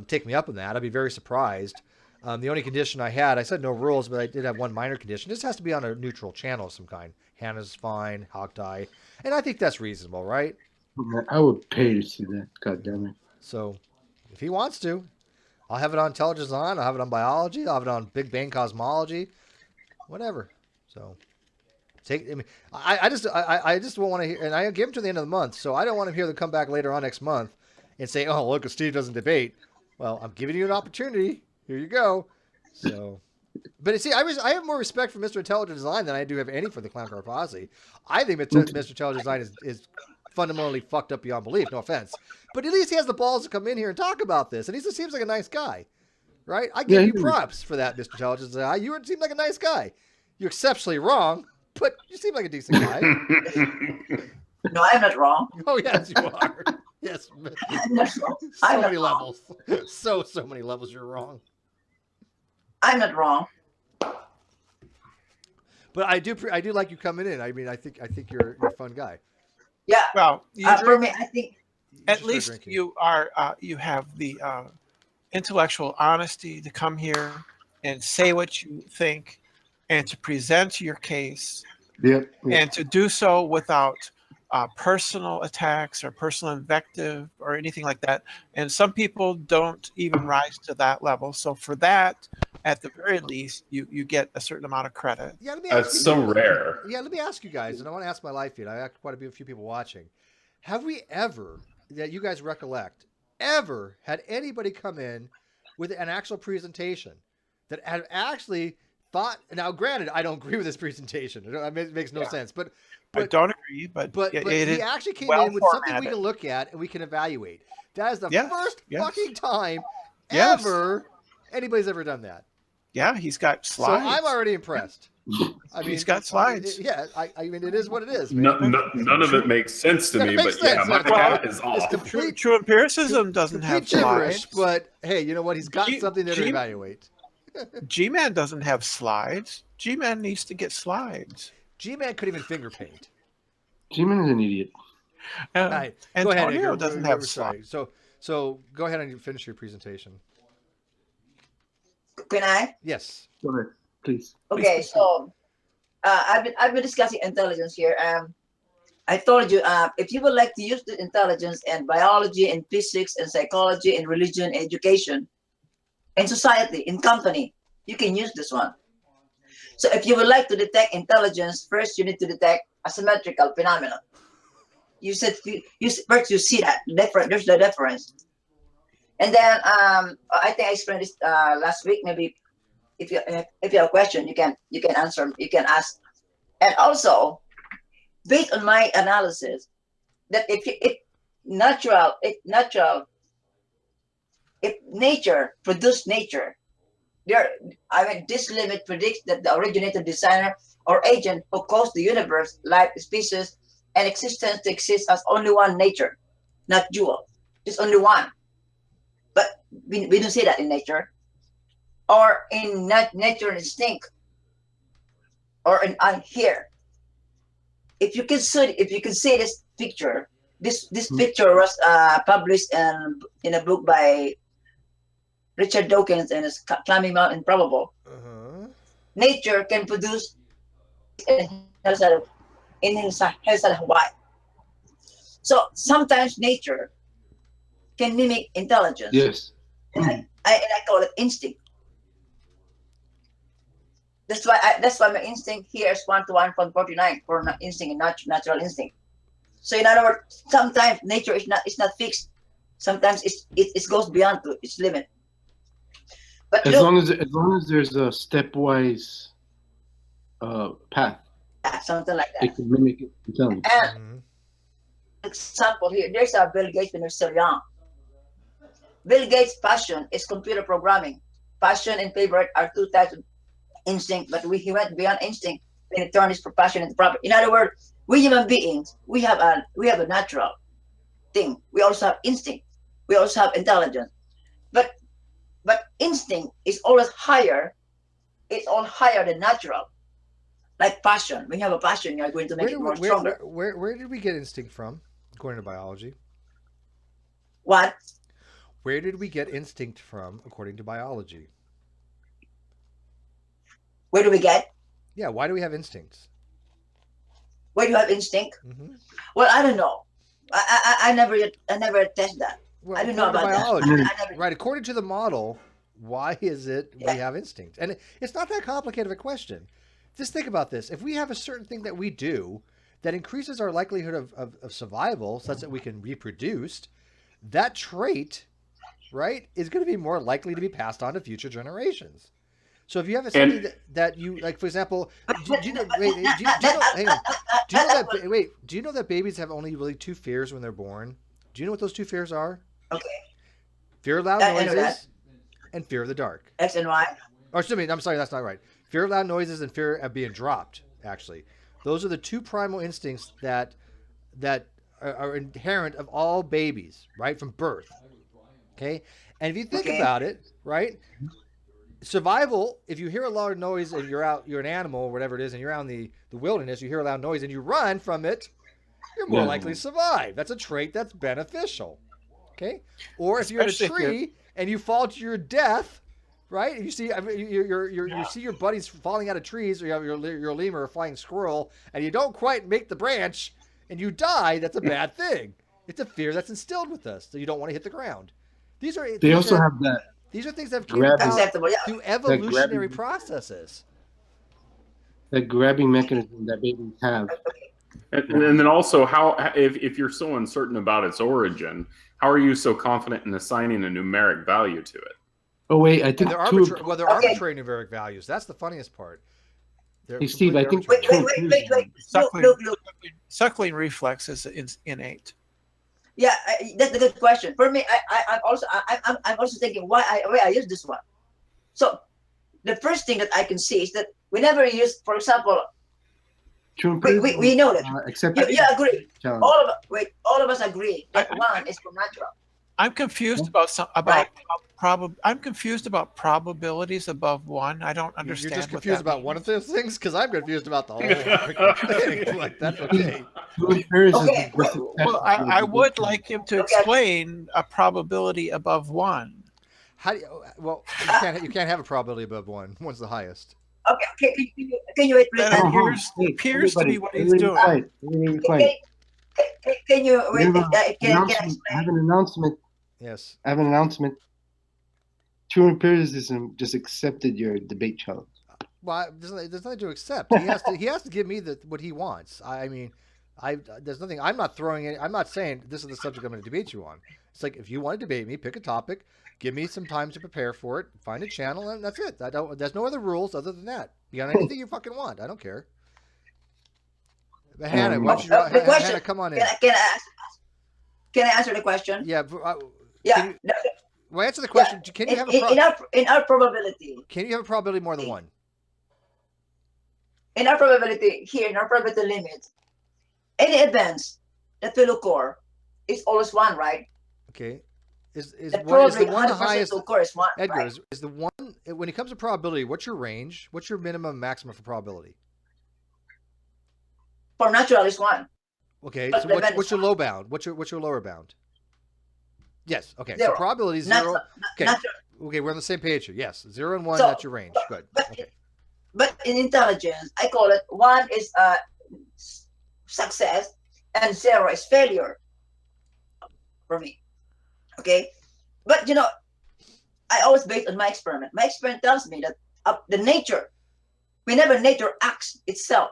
take me up on that. I'd be very surprised. The only condition I said no rules, but I did have one minor condition. This has to be on a neutral channel of some kind. Hannah's fine, Hogtie, and I think that's reasonable, right? I would pay to see that. God damn it. So, if he wants to, I'll have it on intelligent design. I'll have it on biology. I'll have it on Big Bang cosmology, whatever. So, I just won't want to hear, and I give him to the end of the month, so I don't want him here to come back later on next month and say, "Oh, look, Steve doesn't debate." Well, I'm giving you an opportunity. Here you go. So, but see, I have more respect for Mr. Intelligent Design than I do have any for the Clown Car Posse. I think Mr. Intelligent Design is fundamentally fucked up beyond belief. No offense, but at least he has the balls to come in here and talk about this, and he just seems like a nice guy, right? I give you props for that, Mr. Intelligent Design. You seem like a nice guy. You're exceptionally wrong, but you seem like a decent guy. No, I'm not wrong. Oh yes, you are. Yes, I'm not wrong. So many levels. So many levels. You're wrong. I'm not wrong. But I do like you coming in. I mean, I think you're a fun guy. Yeah. Well, for me, I think at least you are you have the intellectual honesty to come here and say what you think and to present your case. Yep. And to do so without personal attacks or personal invective or anything like that. And some people don't even rise to that level. So for that, at the very least, you get a certain amount of credit. Yeah, that's so rare. Yeah, let me ask you guys, and I want to ask my live feed. I have quite a few people watching. Have we ever, that you guys recollect, ever had anybody come in with an actual presentation that had actually thought? Now, granted, I don't agree with this presentation. It makes no sense, but I don't agree. But he actually came in with something we can look at and we can evaluate. That is the first fucking time ever anybody's ever done that. Yeah, he's got slides. So I'm already impressed. I mean, he's got slides. I mean, it is what it is. None of it makes sense to me, but yeah, my math is off. True empiricism doesn't have slides. But hey, you know what? He's got something there to evaluate. G-Man doesn't have slides. G-Man needs to get slides. G-Man couldn't even finger paint. G-Man is an idiot. Right. And go ahead, Antonio doesn't have slides. So go ahead and finish your presentation. Can I? Yes. Go ahead, please. Okay, so I've been discussing intelligence here. I told you if you would like to use the intelligence in biology, in physics, and psychology, in religion, education, in society, in company, you can use this one. So if you would like to detect intelligence, first you need to detect asymmetrical phenomena. You said first you see that there's the difference. And then I think I explained this last week. Maybe if you have a question, you can answer. You can ask. And also, based on my analysis, that if nature produced nature, this limit predicts that the originator, designer, or agent who caused the universe, life, species, and existence to exist as only one nature, not dual. There's only one. But we don't see that in nature, or in nature instinct, or in here. If you can see this picture, this picture was published in a book by Richard Dawkins and his Climbing Mount Improbable. Nature can produce in Hawaii. So sometimes nature can mimic intelligence. Yes. And I call it instinct. That's why my instinct here is 1:1 from 49 for instinct and natural instinct. So in other words, sometimes nature is not fixed. Sometimes it goes beyond to its limit. But as long as there's a stepwise path. Yeah, something like that. It can mimic intelligence. And example here, there's a Bill Gates when he was still young. Bill Gates' passion is computer programming. Passion and favorite are two types of instinct, but he went beyond instinct and he turned his passion into profit. In other words, we human beings, we have a natural thing. We also have instinct. We also have intelligence. But instinct is always higher. It's all higher than natural. Like passion. When you have a passion, you're going to make it more stronger. Where did we get instinct from, according to biology? What? Where did we get instinct from, according to biology? Where do we get? Yeah, why do we have instincts? Where do you have instinct? Well, I don't know. I never test that. Well, I don't know about biology, that. right? According to the model, why is it we have instinct? And it's not that complicated of a question. Just think about this. If we have a certain thing that we do that increases our likelihood of survival such that we can reproduce, that trait, right, is going to be more likely to be passed on to future generations. So if you have something that you like, for example, do you know that babies have only really 2 fears when they're born? Do you know what those 2 fears are? Okay. Fear of loud noises and fear of the dark. X and Y. Or excuse me, I'm sorry, that's not right. Fear of loud noises and fear of being dropped, actually. Those are the 2 primal instincts that are inherent of all babies, right, from birth. Okay? And if you think about it, right, survival, if you hear a loud noise and you're an animal or whatever it is, and you're out in the wilderness, you hear a loud noise and you run from it, you're more likely to survive. That's a trait that's beneficial. Okay? Or if you're in a tree and you fall to your death, right? You see, you see your buddies falling out of trees, or you have your lemur or flying squirrel, and you don't quite make the branch, and you die. That's a bad thing. It's a fear that's instilled with us, so you don't want to hit the ground. These are They also have that. These are things that have come about through evolutionary processes. The grabbing mechanism that babies have. And then also, if you're so uncertain about its origin, how are you so confident in assigning a numeric value to it? Oh wait, I think they're arbitrary numeric values. That's the funniest part. Hey Steve, I think Wait. Suckling reflex is innate. Yeah, that's a good question. For me, I'm also thinking why I use this one. So the first thing that I can see is that whenever you use, for example, we know that. You agree. All of us agree that one is from natural. I'm confused I'm confused about probabilities above 1. I don't understand. You're just confused about one of those things, because I'm confused about the whole thing. Like, that's okay. Well, I would like him to explain a probability above 1. How do you? Well, you can't have a probability above 1. One's the highest. Okay, can you wait, please? That appears to be what he's doing. Can you wait? I have an announcement. Yes. I have an announcement. True empiricism just accepted your debate challenge. Well, there's nothing to accept. He has to give me what he wants. I mean, there's nothing. I'm not throwing it. I'm not saying this is the subject I'm going to debate you on. It's like, if you want to debate me, pick a topic, give me some time to prepare for it, find a channel, and that's it. There's no other rules other than that. You got anything you fucking want? I don't care. But Hannah, why don't you? Hannah, come on in. Can I answer the question? Yeah. Yeah. Well, answer the question. Can you have in our probability? Can you have a probability more than 1? In our probability here, in our probability limit, any events that will occur is always 1, right? Okay. Is the one the highest? Occur is 1, Edgar, right? is the one, when it comes to probability, what's your range? What's your minimum, maximum for probability? For natural is 1. Okay. So what's your low bound? What's your lower bound? Yes. Okay. 0. So probability is 0. Okay. Okay. We're on the same page here. Yes. 0 and 1. That's your range. Good. But in intelligence, I call it 1 is success and 0 is failure for me. Okay. But I always base on my experiment. My experiment tells me that the nature, whenever nature acts itself,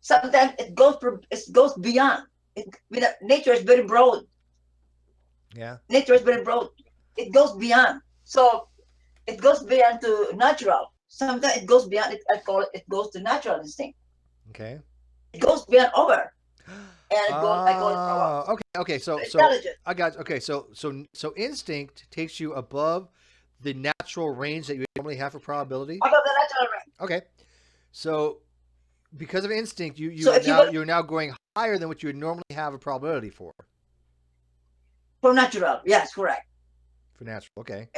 sometimes it goes beyond. Nature is very broad. Yeah. Nature is very broad. It goes beyond. So it goes beyond to natural. Sometimes it goes beyond it. I call it goes to natural instinct. Okay. It goes beyond over. And I call it power. Okay. So I got. Okay. So instinct takes you above the natural range that you normally have for probability. Above the natural range. Okay. So because of instinct, you're now going higher than what you would normally have a probability for. For natural, yes, correct. For natural, okay.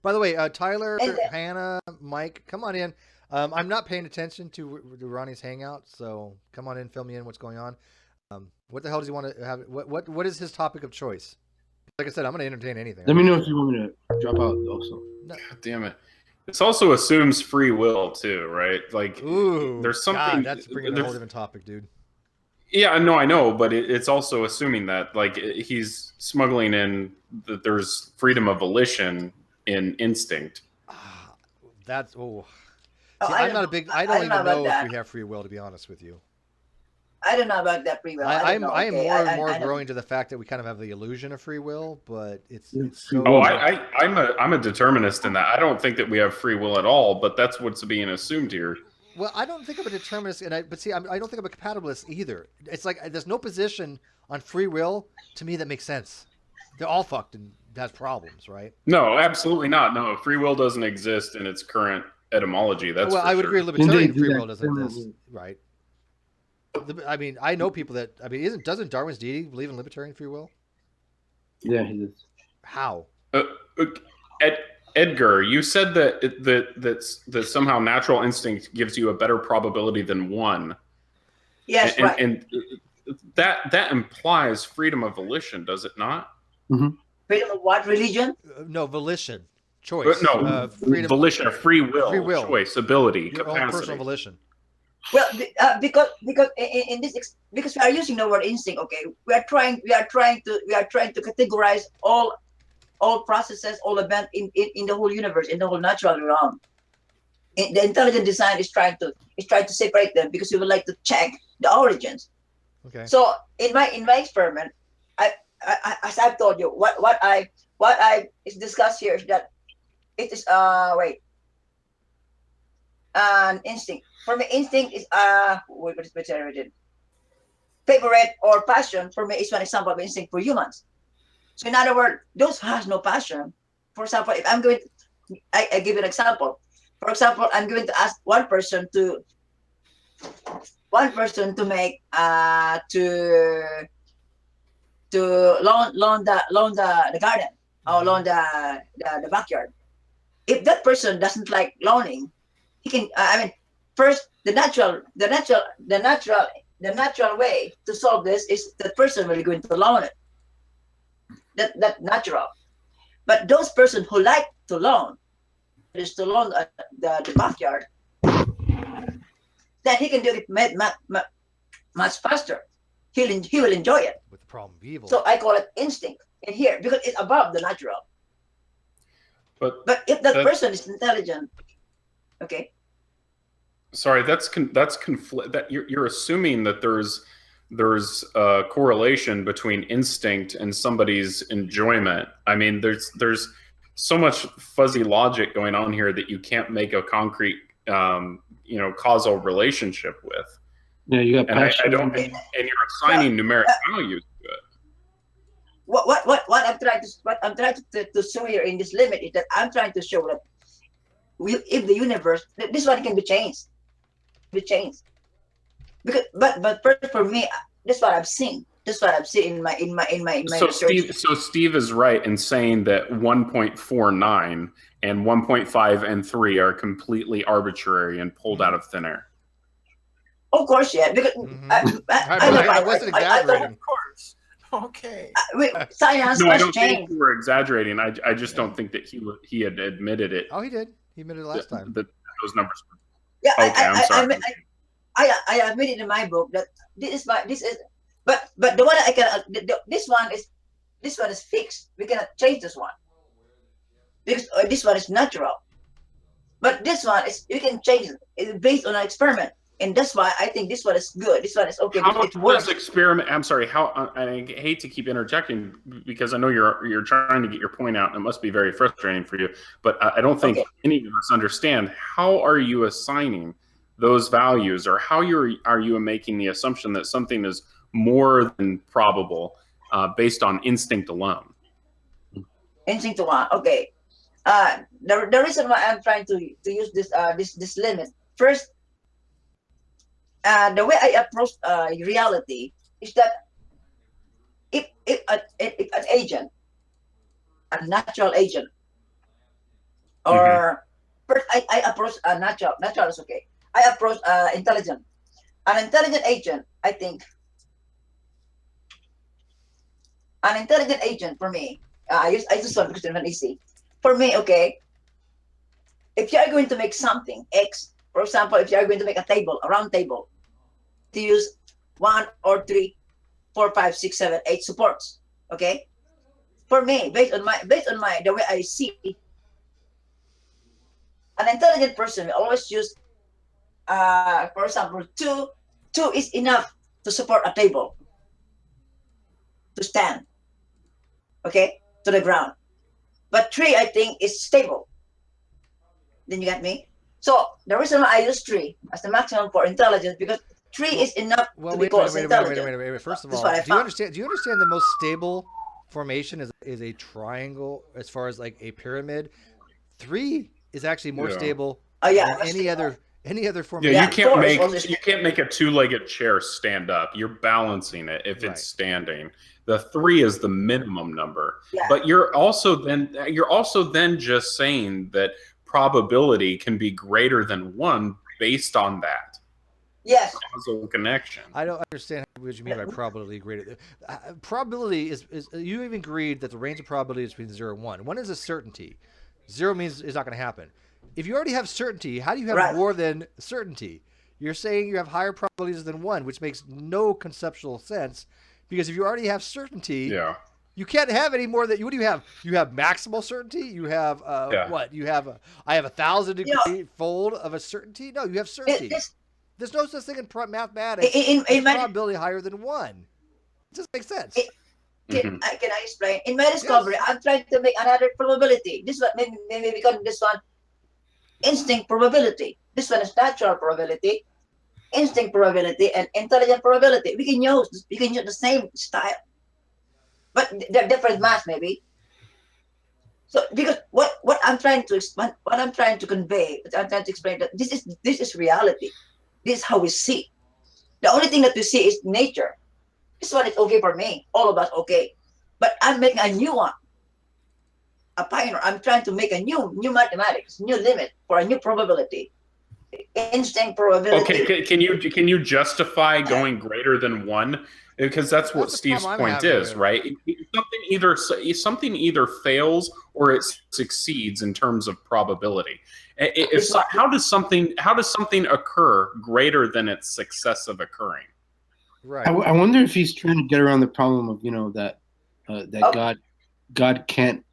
By the way, Tyler, Hannah, Mike, come on in. I'm not paying attention to Ronnie's hangout, so come on in, fill me in what's going on. What the hell does he want to have? What is his topic of choice? Like I said, I'm going to entertain anything. Let me know if you want me to drop out also. No. Damn it. This also assumes free will too, right? Like, ooh, there's something. God, that's bringing a whole different topic, dude. Yeah, no, I know, but it's also assuming that like he's smuggling in that there's freedom of volition in instinct. That's Oh, See, I'm not a big. I don't even know if we have free will, to be honest with you. I don't know about that free will. I am more and more growing to the fact that we kind of have the illusion of free will, but it's so. Oh, I'm a determinist in that. I don't think that we have free will at all, but that's what's being assumed here. Well, I don't think I'm a determinist, but see, I don't think I'm a compatibilist either. It's like there's no position on free will to me that makes sense. They're all fucked and has problems, right? No, absolutely not. No, free will doesn't exist in its current etymology. That's well, I would sure. agree. Libertarian free will doesn't exist, right? I mean, I know people that. I mean, doesn't Darwin's deity believe in libertarian free will? Yeah, he does. How? Edgar, you said that somehow natural instinct gives you a better probability than one. Yes, and, right. And that implies freedom of volition, does it not? Mm-hmm. Freedom of what religion? No, volition, choice. Freedom, volition, free will, choice, ability, your capacity. own personal volition. Well, because in this because we are using the word instinct. Okay, we are trying to categorize all processes, all events in the whole universe, in the whole natural realm. The intelligent design is trying to separate them because we would like to check the origins. Okay. So in my experiment, I as I've told you, what I is discussed here is that it is an instinct. For me, instinct is what is better written? Favorite or passion for me is one example of instinct for humans. So in other words, those who has no passion, for example, if I'm going to, I give you an example. For example, I'm going to ask one person to make to lawn the garden or lawn the backyard. If that person doesn't like lawning, he can. First the natural way to solve this is that person will going to lawn it. That natural. But those person who like to lawn, is to lawn the backyard, then he can do it much faster. He will enjoy it. With the problem of evil. So I call it instinct in here because it's above the natural. But if that person is intelligent, okay. Sorry, that you're assuming that there's a correlation between instinct and somebody's enjoyment. I mean, there's so much fuzzy logic going on here that you can't make a concrete causal relationship with. Yeah, you got passion. And you're assigning numeric values to it. What I'm trying to show here in this limit is that I'm trying to show that if the universe, this one can be changed. Because but first for me, this is what I've seen. This is what I've seen in my research. So Steve is right in saying that 1.49 and 1.5 and 3 are completely arbiary and pulled out of thin air. Of course, yeah. Because I wasn't exaggerating. Of course. Okay. Science no, I don't change. think you were exaggerating. I just don't think that he had admitted it. Oh, he did. He admitted it last time. That those numbers. Yeah, okay, I'm sorry. I admitted in my book that this is, but the one I can this one is fixed. We cannot change this one because this one is natural. But this one is you can change it. It's based on an experiment, and that's why I think this one is good. This one is okay. How does experiment? I'm sorry. How I hate to keep interjecting because I know you're trying to get your point out, and it must be very frustrating for you. But I don't think any of us understand how are you assigning those values, or how are you making the assumption that something is more than probable based on instinct alone? Instinct alone. Okay. The reason why I'm trying to use this limit first. The way I approach reality is that if an agent, a natural agent, or first I approach a natural is okay. I approach intelligent. An intelligent agent, I think. An intelligent agent for me. I just want because it's easy. For me, okay. If you are going to make something X, for example, if you are going to make a round table, to use 1 or 3, 4, 5, 6, 7, 8 supports. Okay, for me, based on the way I see, an intelligent person will always use, for example, two is enough to support a table, to stand, okay, to the ground. But 3, I think, is stable. Then you get me? So the reason why I use 3 as the maximum for intelligence, because 3 is enough to be called intelligent. First of all, do you understand the most stable formation is a triangle as far as like a pyramid? 3 is actually more stable than any other formation. Yeah, you can't make a two-legged chair stand up. You're balancing it if it's standing. The 3 is the minimum number. Yeah. But you're also then just saying that probability can be greater than 1 based on that. Yes. Causal connection. I don't understand what you mean by probability greater. Probability is you even agreed that the range of probability is between 0 and 1. 1 is a certainty. 0 means it's not going to happen. If you already have certainty, how do you have more than certainty? You're saying you have higher probabilities than 1, which makes no conceptual sense, because if you already have certainty, you can't have any more than what do you have? You have maximal certainty. You have what? You have I have 1,000 degree fold of a certainty. No, you have certainty. There's no such thing in mathematics. In probability higher than 1. It doesn't make sense. Can I explain? In my discovery, I'm trying to make another probability. This one maybe because this one instinct probability. This one is natural probability, instinct probability, and intelligent probability. We can use the same style, but they're different math maybe. So because what I'm trying to explain, what I'm trying to convey, I'm trying to explain that this is reality. This is how we see. The only thing that we see is nature. This one is okay for me. All of us okay. But I'm making a new one. A pioneer. I'm trying to make a new mathematics, new limit for a new probability. Instinct probability. Okay, can you justify going greater than 1? Because that's what Steve's point is, right? Something either fails or it succeeds in terms of probability. How does something occur greater than its success of occurring? Right. I wonder if he's trying to get around the problem of that God can't.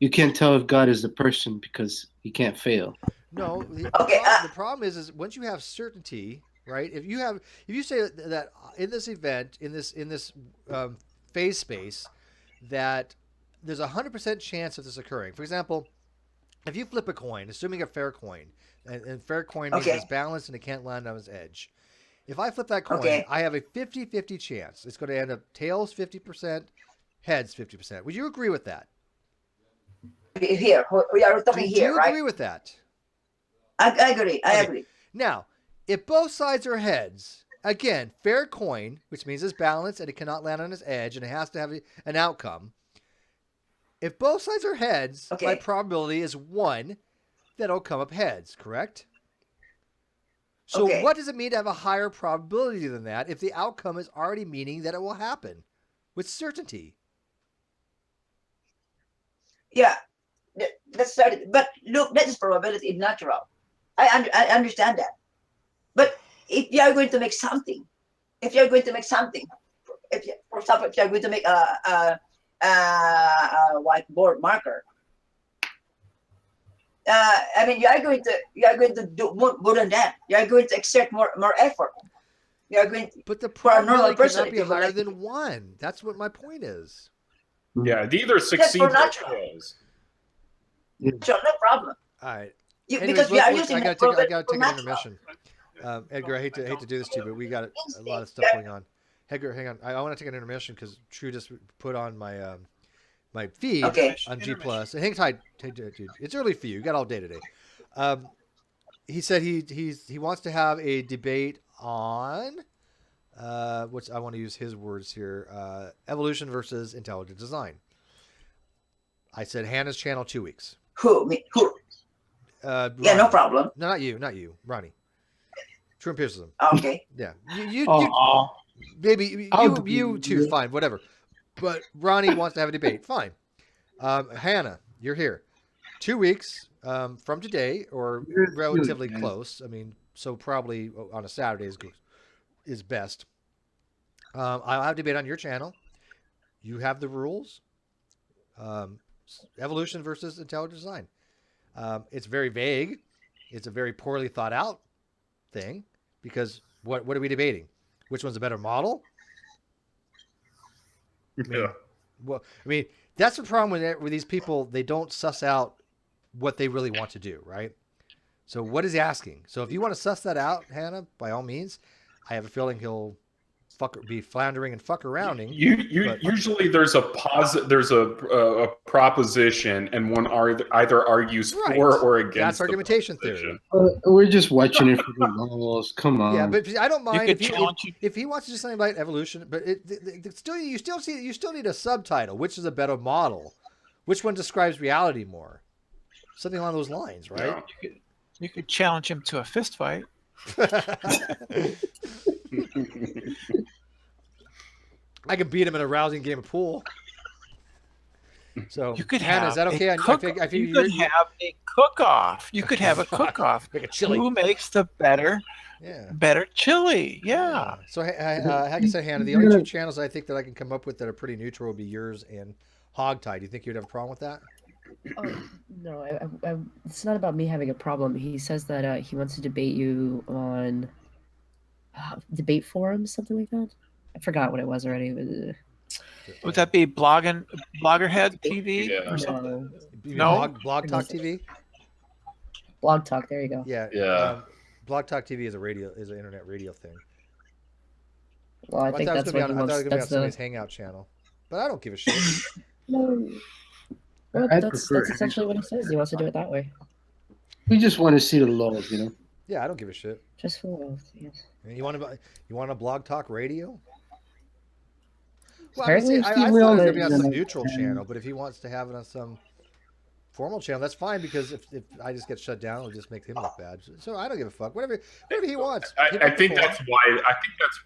You can't tell if God is the person because he can't fail. No. The problem is once you have certainty, right? If you say that in this event, in this phase space, that there's 100% chance of this occurring. For example, if you flip a coin, assuming a fair coin, and fair coin means it's balanced and it can't land on its edge. If I flip that coin, I have a 50-50 chance. It's going to end up tails 50%, heads 50%. Would you agree with that? Here, we are talking here, right? Do you agree with that? I agree. I agree. Now, if both sides are heads, again, fair coin, which means it's balanced and it cannot land on its edge and it has to have an outcome. If both sides are heads, my probability is 1 that it'll come up heads, correct? So what does it mean to have a higher probability than that if the outcome is already meaning that it will happen with certainty? Yeah, that's certain. But look, that is probability in natural. I understand that. But if you are going to make something, for example, if you are going to make a whiteboard marker, I mean, you are going to do more than that. You are going to exert more effort. You are going to, but the probability cannot be higher than 1. That's what my point is. Yeah, it either succeeds or fails. Sure, no problem. All right. Because we are using. I got to take an intermission. Edgar, I hate to do this to you, but we got a lot of stuff going on. Edgar, hang on. I want to take an intermission because True just put on my my feed on G+. And hang tight, dude. It's early for you. You got all day today. He said he wants to have a debate on which I want to use his words here, evolution versus intelligent design. I said Hannah's channel 2 weeks. Who? Me? Who? Yeah, no problem. No, not you, Ronnie. True empiricism. Okay. Yeah, you maybe you too. Fine, whatever. But Ronnie wants to have a debate. Fine. Hannah, you're here. 2 weeks from today, or relatively close. I mean, so probably on a Saturday is best. I'll have debate on your channel. You have the rules. Evolution versus intelligent design. It's very vague. It's a very poorly thought out thing because what are we debating? Which one's a better model? I mean, that's the problem with these people. They don't suss out what they really want to do, right? So what is he asking? So if you want to suss that out, Hannah, by all means, I have a feeling he'll be floundering and fuck arounding. Usually there's a proposition, and one either argues for or against. That's argumentation theory. We're just watching it for the balls. Come on. Yeah, but I don't mind if he wants to do something about evolution, but you still need a subtitle. Which is a better model? Which one describes reality more? Something along those lines, right? Yeah. You could challenge him to a fist fight. I could beat him in a rousing game of pool. So you could Hannah, is that okay? You could have a cook-off. You could have a cook-off. Like a chili. Who makes the better chili? Yeah. So like I said, Hannah, the only two channels I think that I can come up with that are pretty neutral would be yours and Hogtie. Do you think you'd have a problem with that? Oh, no, it's not about me having a problem. He says that he wants to debate you on debate forums, something like that. I forgot what it was already. Would that be Bloggerhead TV or something? No, Blog Talk TV. Blog Talk. There you go. Yeah. Blog Talk TV is an internet radio thing. Well, I think that's what he wants. I thought it was going to be on somebody's Hangout channel, but I don't give a shit. No. Well, that's essentially what he says. He wants to do it that way. We just want to see the laws, you know. Yeah, I don't give a shit. Just for the laws, yes. And you want a Blog Talk Radio? Well, Apparently, I thought it was going to be on some neutral channel, but if he wants to have it on some formal channel, that's fine because if I just get shut down, it'll just make him look bad. So I don't give a fuck. Whatever he wants. I think that's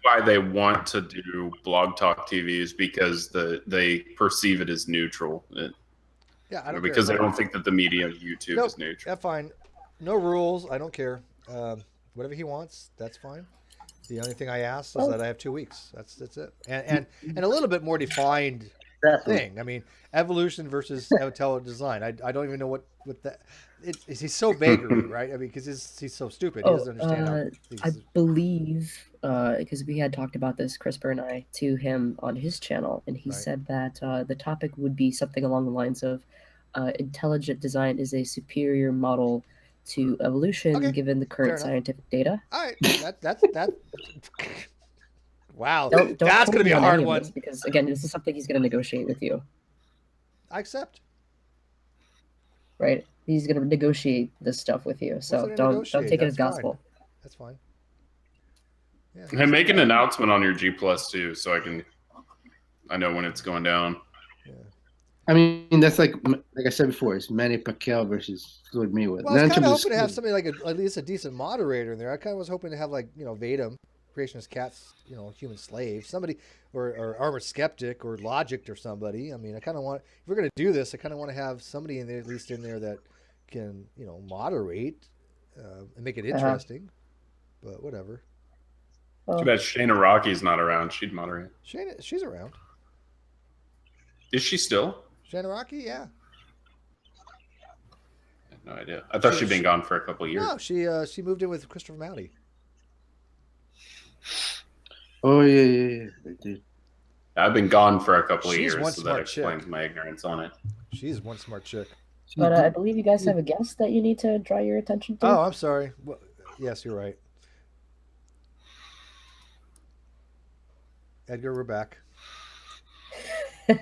why they want to do Blog Talk TVs because they perceive it as neutral. Yeah, I don't because care. they don't think that the media of YouTube is neutral. That's fine. No rules. I don't care. Whatever he wants, that's fine. The only thing I ask is that I have 2 weeks. That's it. And a little bit more defined thing. I mean, evolution versus intelligent design. I don't even know what that. He's so vagary, right? I mean, because he's so stupid. He doesn't understand. I believe because we had talked about this, CRISPR and I, to him on his channel, and he said that the topic would be something along the lines of intelligent design is a superior model to evolution given the current scientific data. All right, that. Wow, that's going to be a hard one because again, this is something he's going to negotiate with you. I accept. Right, he's going to negotiate this stuff with you, so don't take it as gospel. That's fine. Yeah. Hey, make an announcement on your G Plus too, so I know when it's going down. Yeah. I mean, that's like I said before, it's Manny Pacquiao versus Floyd Mayweather. Well, I was kind of hoping to have somebody like at least a decent moderator in there. I kind of was hoping to have Vadim, Creationist Cat's, Human Slave, somebody, or Armored Skeptic, or Logic, or somebody. I mean, I kind of want, if we're going to do this, I kind of want to have somebody in there, at least in there, that can, moderate and make it interesting. But whatever. Too bad Shayna Rocky's not around. She'd moderate. She's around. Is she still? Shayna Rocky, yeah. I had no idea. I thought she'd been gone for a couple of years. No, she moved in with Christopher Mowdy. Oh yeah, they did. I've been gone for a couple of years, so that chick. explains my ignorance on it. She's one smart chick. But I believe you guys have a guest that you need to draw your attention to. Oh, I'm sorry. Well, yes, you're right. Edgar, we're back.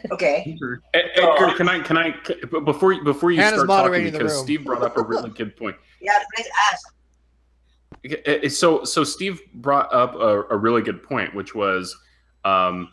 Okay. Edgar, can I before you Hannah's start talking, because room. Steve brought up a really good point. Yeah, please ask. So Steve brought up a really good point, which was that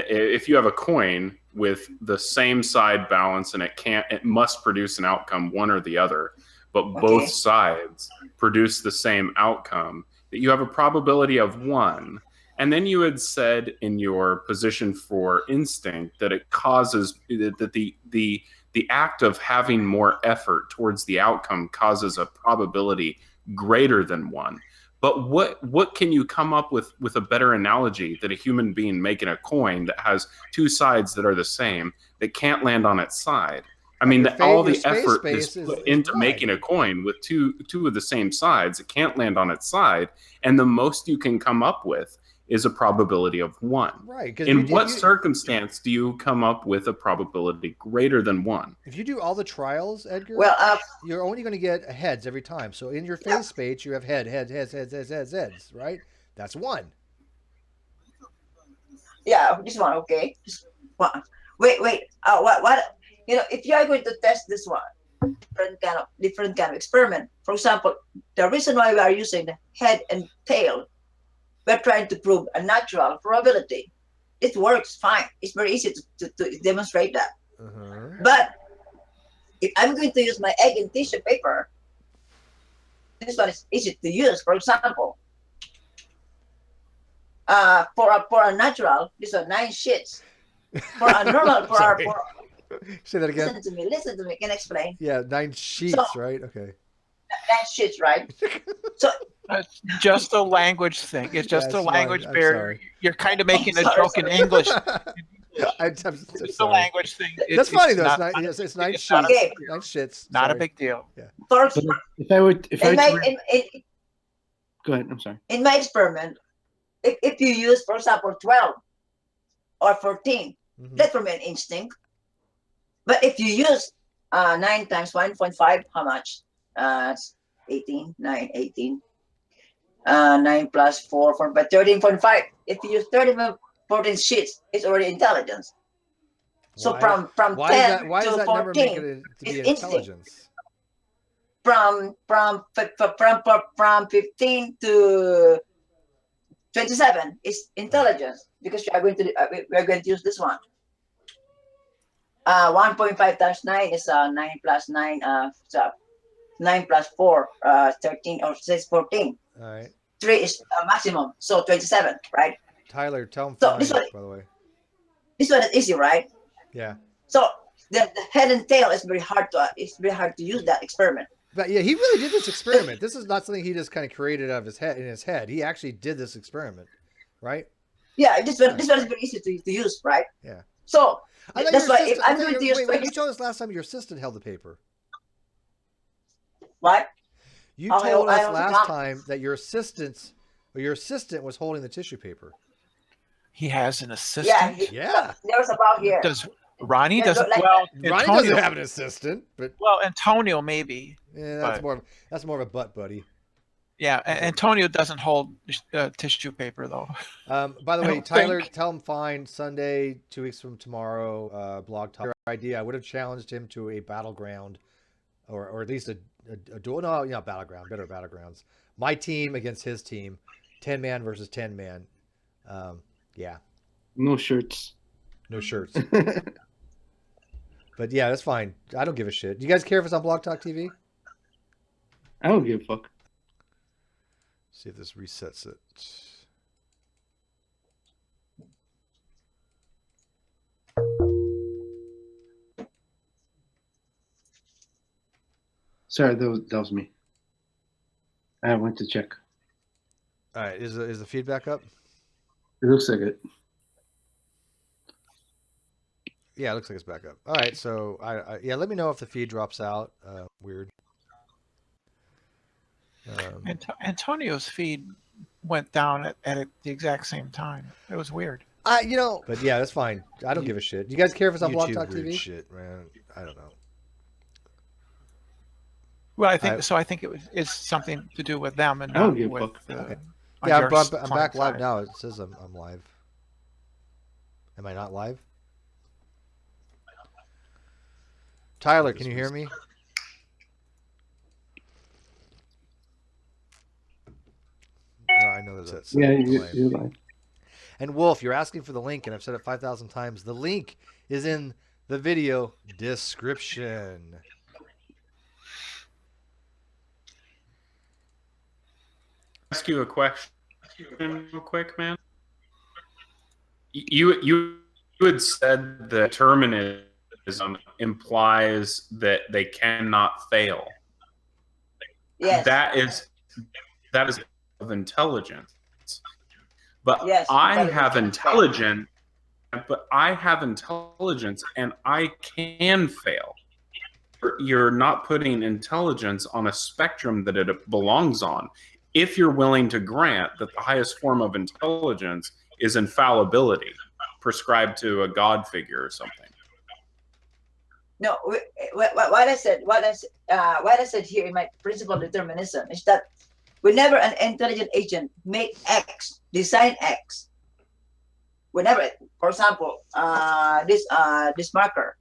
if you have a coin with the same side balance and it must produce an outcome, one or the other, but both sides produce the same outcome, that you have a probability of 1. And then you had said in your position for instinct that it causes that the act of having more effort towards the outcome causes a probability greater than 1. But what can you come up with a better analogy than a human being making a coin that has two sides that are the same, that can't land on its side? I mean, all the effort is put into making a coin with two of the same sides. It can't land on its side, and the most you can come up with is a probability of 1. Right. In what circumstance do you come up with a probability greater than 1? If you do all the trials, Edgar, you're only going to get heads every time. So in your phase space, you have heads, right? That's 1. Yeah, this one, okay. Wait. What? You know, if you are going to test this one, different kind of experiment. For example, the reason why we are using the head and tail, we're trying to prove a natural probability. It works fine. It's very easy to demonstrate that. But if I'm going to use my egg and tissue paper, this one is easy to use. For example, for a natural, these are 9 sheets. For a normal, say that again. Listen to me. Can I explain? Yeah, 9 sheets, right? Okay. 9 sheets, right? So it's just a language thing. It's just a language barrier. You're kind of making a joke in English. It's a language thing. That's funny though. It's 9 sheets. 9 shits. Not a big deal. Yeah. Go ahead. I'm sorry. In my experiment, if you use, for example, 12 or 14, that will be an instinct. But if you use 9 times 1.5, how much? 18, 9, 18. 9 plus 4, 4 by 13.5. If you use 14 sheets, it's already intelligence. So from 10 to 14 is intelligence. From 15 to 27 is intelligence, because we are going to use this one. 1.5 times 9 is 9 plus 9. So 9 plus 4, 13 or 6, 14. All right. 3 is maximum, so 27, right? Tyler, tell him. So this one, by the way. This one is easy, right? Yeah. So the head and tail is very hard to use that experiment. But yeah, he really did this experiment. This is not something he just kind of created out of his head in his head. He actually did this experiment, right? Yeah, this one is very easy to use, right? Yeah. So that's why if I'm going to use. Wait, you told us last time your assistant held the paper. What? You told us last time that your assistant was holding the tissue paper. He has an assistant. Yeah. There's about here. Does Ronnie doesn't? Like well, Ronnie doesn't have an assistant, but Antonio maybe. Yeah, that's more of a butt buddy. Yeah, Antonio doesn't hold tissue paper though. By the way, Tyler, tell him fine. Sunday, 2 weeks from tomorrow, Blog Talk. Your idea, I would have challenged him to a battleground, or at least a duel. No, not battleground. Better battlegrounds. My team against his team, 10-man versus 10-man. Yeah. No shirts. No shirts. But yeah, that's fine. I don't give a shit. Do you guys care if it's on Blog Talk TV? I don't give a fuck. See if this resets it. Sorry, that was me. I went to check. All right, is the feedback up? It looks like it. Yeah, it looks like it's back up. All right, so yeah, let me know if the feed drops out. Weird. Antonio's feed went down at the exact same time. It was weird. But yeah, that's fine. I don't give a shit. Do you guys care if it's on Blog Talk TV? Shit, man. I don't know. Well, I think it's something to do with them and I don't not give a with. fuck. Okay. Yeah, I'm back live now. It says I'm live. Am I not live? Tyler, can you hear me? No, I know that's Yeah, you're live. And Wolf, you're asking for the link, and I've said it 5,000 times. The link is in the video description. Ask you a question real quick, man. You had said that determinism implies that they cannot fail. Yes. That is of intelligence. But Yes, I have intelligence. intelligence and I can fail. You're not putting intelligence on a spectrum that it belongs on. If you're willing to grant that the highest form of intelligence is infallibility, prescribed to a God figure or something. No, what I said here in my principle of determinism is that whenever an intelligent agent make X, design X, whenever, for example, this marker,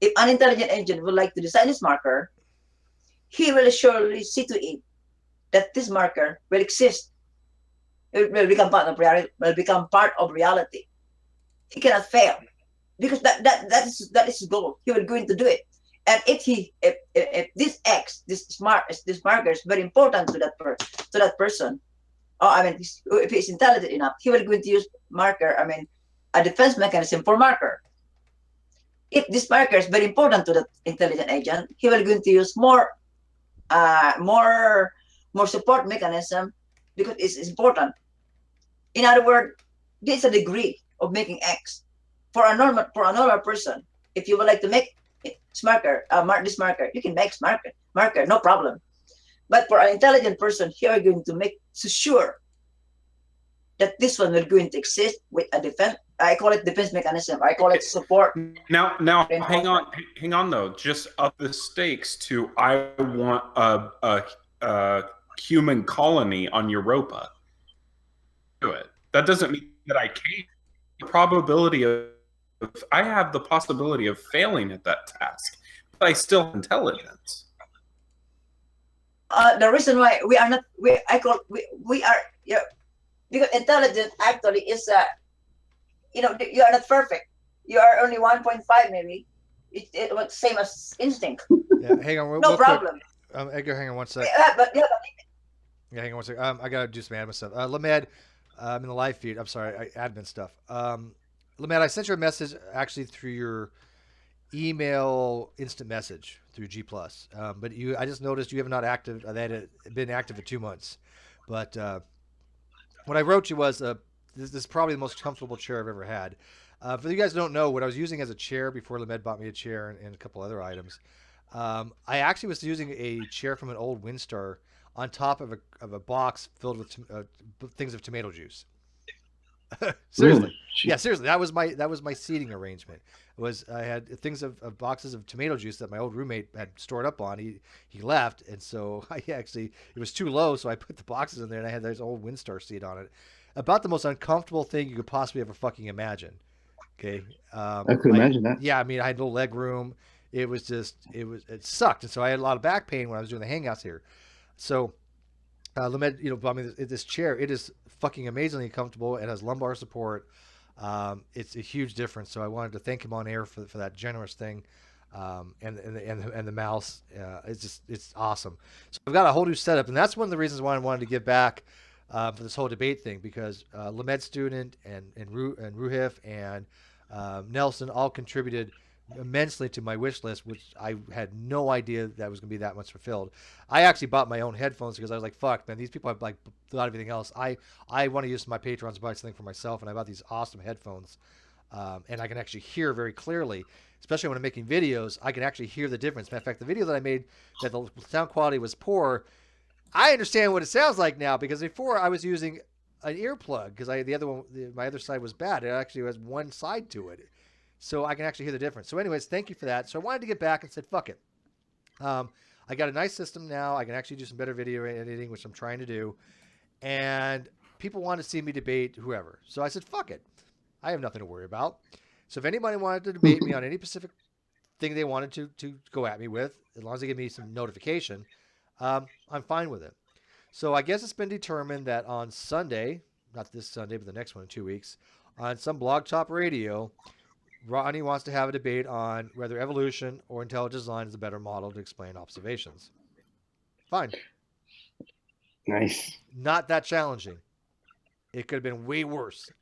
if an intelligent agent would like to design this marker, he will surely see to it that this marker will exist. It will become part of reality. Will become part of reality. He cannot fail, because that is his goal. He will going to do it. And if this X, this marker is very important to that person, or I mean, if he's intelligent enough, he will going to use marker. I mean, a defense mechanism for marker. If this marker is very important to the intelligent agent, he will going to use more support mechanism because it's important. In other words, there's a degree of making X. For a normal person, if you would like to make this marker, you can make marker, no problem. But for an intelligent person, you are going to make sure that this one will going to exist with a defense. I call it defense mechanism. I call it support. Now, hang on though. Just up the stakes to I want a human colony on Europa. Do it. That doesn't mean that I can't. The probability of I have the possibility of failing at that task, but I still have intelligence. The reason why we are not because intelligence actually is you are not perfect. You are only 1.5 maybe. It was same as instinct. Yeah, hang on. No problem. Edgar, hang on one sec. Yeah, hang on one sec. I gotta do some admin stuff. Lamed, in the live feed. I'm sorry, admin stuff. Lamed, I sent you a message actually through your email instant message through G+. But I just noticed you have not active. That had been active for 2 months. But what I wrote you was this is probably the most comfortable chair I've ever had. For you guys who don't know, what I was using as a chair before Lamed bought me a chair and a couple other items, I actually was using a chair from an old Windstar on top of a box filled with things of tomato juice. Seriously, Really? Yeah, seriously. That was my seating arrangement. I had things of boxes of tomato juice that my old roommate had stored up on. He left, and so it was too low, so I put the boxes in there, and I had this old Windstar seat on it. About the most uncomfortable thing you could possibly ever fucking imagine. Okay, I could imagine that. Yeah, I mean, I had no leg room. It sucked, and so I had a lot of back pain when I was doing the hangouts here. So, Lamed, bought me this chair. It is fucking amazingly comfortable. It has lumbar support. It's a huge difference. So I wanted to thank him on air for that generous thing, and the mouse. It's awesome. So I've got a whole new setup, and that's one of the reasons why I wanted to give back for this whole debate thing, because Lamed student and Ruhif and Nelson all contributed immensely to my wish list, which I had no idea that was going to be that much fulfilled. I actually bought my own headphones because I was like, fuck, man, these people have like thought of everything else. I want to use my patrons to buy something for myself, and I bought these awesome headphones, and I can actually hear very clearly, especially when I'm making videos. I can actually hear the difference. Matter of fact, the video that I made that the sound quality was poor, I understand what it sounds like now, because before I was using an earplug because my other side was bad. It actually has one side to it. So I can actually hear the difference. So anyways, thank you for that. So I wanted to get back and said, fuck it. I got a nice system now. I can actually do some better video editing, which I'm trying to do. And people want to see me debate whoever. So I said, fuck it. I have nothing to worry about. So if anybody wanted to debate me on any specific thing they wanted to go at me with, as long as they give me some notification, I'm fine with it. So I guess it's been determined that on Sunday, not this Sunday, but the next one in 2 weeks, on some Blog Top Radio, Ronnie wants to have a debate on whether evolution or intelligent design is a better model to explain observations. Fine. Nice. Not that challenging. It could have been way worse,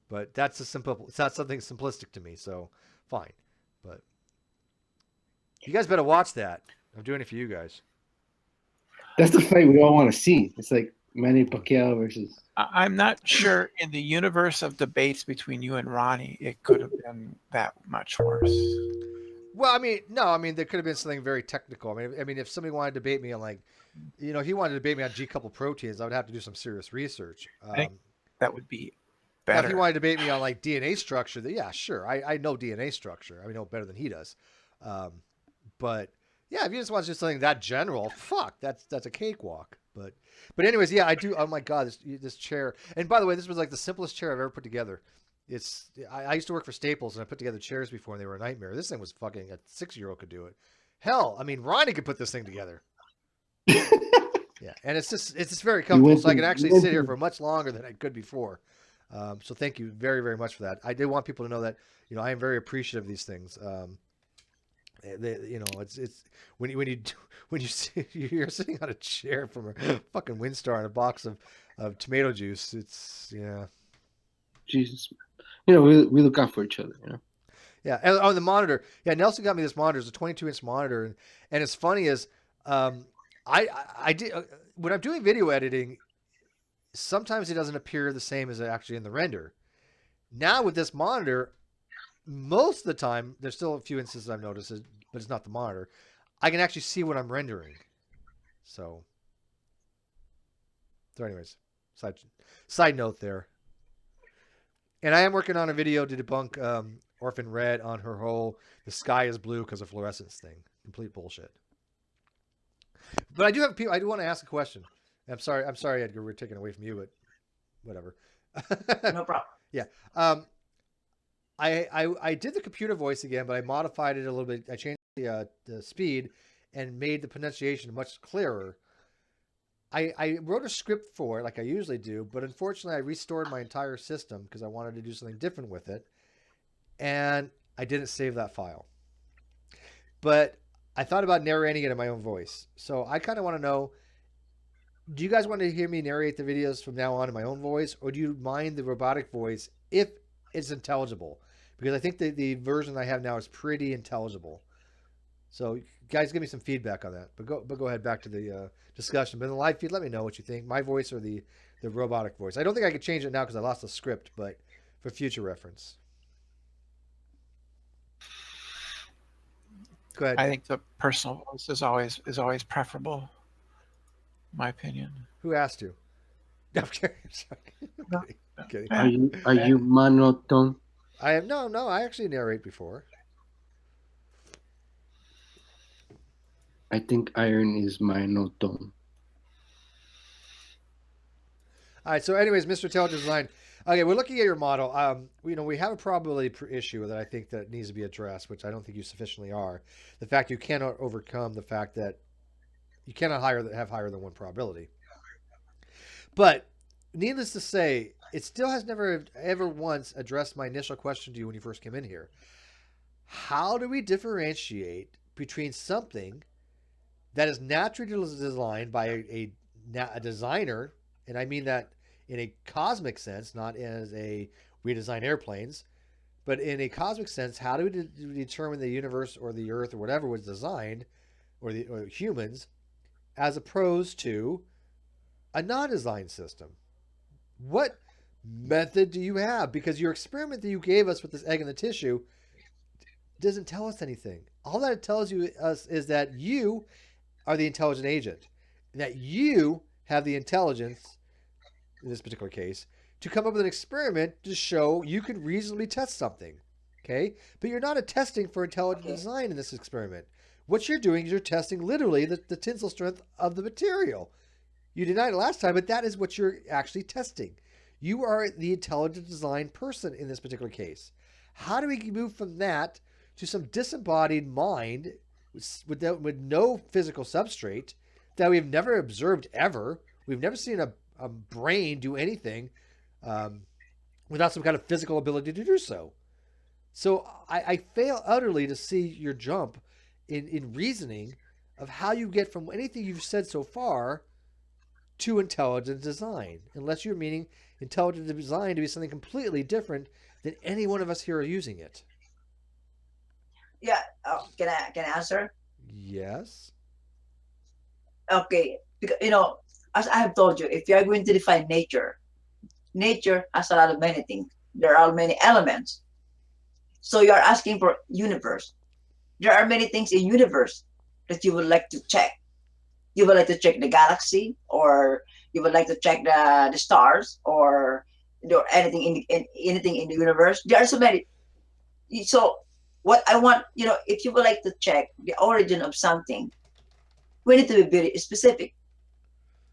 But that's it's not something simplistic to me, so fine. But you guys better watch that. I'm doing it for you guys. That's the fight we all want to see. It's like Manny Pacquiao versus. I'm not sure in the universe of debates between you and Ronnie, it could have been that much worse. Well, I mean, no, I mean, there could have been something very technical. I mean, if somebody wanted to debate me on like, if he wanted to debate me on G-coupled proteins, I would have to do some serious research. I think that would be now, better. if he wanted to debate me on like DNA structure, then yeah, sure, I know DNA structure. I know better than he does. But yeah, if you just want to do something that general, fuck, that's a cakewalk. But anyways, yeah, I do. Oh my god, this chair. And by the way, this was like the simplest chair I've ever put together. I used to work for Staples and I put together chairs before and they were a nightmare. This thing was fucking a 6-year-old could do it. Hell, I mean, Ronnie could put this thing together. Yeah, and it's just very comfortable, so I can actually sit here for much longer than I could before. So thank you very, very much for that. I do want people to know that I am very appreciative of these things. It's when you're sitting on a chair from a fucking Windstar and a box of tomato juice. It's Jesus, we look out for each other. Yeah, and on the monitor, yeah, Nelson got me this monitor. It's a 22-inch monitor, and it's funny is, I did when I'm doing video editing, sometimes it doesn't appear the same as actually in the render. Now with this monitor, most of the time, there's still a few instances I've noticed, but it's not the monitor. I can actually see what I'm rendering. So anyways, side note there. And I am working on a video to debunk Orphan Red on her whole "the sky is blue because of fluorescence" thing. Complete bullshit. But I do want to ask a question. I'm sorry, Edgar, we're taking away from you, but whatever. No problem. Yeah. I did the computer voice again, but I modified it a little bit. I changed the speed and made the pronunciation much clearer. I wrote a script for it like I usually do, but unfortunately I restored my entire system because I wanted to do something different with it. And I didn't save that file. But I thought about narrating it in my own voice. So I kind of want to know, do you guys want to hear me narrate the videos from now on in my own voice, or do you mind the robotic voice if it's intelligible? Because I think the version I have now is pretty intelligible. So guys, give me some feedback on that. But go ahead back to the discussion. But in the live feed, let me know what you think. My voice or the robotic voice. I don't think I could change it now because I lost the script, but for future reference. Go ahead. I think the personal voice is always preferable. My opinion. Who asked you? I'm kidding. I'm kidding. Are you monotone? I am no. I actually narrate before. I think iron is monotone. All right. So, anyways, Mr. Intelligent Design. Okay, we're looking at your model. We have a probability issue that I think that needs to be addressed, which I don't think you sufficiently are. The fact you cannot overcome the fact that you cannot have higher than one probability. But needless to say, it still has never ever once addressed my initial question to you when you first came in here. How do we differentiate between something that is naturally designed by a designer, and I mean that in a cosmic sense, not as we design airplanes, but in a cosmic sense, how do we determine the universe or the earth or whatever was designed, or humans, as opposed to a non-designed system? What method do you have? Because your experiment that you gave us with this egg in the tissue doesn't tell us anything. All that it tells us is that you are the intelligent agent, and that you have the intelligence, in this particular case, to come up with an experiment to show you can reasonably test something. Okay? But you're not testing for intelligent design in this experiment. What you're doing is you're testing literally the tensile strength of the material. You denied it last time, but that is what you're actually testing. You are the intelligent design person in this particular case. How do we move from that to some disembodied mind with no physical substrate that we've never observed ever? We've never seen a brain do anything without some kind of physical ability to do so. So I fail utterly to see your jump in reasoning of how you get from anything you've said so far to intelligent design, unless you're meaning intelligent design to be something completely different than any one of us here are using it. Yeah. Can I answer? Yes. Okay. Because, as I have told you, if you are going to define nature, nature has a lot of many things. There are many elements. So you are asking for universe. There are many things in universe that you would like to check. You would like to check the galaxy, or you would like to check the stars, or anything anything in the universe. There are so many. So what I want, if you would like to check the origin of something, we need to be very specific.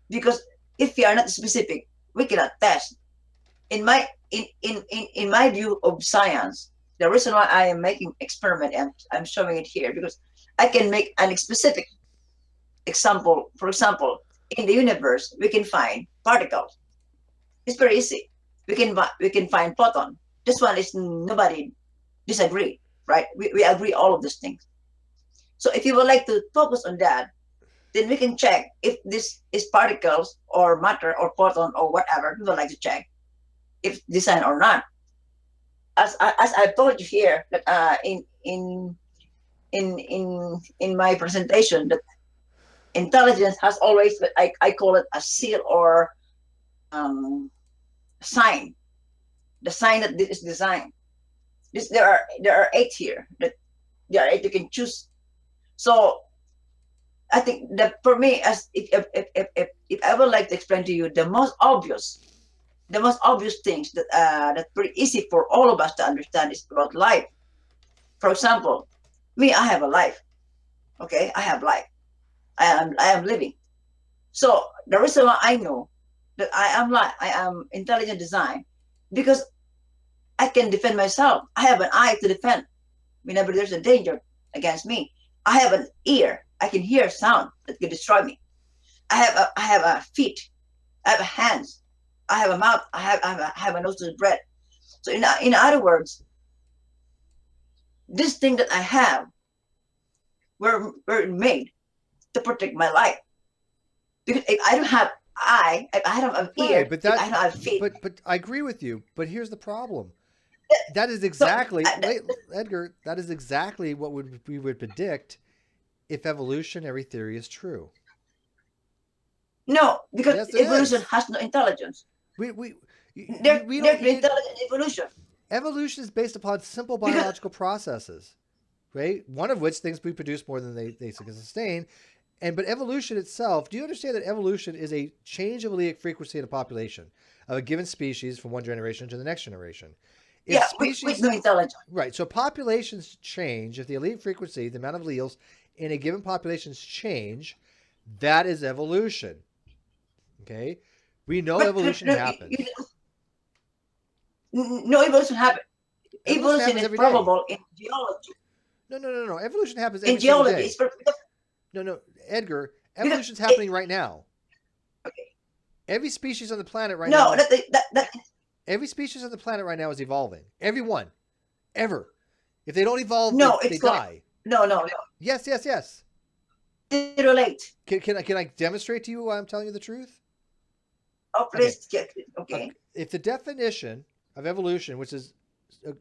Because if we are not specific, we cannot test. In my view of science, the reason why I am making experiment and I'm showing it here, because I can make an specific example. For example, in the universe, we can find particles. It's very easy. We can find photon. This one is nobody disagree, right? We agree all of these things. So if you would like to focus on that, then we can check if this is particles or matter or photon or whatever. We would like to check if design or not. As I told you here that in my presentation, that intelligence has always, I call it a seal or sign, the sign that this is design. There are 8 here. That there are 8 you can choose. So I think that for me, as if I would like to explain to you the most obvious things that that's pretty easy for all of us to understand is about life. For example, me, I have a life. Okay, I have life. I am living. So the reason why I know that I am intelligent design, because I can defend myself. I have an eye to defend whenever there's a danger against me. I have an ear. I can hear sound that can destroy me. I have a feet. I have a hands. I have a mouth. I have a nose to breath. So in other words, this thing that I have were made to protect my life. Because if I don't have eye, if I don't have ear, but if I don't have feet. But I agree with you. But here's the problem. That is exactly, Edgar, that is exactly what we would predict if evolutionary theory is true. No, because evolution has no intelligence. There's intelligent evolution. Evolution is based upon simple biological processes, right? One of which things we produce more than they can sustain. But evolution itself, do you understand that evolution is a change of allelic frequency in a population of a given species from one generation to the next generation? With no intelligence. Right. So populations change. If the allelic frequency, the amount of alleles in a given populations change, that is evolution. Okay? We know evolution happens. No, evolution happens. Evolution is probable in geology. No. Evolution happens every single day. In geology. No, Edgar, evolution's happening right now. Okay. Every species on the planet right now. No, every species on the planet right now is evolving. Every one. Ever. If they don't evolve, they die. No. Yes. Vitriolic. Can I demonstrate to you why I'm telling you the truth? Oh, please. Okay. If the definition of evolution, which is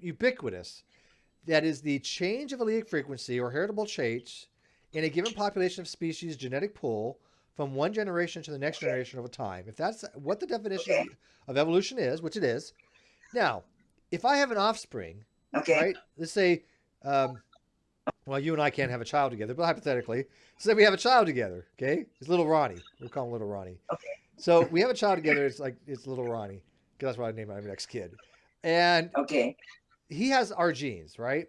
ubiquitous, that is the change of allelic frequency or heritable traits in a given population of species genetic pool from one generation to the next generation over time. If that's what the definition of evolution is, which it is. Now, if I have an offspring, right? Let's say, well, you and I can't have a child together, but hypothetically, say we have a child together, okay? It's little Ronnie. We'll call him little Ronnie. Okay. So we have a child together. It's little Ronnie, because that's what I named my next kid. And he has our genes, right?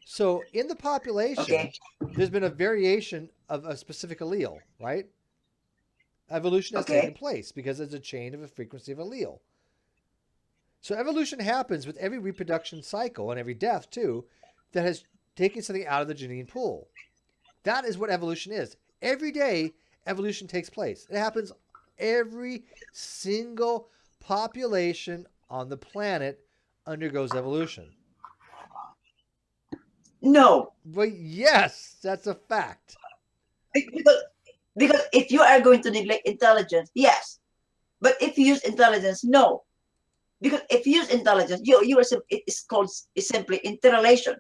So in the population, there's been a variation of a specific allele, right? Evolution has taken place because there's a chain of a frequency of allele. So evolution happens with every reproduction cycle and every death too, that has taken something out of the gene pool. That is what evolution is. Every day, evolution takes place. It happens every single population on the planet undergoes evolution. No. But yes, that's a fact. Because if you are going to neglect intelligence, yes. But if you use intelligence, no. Because if you use intelligence, it's simply interrelation.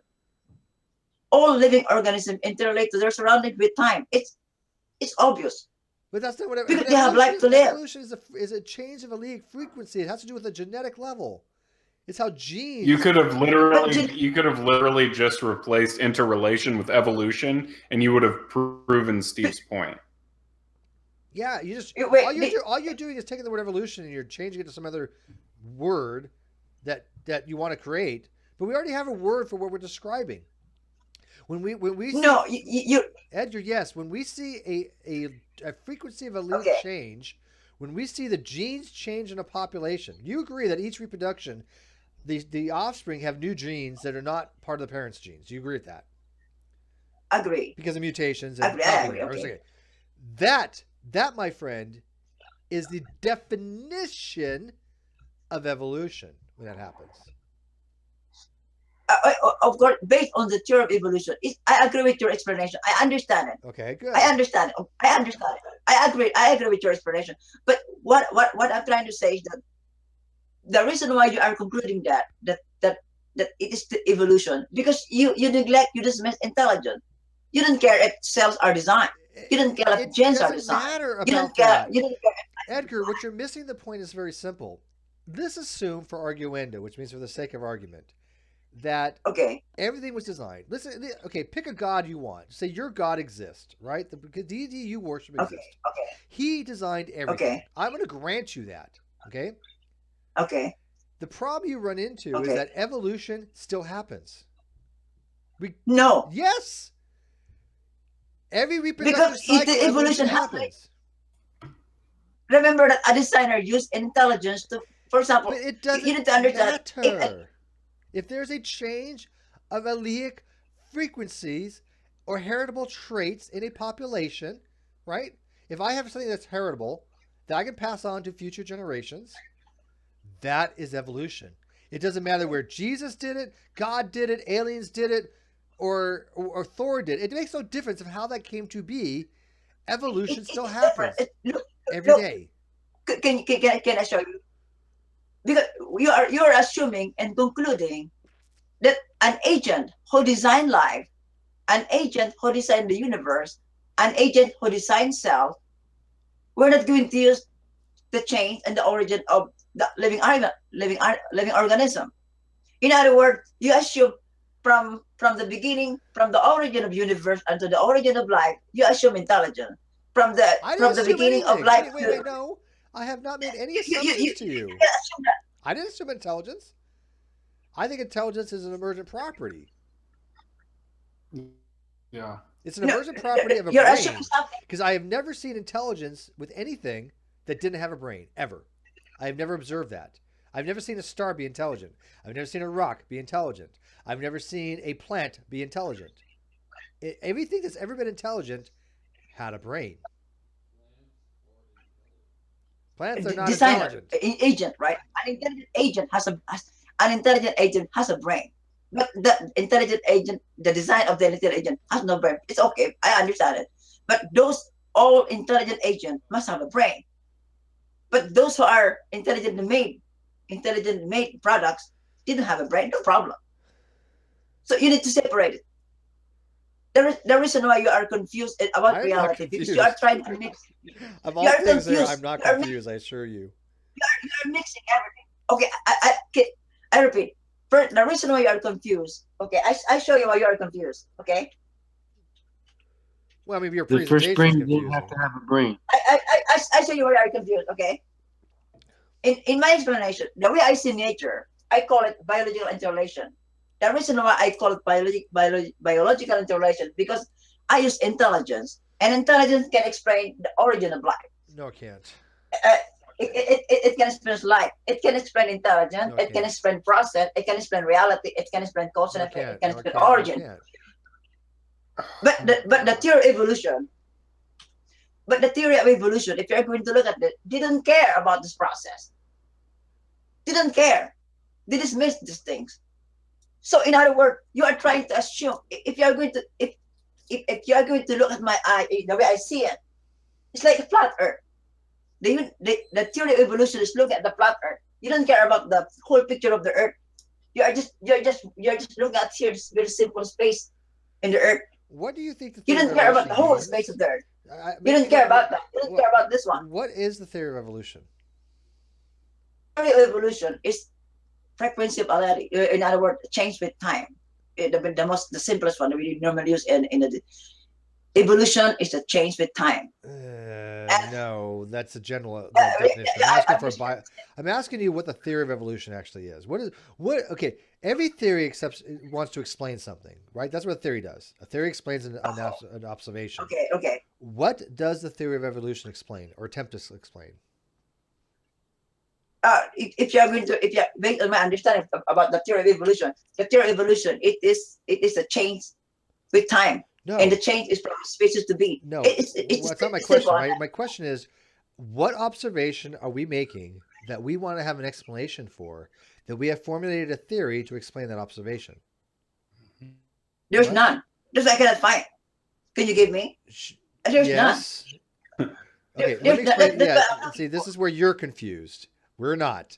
All living organisms interrelate to their surroundings with time. It's obvious. But that's not what. Because you have life to live. Evolution is a change of allelic frequency. It has to do with the genetic level. It's how genes. You could have literally just replaced interrelation with evolution, and you would have proven Steve's point. Yeah, you just all you're doing is taking the word evolution and you're changing it to some other word that you want to create. But we already have a word for what we're describing. When we see, Edgar, yes, when we see a frequency of allele change, when we see the genes change in a population, you agree that each reproduction, the offspring have new genes that are not part of the parents' genes. You agree with that? Agree. Because of mutations. And agree. Okay. That, my friend, is the definition of evolution when that happens. Of course, based on the theory of evolution, I agree with your explanation. I understand it. Okay, good. I understand it. I agree with your explanation. But what I'm trying to say is that the reason why you are concluding that it is the evolution, because you neglect, you dismiss intelligence. You don't care if cells are designed. You don't care if genes are designed. You don't care. Edgar, what you're missing the point is very simple. Let's assume for arguendo, which means for the sake of argument, that everything was designed. Listen, pick a god you want. Say your god exists, right? The deity you worship exists. Okay. He designed everything. I'm going to grant you that. Okay. Okay. The problem you run into is that evolution still happens. No. Yes. Every reproductive cycle, the evolution happens. Remember that a designer used intelligence to, for example, but it doesn't you need to understand matter. If there's a change of allelic frequencies or heritable traits in a population, right? If I have something that's heritable that I can pass on to future generations, that is evolution. It doesn't matter where Jesus did it, God did it, aliens did it, or Thor did it. It makes no difference of how that came to be. Evolution still happens every day. Can I show you? Because you are assuming and concluding that an agent who designed life, an agent who designed the universe, an agent who designed self, we're not going to use the change and the origin of the living organism. In other words, you assume from the beginning, from the origin of universe until the origin of life, you assume intelligence. From the beginning of life. Wait, no. I have not made any assumptions to you. I didn't assume intelligence. I think intelligence is an emergent property. Yeah. It's an emergent property of a brain. Because I have never seen intelligence with anything that didn't have a brain, ever. I have never observed that. I've never seen a star be intelligent. I've never seen a rock be intelligent. I've never seen a plant be intelligent. Everything that's ever been intelligent had a brain. Plants are not intelligent. Agent, right? An intelligent agent has a brain. But the intelligent agent, the design of the intelligent agent has no brain. It's okay. I understand it. But all intelligent agents must have a brain. But those who are intelligent made products didn't have a brain. No problem. So you need to separate it. The reason why you are confused about reality because you are trying to mix. Of all things there, I'm not confused, I assure you. You're mixing everything. Okay, I repeat. First, the reason why you are confused. Okay, I show you why you are confused. Okay. Well, maybe your the first brain didn't have to have a brain. I show you why you are confused. Okay. In my explanation, the way I see nature, I call it biological interrelation. The reason why I call it biological interrelation because I use intelligence, and intelligence can explain the origin of life. No, it can't. It can explain life. It can explain intelligence. It can explain process. It can explain reality. It can explain cause and effect. It can explain origin. But the theory of evolution. But the theory of evolution, if you're going to look at it, didn't care about this process. Didn't care. They dismissed these things. So in other words, you are trying to assume if you are going to if you are going to look at my eye the way I see it, it's like a flat Earth. The theory of evolution is looking at the flat Earth. You don't care about the whole picture of the Earth. You're just looking at here this very simple space in the Earth. What do you think? You don't care about the whole space of the Earth. You don't care about that. You don't care about this one. What is the theory of evolution? Theory of evolution is frequency of polarity. In other words, change with time. The simplest one we normally use in the evolution is a change with time. No, that's a general definition. I'm asking you what the theory of evolution actually is. Okay, every theory wants to explain something, right? That's what a theory does. A theory explains an observation. Okay. What does the theory of evolution explain or attempt to explain? If based on my understanding about the theory of evolution, it is a change with time. No. And the change is from species to being. No, it's that's not my question. My question is, what observation are we making that we want to have an explanation for, that we have formulated a theory to explain that observation? There's none. I cannot find. Can you give me? There's none. Okay, let me explain. See, this is where you're confused. We're not.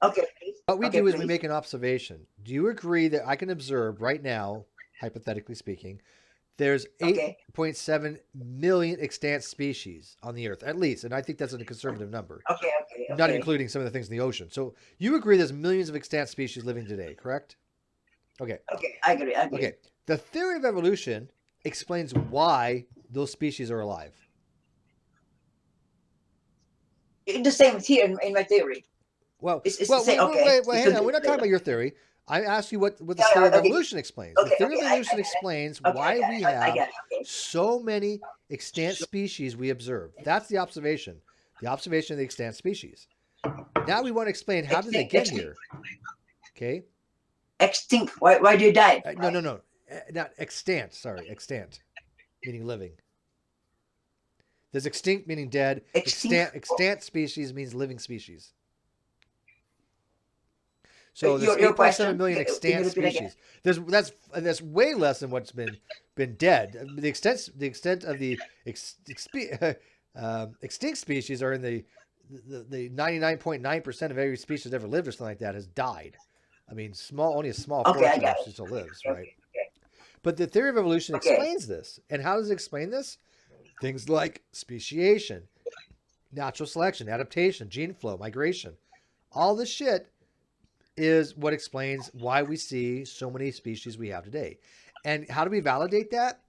Okay. What we do is we make an observation. Do you agree that I can observe right now, hypothetically speaking, there's 8.7 million extant species on the Earth, at least, and I think that's a conservative number. Okay. Not including some of the things in the ocean. So you agree there's millions of extant species living today, correct? Okay. Okay, I agree. Okay. The theory of evolution explains why those species are alive. It's the same here in my theory. Well, it's the same. Okay. Wait, hang on. We're not talking about your theory. I asked you what the theory of evolution explains. The theory of evolution explains why we have so many extant species we observe. That's the observation. The observation of the extant species. Now we want to explain how did they get here. Okay? Extinct. Why do you die? No. Not extant. Sorry, extant. Meaning living. There's extinct meaning dead. Extant species means living species. So there's 8.7 million extant species. That's way less than what's been dead. The extent of the extinct species are in the 99.9% of every species that ever lived or something like that has died. I mean, only a small portion actually still lives, right? But the theory of evolution explains this. And how does it explain this? Things like speciation, natural selection, adaptation, gene flow, migration. All this shit is what explains why we see so many species we have today. And how do we validate that?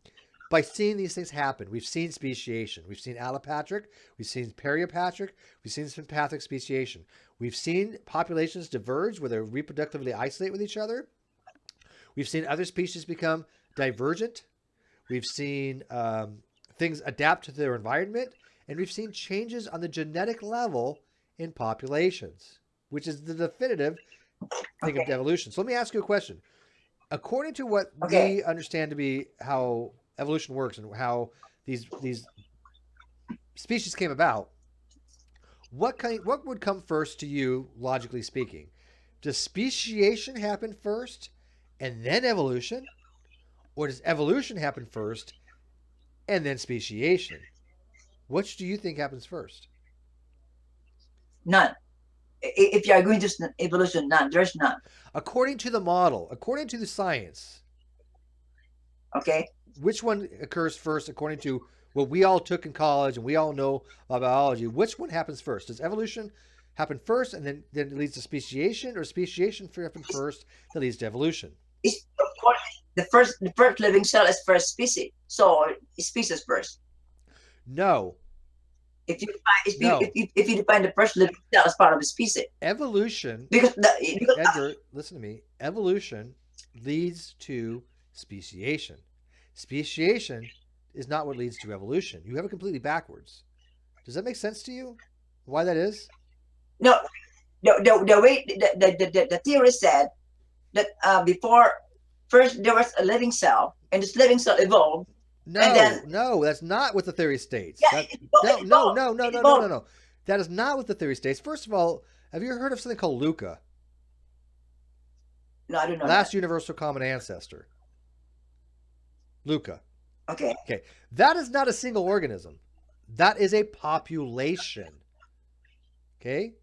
By seeing these things happen. We've seen speciation. We've seen allopatric. We've seen periopatric. We've seen sympatric speciation. We've seen populations diverge where they reproductively isolate with each other. We've seen other species become divergent. We've seen things adapt to their environment. And we've seen changes on the genetic level in populations, which is the definitive thing of evolution. So let me ask you a question. According to what we understand to be how evolution works and how these species came about, what would come first to you, logically speaking? Does speciation happen first and then evolution? Or does evolution happen first and then speciation? Which do you think happens first? None. If you are going to evolution, none. There's none. According to the model, according to the science. Okay. Which one occurs first according to what we all took in college and we all know about biology? Which one happens first? Does evolution happen first and then it leads to speciation, or speciation happen first that leads to evolution? The first living cell is first species. So species first. No. If you define the first living cell as part of a species. Evolution. Edgar, listen to me. Evolution leads to speciation. Speciation is not what leads to evolution. You have it completely backwards. Does that make sense to you? Why that is? No. The way the theory said that before first there was a living cell and this living cell evolved. No, that's not what the theory states. Yeah, No. That is not what the theory states. First of all, have you heard of something called LUCA? No, I don't know. Last universal common ancestor. LUCA. Okay. That is not a single organism. That is a population. Okay?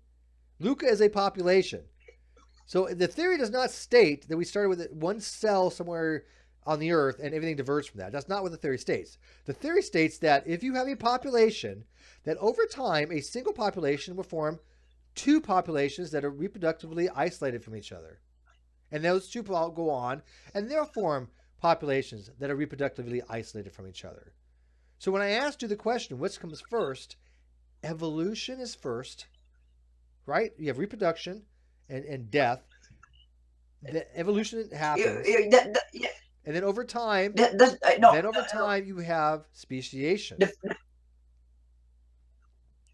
LUCA is a population. So the theory does not state that we started with one cell somewhere on the earth and everything diverges from that. That's not what the theory states. The theory states that if you have a population, that over time, a single population will form two populations that are reproductively isolated from each other. And those two will go on, and they'll form populations that are reproductively isolated from each other. So when I asked you the question, which comes first, evolution is first, right? You have reproduction and death. The evolution happens. And then over time, you have speciation. Does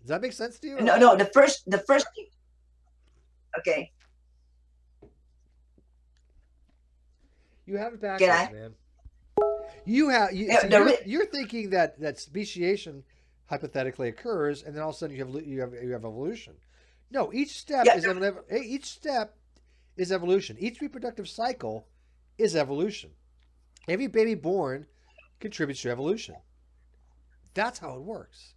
that make sense to you? No. The first thing. Okay. You have it backwards, man. You're thinking that speciation hypothetically occurs, and then all of a sudden you have evolution. No, each step is evolution. Each reproductive cycle is evolution. Every baby born contributes to evolution. That's how it works.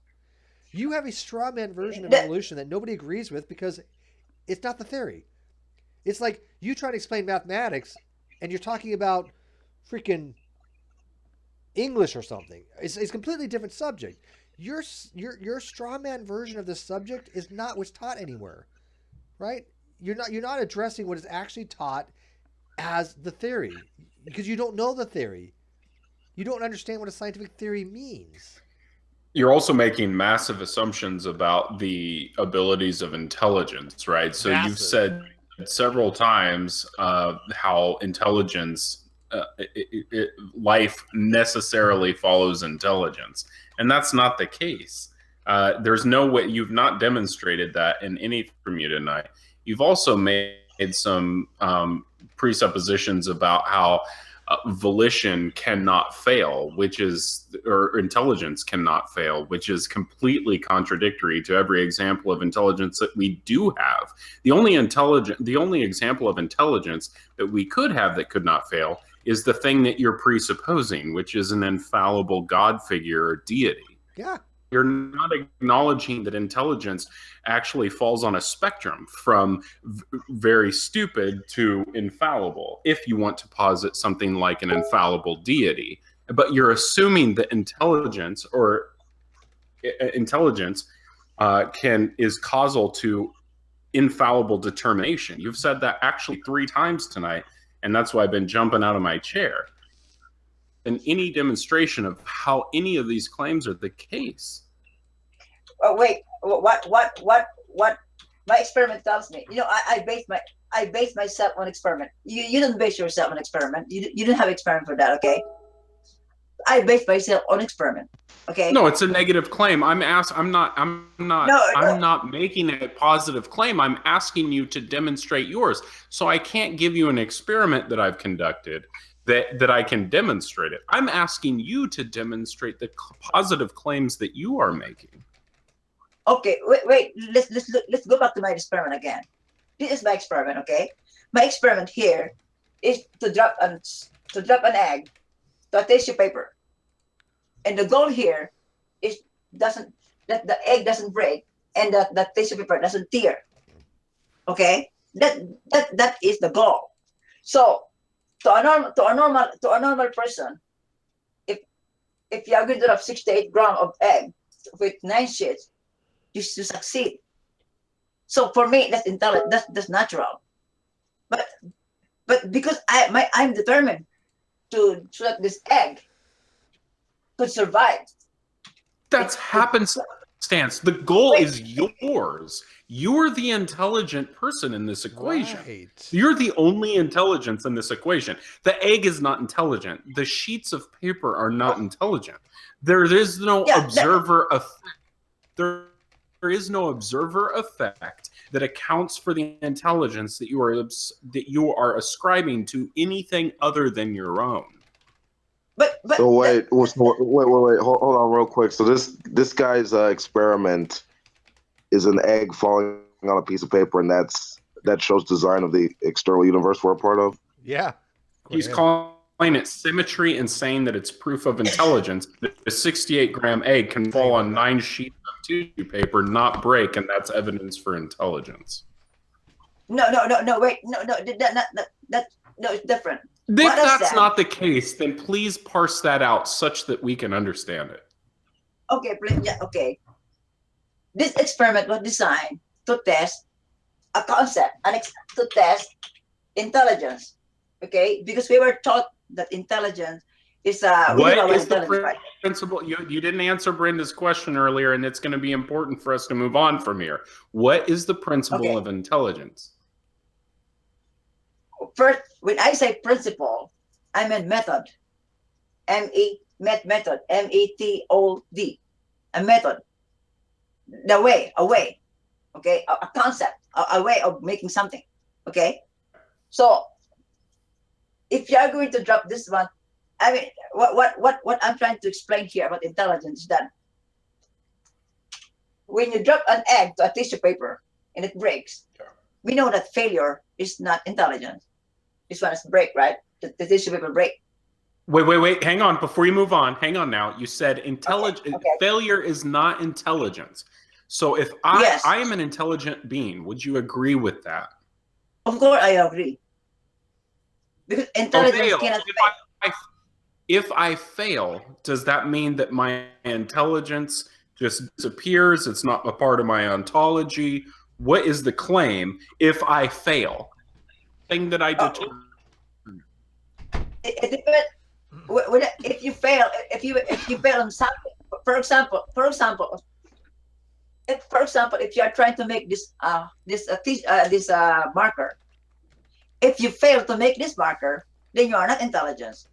You have a straw man version of evolution that nobody agrees with because it's not the theory. It's like you try to explain mathematics and you're talking about freaking English or something. It's a completely different subject. Your straw man version of this subject is not what's taught anywhere, right? You're not addressing what is actually taught as the theory because you don't know the theory. You don't understand what a scientific theory means. You're also making massive assumptions about the abilities of intelligence, right? So you've said several times how intelligence, life necessarily follows intelligence. And that's not the case. There's no way, you've not demonstrated that in anything from you tonight. You've also made some presuppositions about how volition cannot fail, or intelligence cannot fail, which is completely contradictory to every example of intelligence that we do have. The only example of intelligence that we could have that could not fail is the thing that you're presupposing, which is an infallible God figure or deity. Yeah. You're not acknowledging that intelligence actually falls on a spectrum from very stupid to infallible, if you want to posit something like an infallible deity. But you're assuming that intelligence is causal to infallible determination. You've said that actually 3 times tonight, and that's why I've been jumping out of my chair. And any demonstration of how any of these claims are the case. Oh wait, what my experiment tells me? I base myself on experiment. You didn't base yourself on experiment. You didn't have experiment for that, okay? I base myself on experiment. Okay. No, it's a negative claim. I'm not making a positive claim. I'm asking you to demonstrate yours. So I can't give you an experiment that I've conducted that I can demonstrate it. I'm asking you to demonstrate the positive claims that you are making. Okay, wait. Let's go back to my experiment again. This is my experiment, okay? My experiment here is to drop an egg to a tissue paper, and the goal here is that the egg doesn't break and that the tissue paper doesn't tear. Okay, that is the goal. So to a normal person, if you are going to have 6 to 8 grams of egg with 9 sheets, you should succeed. So for me, that's intelligent. That's natural. But because I'm determined so that this egg could survive. That's happenstance. The goal is yours. You're the intelligent person in this equation. Right. You're the only intelligence in this equation. The egg is not intelligent. The sheets of paper are not intelligent. There is no observer effect. There is no observer effect that accounts for the intelligence that you are ascribing to anything other than your own. So wait, hold on real quick. So this guy's experiment is an egg falling on a piece of paper, and that shows design of the external universe we're a part of? Yeah. He's calling it symmetry and saying that it's proof of intelligence. The 68-gram egg can fall on 9 sheets of tissue paper, not break, and that's evidence for intelligence. No, wait, no, it's different. If that's not the case, then please parse that out such that we can understand it. Okay, please, yeah, okay. This experiment was designed to test a concept, to test intelligence. Okay, because we were taught that intelligence is what is the principle? You didn't answer Brenda's question earlier, and it's going to be important for us to move on from here. What is the principle of intelligence? First, when I say principle, I meant method. Method. METOD. A method. A way. Okay, a concept, a way of making something. Okay, so if you are going to drop this one, I mean, what I'm trying to explain here about intelligence is that when you drop an egg to a tissue paper and it breaks, we know that failure is not intelligence. This one is break, right? The tissue paper break. Wait. Hang on. Before you move on, hang on now. You said failure is not intelligence. So if I am an intelligent being, would you agree with that? Of course I agree. Because intelligence cannot fail. If I fail, does that mean that my intelligence just disappears? It's not a part of my ontology? What is the claim if I fail? Thing that I determine. It depends. If you fail on something, for example, if you are trying to make this marker, if you fail to make this marker, then you are not intelligence.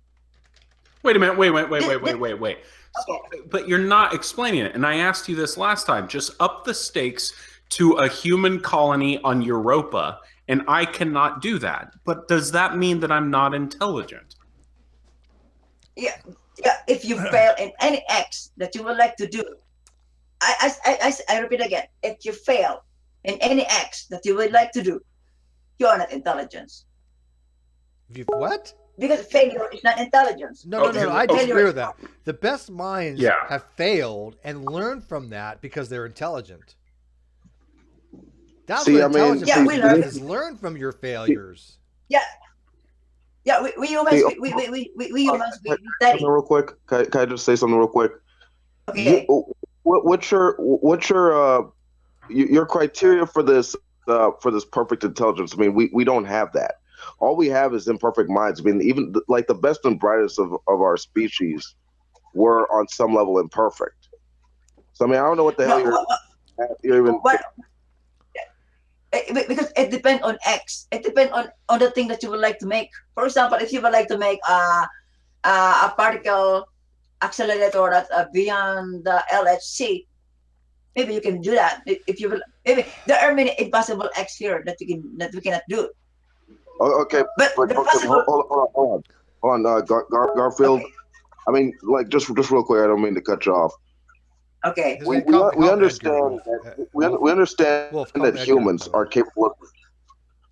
Wait a minute. Wait. So, but you're not explaining it. And I asked you this last time. Just up the stakes to a human colony on Europa, and I cannot do that. But does that mean that I'm not intelligent? Yeah. If you fail in any X that you would like to do, I repeat again. If you fail in any X that you would like to do, you are not intelligence. What? Because failure is not intelligence. No. I disagree with that. The best minds have failed and learned from that because they're intelligent. That's what intelligence is. Learn from your failures. Yeah, we humans, we humans, we study. Real quick, can I just say something real quick? Okay. What's your criteria for this perfect intelligence? I mean, we don't have that. All we have is imperfect minds. I mean, even like the best and brightest of our species were on some level imperfect. So I mean, I don't know what the hell you're even. Because it depends on X. It depends on the thing that you would like to make. For example, if you would like to make a particle accelerator that's beyond the LHC, maybe you can do that. If you will, maybe there are many impossible X here that we cannot do. Okay, but hold on, Garfield. Okay. I mean, like just real quick. I don't mean to cut you off. Okay. We understand that we understand that humans are capable of.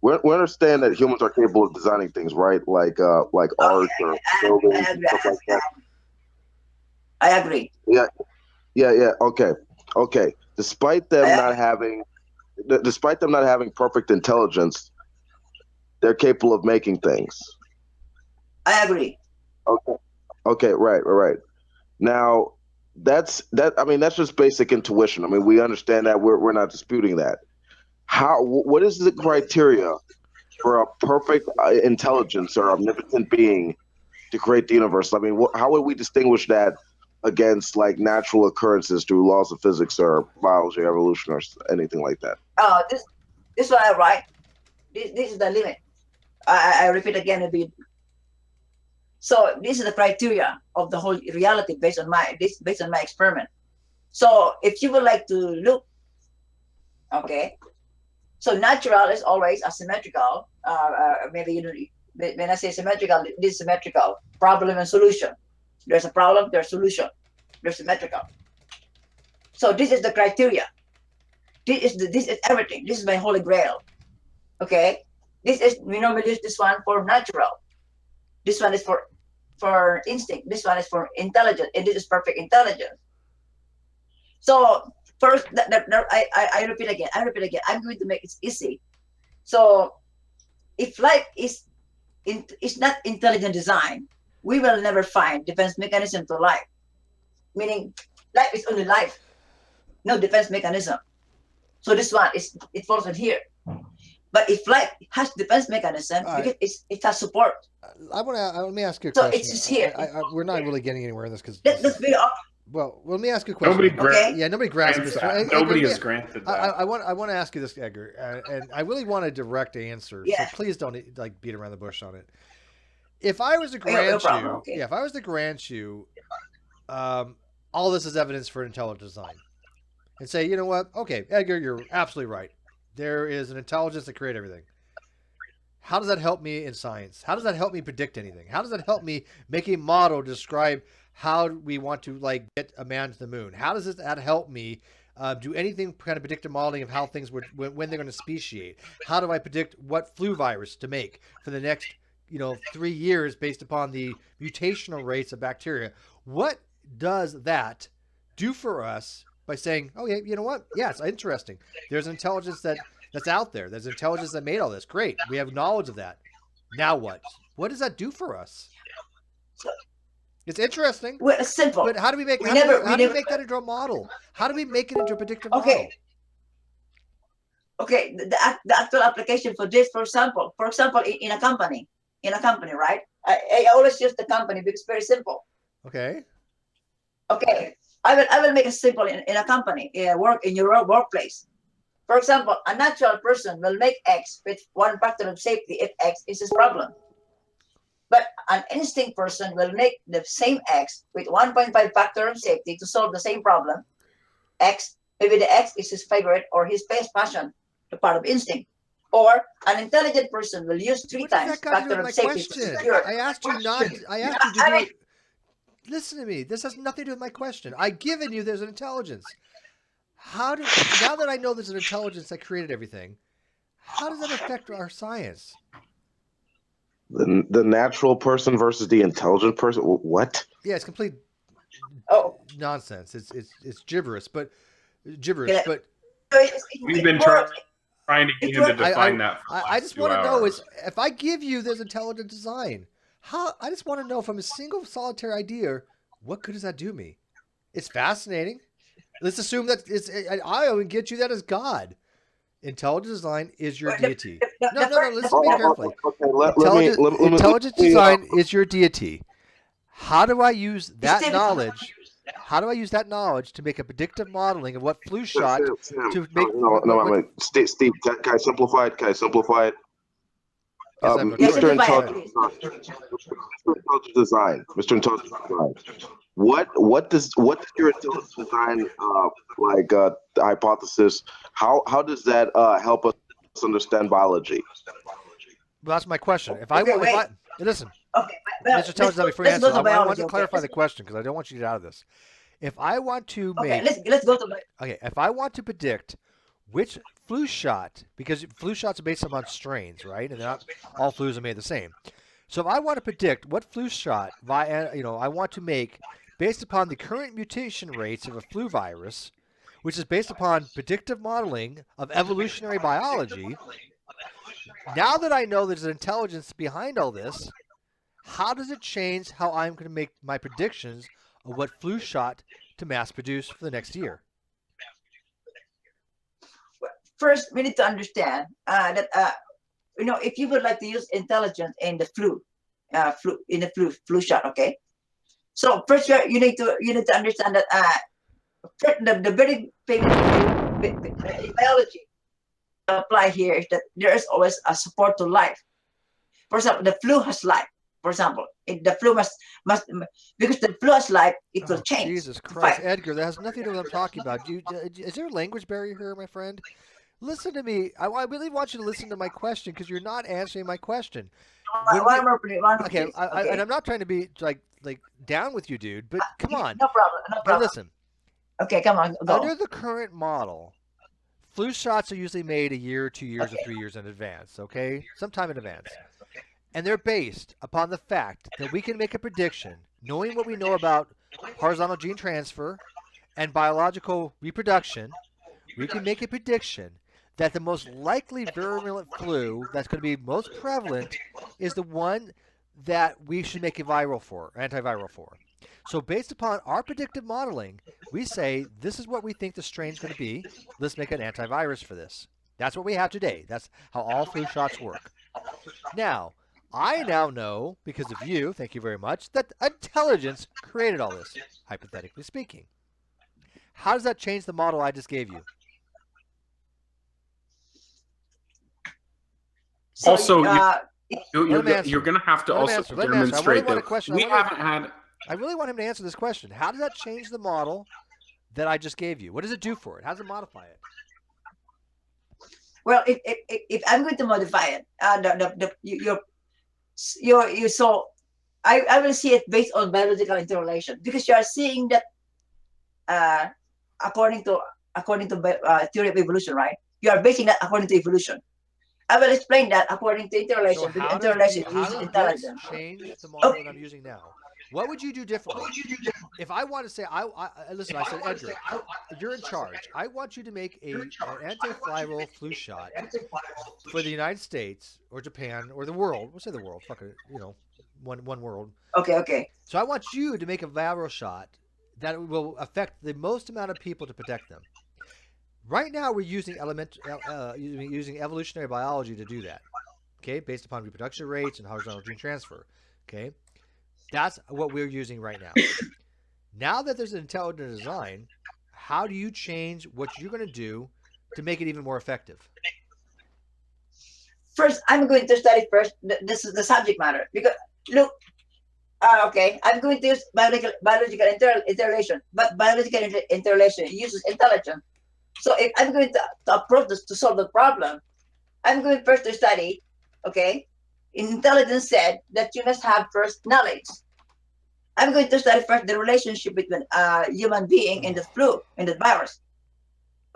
We understand that humans are capable of designing things, right? Like art or buildings and stuff like that. I agree. Yeah. Okay. Despite them not having perfect intelligence, they're capable of making things. I agree. Okay. Right. Now, that's just basic intuition. I mean, we understand that. We're not disputing that. What is the criteria for a perfect intelligence or omnipotent being to create the universe? I mean, how would we distinguish that against like natural occurrences through laws of physics or biology, evolution, or anything like that? This one I write. This is the limit. I repeat again a bit. So this is the criteria of the whole reality based on my experiment. So if you would like to look, okay. So natural is always asymmetrical. Maybe when I say symmetrical, this is symmetrical. Problem and solution. There's a problem, there's a solution. There's symmetrical. So this is the criteria. This is everything. This is my holy grail. Okay. We normally use this one for natural. This one is for instinct. This one is for intelligence, and this is perfect intelligence. So first, I repeat again. I'm going to make it easy. So if life is it's not intelligent design, we will never find defense mechanism to life. Meaning, life is only life, no defense mechanism. So this one it falls in here. But if life has defense mechanism, because it has support. Let me ask you a so question. It's just here. We're not really getting anywhere in this because. Let's be honest. Well, let me ask you a question. Nobody grasps this. Nobody is granted that. I want to ask you this, Edgar, and I really want a direct answer. Yeah. So please don't beat around the bush on it. If I was to grant if I was to grant you, all this is evidence for intelligent design, and say, you know what? Okay, Edgar, you're absolutely right. There is an intelligence that creates everything. How does that help me in science? How does that help me predict anything? How does that help me make a model to describe how we want to get a man to the moon? How does that help me do anything kind of predictive modeling of how things would when they're going to speciate? How do I predict what flu virus to make for the next 3 years based upon the mutational rates of bacteria? What does that do for us by saying, okay, you know what? Yes, interesting. There's an intelligence that's out there. There's intelligence that made all this. Great. We have knowledge of that. Now what? What does that do for us? It's interesting. Well, it's simple. But how do we make how do we make that into a model? How do we make it into a predictive model? Okay. The actual application for this, for example, in a company, right? I always use the company because it's very simple. Okay. Okay. I will make it simple in a company, in your workplace. For example, a natural person will make X with one factor of safety if X is his problem. But an instinct person will make the same X with 1.5 factor of safety to solve the same problem. X, maybe the X is his favorite or his passion, the part of instinct. Or an intelligent person will use 3 times factor of safety to secure. I asked you to do it. Listen to me. This has nothing to do with my question. I've given you there's an intelligence. Now that I know there's an intelligence that created everything, how does that affect our science? The natural person versus the intelligent person. What? Yeah, it's complete nonsense. It's gibberish, but we've been trying to get him to define that. I just want to know is if I give you there's intelligent design, I just want to know from a single solitary idea, what good does that do me? It's fascinating. Let's assume that I would get you that as God. Intelligent design is your deity. No. Listen to me carefully. Intelligent design is your deity. How do I use that knowledge? How do I use that knowledge to make a predictive modeling of what flu shot to make? No, Steve, can I simplify it? Yes, Mr. Intelligent Design. Mr. Intelligent Design. What does your intelligent design hypothesis? How does that help us understand biology? Well, that's my question. Listen, okay, Mr. Intelligent, before you answer, I want to clarify the question because I don't want you to get out of this. If I want to make, let's go to. Okay, if I want to predict which flu shot, because flu shots are based upon strains, right? And not all flus are made the same. So if I want to predict what flu shot, I want to make based upon the current mutation rates of a flu virus, which is based upon predictive modeling of evolutionary biology. Now that I know there's an intelligence behind all this, how does it change how I'm going to make my predictions of what flu shot to mass produce for the next year? First, we need to understand that if you would like to use intelligence in the flu shot, okay. So first, you need to understand that the very big biology apply here is that there is always a support to life. For example, the flu has life. For example, the flu must because the flu has life, it will change. Jesus Christ, Edgar, that has nothing to do with what I'm talking about. Is there a language barrier here, my friend? Listen to me. I really want you to listen to my question because you're not answering my question. Okay, and I'm not trying to be like down with you, dude. But come on. No problem. Now listen. Okay, come on. Go. Under the current model, flu shots are usually made a year, 2 years, or 3 years in advance. Okay, sometime in advance, and they're based upon the fact that we can make a prediction, knowing what we know about horizontal gene transfer and biological reproduction. We can make a prediction that the most likely virulent flu that's going to be most prevalent is the one that we should make a antiviral for. So based upon our predictive modeling, we say this is what we think the strain's going to be. Let's make an antivirus for this. That's what we have today. That's how all flu shots work. Now, I now know, because of you, thank you very much, that intelligence created all this, hypothetically speaking. How does that change the model I just gave you? So also, you're going to have to also demonstrate that we haven't had... I really want him to answer this question. How does that change the model that I just gave you? What does it do for it? How does it modify it? Well, if I'm going to modify it, I will see it based on biological interrelation, because you are seeing that according to theory of evolution, right? You are basing that according to evolution. I will explain that according to interrelation. So how interrelation does intelligence change the model that I'm using now? What would you do differently? If I want to say, listen, I said, Edgar, you're in charge. I want you to make an antiviral flu shot for the United States or Japan or the world. We'll say the world. Fuck it, one world. Okay. So I want you to make a viral shot that will affect the most amount of people to protect them. Right now, we're using using evolutionary biology to do that. Okay, based upon reproduction rates and horizontal gene transfer. Okay. That's what we're using right now. Now that there's an intelligent design, how do you change what you're going to do to make it even more effective? First, I'm going to study this is the subject matter. Because, look, okay, I'm going to use biological interrelation. But biological interrelation uses intelligence. So if I'm going to approach this to solve the problem, I'm going first to study, okay, intelligence said that you must have first knowledge. I'm going to study first the relationship between a human being and the flu, and the virus.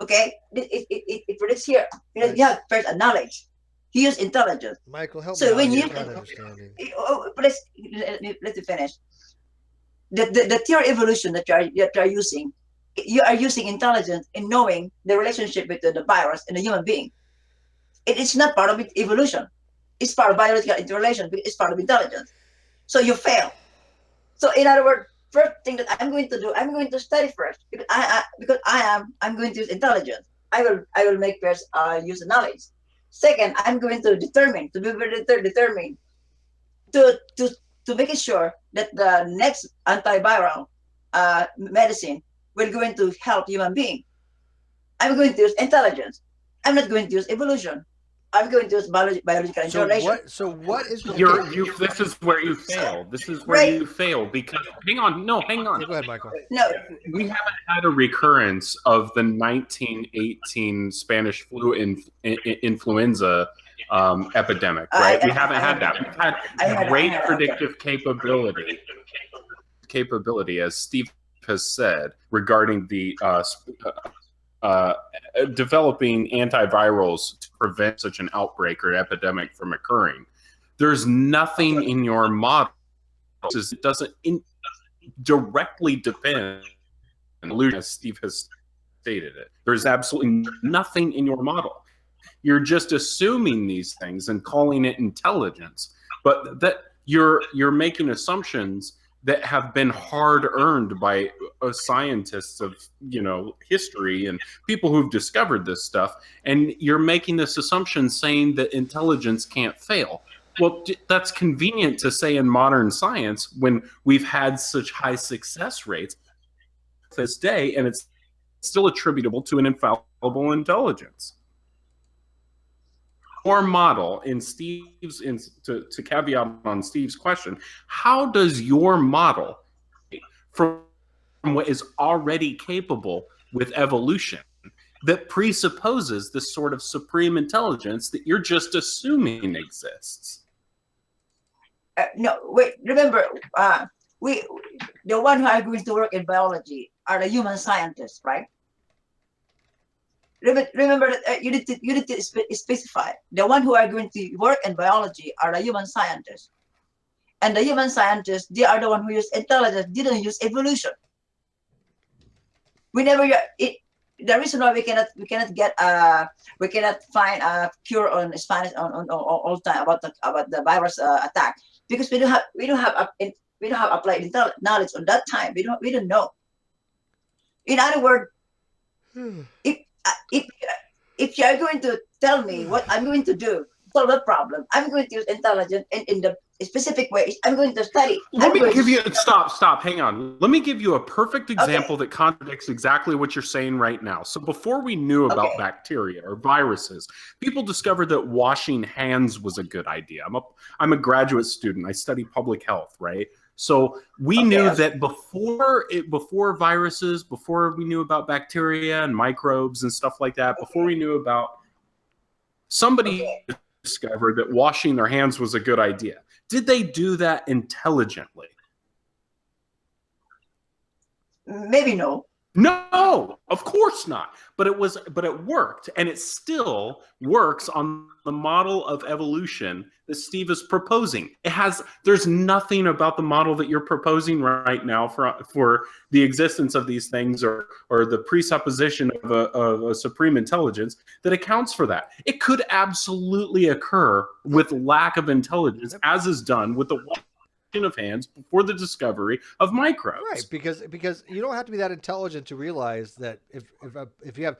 Okay? It predicts here. You have first a knowledge. He used intelligence. Michael, help me. So when you understanding. Let me finish. The theory of evolution that you are using, you are using intelligence in knowing the relationship between the virus and the human being. It is not part of evolution. It's part of biological interrelation. It's part of intelligence. So you fail. So in other words, first thing that I'm going to do, I'm going to study first, because I'm going to use intelligence. I will make first use of knowledge. Second, I'm going to determine, to be very determined, to make sure that the next antiviral medicine will going to help human being. I'm going to use intelligence. I'm not going to use evolution. I'm going to use biological interrelation. So what is this is where you fail. This is where you fail, because hang on. Go ahead, Michael. No, we haven't had a recurrence of the 1918 Spanish flu influenza epidemic, right? We haven't had that. We've had great predictive capability, as Steve has said, regarding the developing antivirals to prevent such an outbreak or epidemic from occurring. There's nothing in your model. It doesn't directly depend on, as Steve has stated it. There's absolutely nothing in your model. You're just assuming these things and calling it intelligence, but that you're making assumptions that have been hard earned by scientists of history and people who've discovered this stuff, and you're making this assumption saying that intelligence can't fail. Well, that's convenient to say in modern science when we've had such high success rates this day, and it's still attributable to an infallible intelligence. Your model, in Steve's, to caveat on Steve's question, how does your model, from what is already capable with evolution, that presupposes this sort of supreme intelligence that you're just assuming exists? No, wait. Remember, the one who are going to work in biology are the human scientists, right? Remember that you need to specify. The one who are going to work in biology are the human scientists, and the human scientists, they are the one who use intelligence. Didn't use evolution. the reason why we cannot find a cure on Spanish on all time about the virus attack, because we don't have applied knowledge on that time. We don't know. In other words, if you are going to tell me what I'm going to do to solve a problem, I'm going to use intelligence in the specific ways. I'm going to study. Let me give you stop. Hang on. Let me give you a perfect example that contradicts exactly what you're saying right now. So before we knew about bacteria or viruses, people discovered that washing hands was a good idea. I'm a graduate student. I study public health, right? So we knew that before viruses, before we knew about bacteria and microbes and stuff like that, before we knew about, somebody discovered that washing their hands was a good idea. Did they do that intelligently? Maybe no. No, of course not. But it worked, and it still works on the model of evolution that Steve is proposing. There's nothing about the model that you're proposing right now for the existence of these things or the presupposition of a supreme intelligence that accounts for that. It could absolutely occur with lack of intelligence, as is done with the washing of hands before the discovery of microbes. Right, because you don't have to be that intelligent to realize that if you have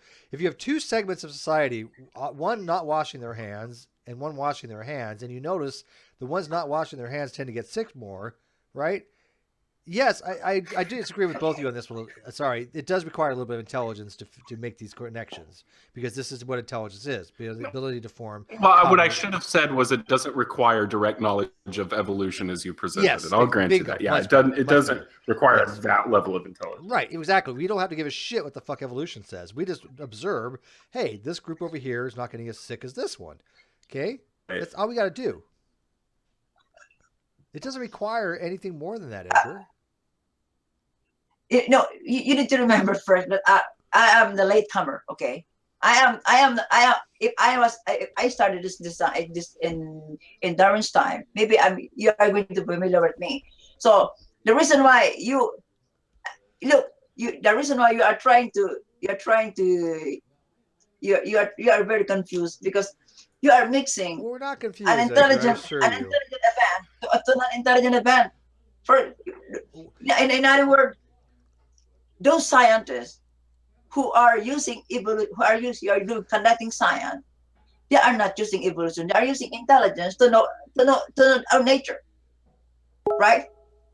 two segments of society, one not washing their hands and one washing their hands, and you notice the ones not washing their hands tend to get sick more, right? Yes, I do disagree with both of you on this one. Sorry, it does require a little bit of intelligence to make these connections, because this is what intelligence is: the ability to form. Well, what I should have said was it doesn't require direct knowledge of evolution as you presented it. I'll grant you that. Yeah, it doesn't require that level of intelligence. Right, exactly. We don't have to give a shit what the fuck evolution says. We just observe, hey, this group over here is not getting as sick as this one. Okay, that's all we got to do. It doesn't require anything more than that, Edgar. No, you need to remember first that I am the latecomer. Okay, if I started this design in Darwin's time, maybe you are going to be familiar with me. So the reason why you are very confused, because you are mixing. We're not confused. An intelligent event to an intelligent event. In other words, those scientists who are conducting science, they are not using evolution. They are using intelligence to know our nature, right?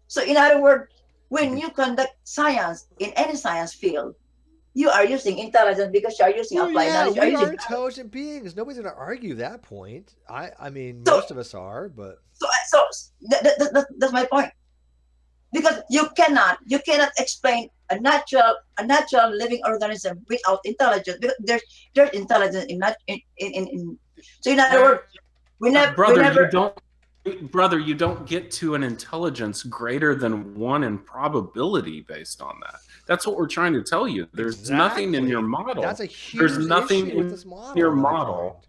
So in other words, when you conduct science in any science field, you are using intelligence because you are using applied knowledge. We are intelligent beings. Nobody's going to argue that point. I mean, most of us are, but so that's my point. Because you cannot explain a natural living organism without intelligence. Because there's intelligence in so in other words, you don't get to an intelligence greater than 1 in probability based on that. That's what we're trying to tell you. There's nothing in your model. That's a huge issue with this model. In your model.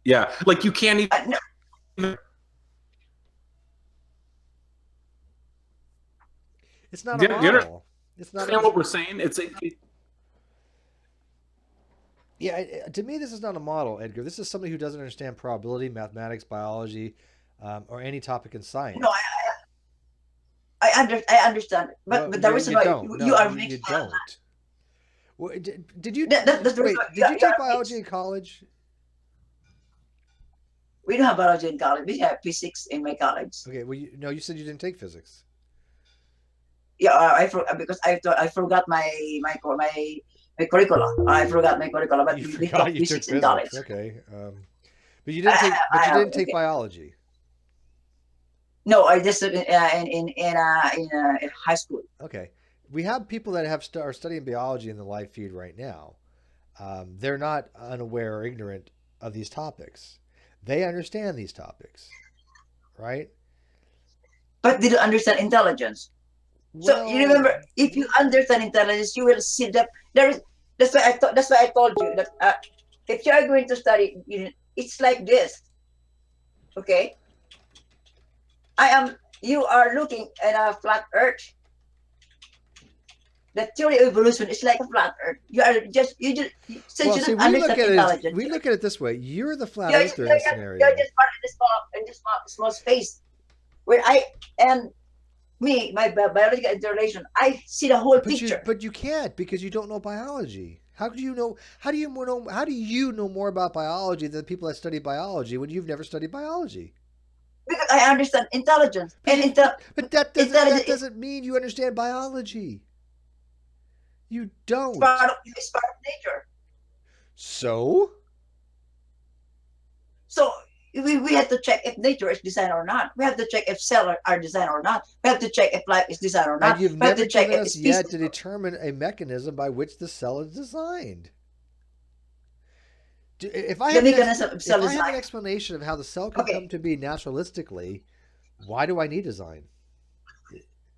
Yeah, like you can't even. It's not a model. It's not what we're saying. Yeah, to me, this is not a model, Edgar. This is somebody who doesn't understand probability, mathematics, biology, or any topic in science. No, I understand, but the reason why you are making. You don't. Well, did you? Did you take biology in college? We don't have biology in college. We have physics in my college. Okay. Well, you said you didn't take physics. Yeah, because I forgot my curriculum. I forgot my curriculum, but we took physics in college. Okay, but you didn't take biology. No, I just in high school. Okay, we have people that are studying biology in the live feed right now. They're not unaware or ignorant of these topics. They understand these topics, right? But they don't understand intelligence. So you remember, if you understand intelligence, you will see that there is. That's why I told you that if you are going to study, it's like this. Okay. You are looking at a flat Earth. the theory of evolution is like a flat Earth. Since you don't understand intelligence. We look at it this way: you're the flat earther in this scenario. You're just part of this small space where my biological interrelation, I see the whole picture. But you can't, because you don't know biology. How do you know? How do you know more about biology than the people that study biology when you've never studied biology? Because I understand intelligence. But that doesn't mean you understand biology. You don't. It's part of nature. So we have to check if nature is designed or not. We have to check if cells are designed or not. We have to check if life is designed or not. And you've never given us yet to determine a mechanism by which the cell is designed. If I have an explanation of how the cell can come to be naturalistically, why do I need design?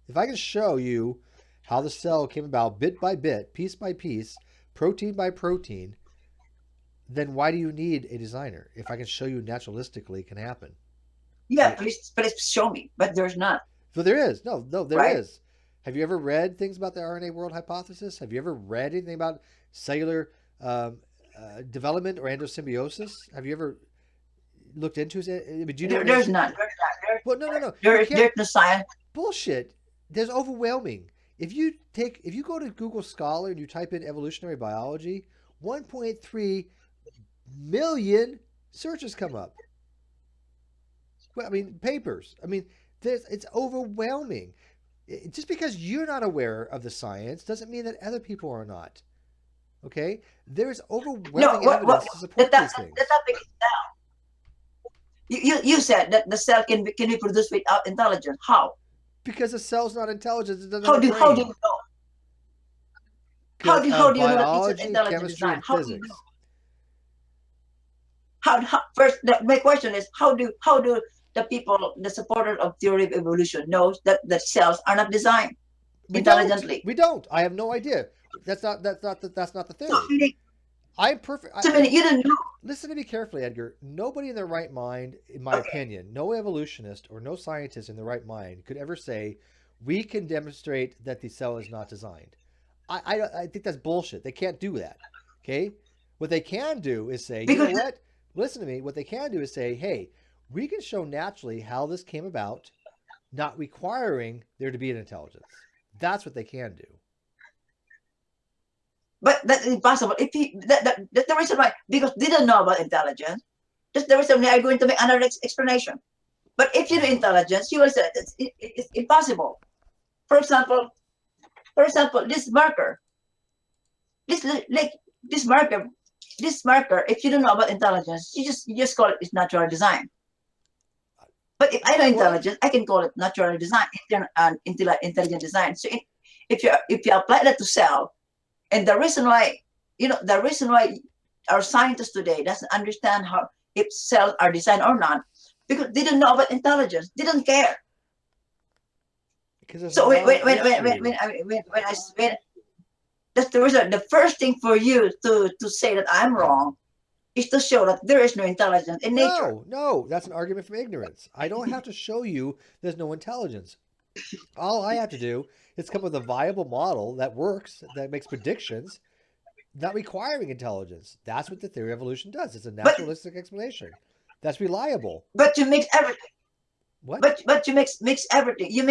If I can show you how the cell came about bit by bit, piece by piece, protein by protein, then why do you need a designer? If I can show you naturalistically it can happen. Yeah, please show me. But there's not. So there is. No, there is. Have you ever read things about the RNA world hypothesis? Have you ever read anything about cellular development or endosymbiosis? Have you ever looked into it? There's not. Well, no. There's no science. Bullshit. There's overwhelming. If you go to Google Scholar and you type in evolutionary biology, 1.3 million searches come up. Well, papers. It's overwhelming. Just because you're not aware of the science doesn't mean that other people are not. Okay? There's overwhelming evidence to support these things. The topic is now. You said that the cell can be produced without intelligence. How? Because the cell's not intelligent. It doesn't how do you know? How do you know that it's intelligent design? How do you know? First, my question is, how do the people, the supporters of theory of evolution, know that the cells are not designed intelligently? We don't. I have no idea. That's not the theory. I'm perfect. You didn't know. Listen to me carefully, Edgar. Nobody in their right mind, in my opinion, no evolutionist or no scientist in their right mind could ever say, we can demonstrate that the cell is not designed. I think that's bullshit. They can't do that. Okay? What they can do is say, you know what? Listen to me. What they can do is say, hey, we can show naturally how this came about, not requiring there to be an intelligence. That's what they can do. But that's impossible. If that's the reason why, because they don't know about intelligence. That's the reason why I'm going to make another explanation. But if you know intelligence, you will say it's impossible. For example, this marker, this marker, if you don't know about intelligence, you just call it natural design. But if I know intelligence, I can call it natural design, intelligent design. So if you apply that to cell, and the reason why our scientists today doesn't understand how if cells are designed or not, because they don't know about intelligence, they don't care. So when that's the reason. The first thing for you to say that I'm wrong is to show that there is no intelligence in nature. No, that's an argument from ignorance. I don't have to show you there's no intelligence. All I have to do is come up with a viable model that works, that makes predictions, not requiring intelligence. That's what the theory of evolution does. It's a naturalistic explanation. That's reliable. But you mix everything. What? But you mix everything. You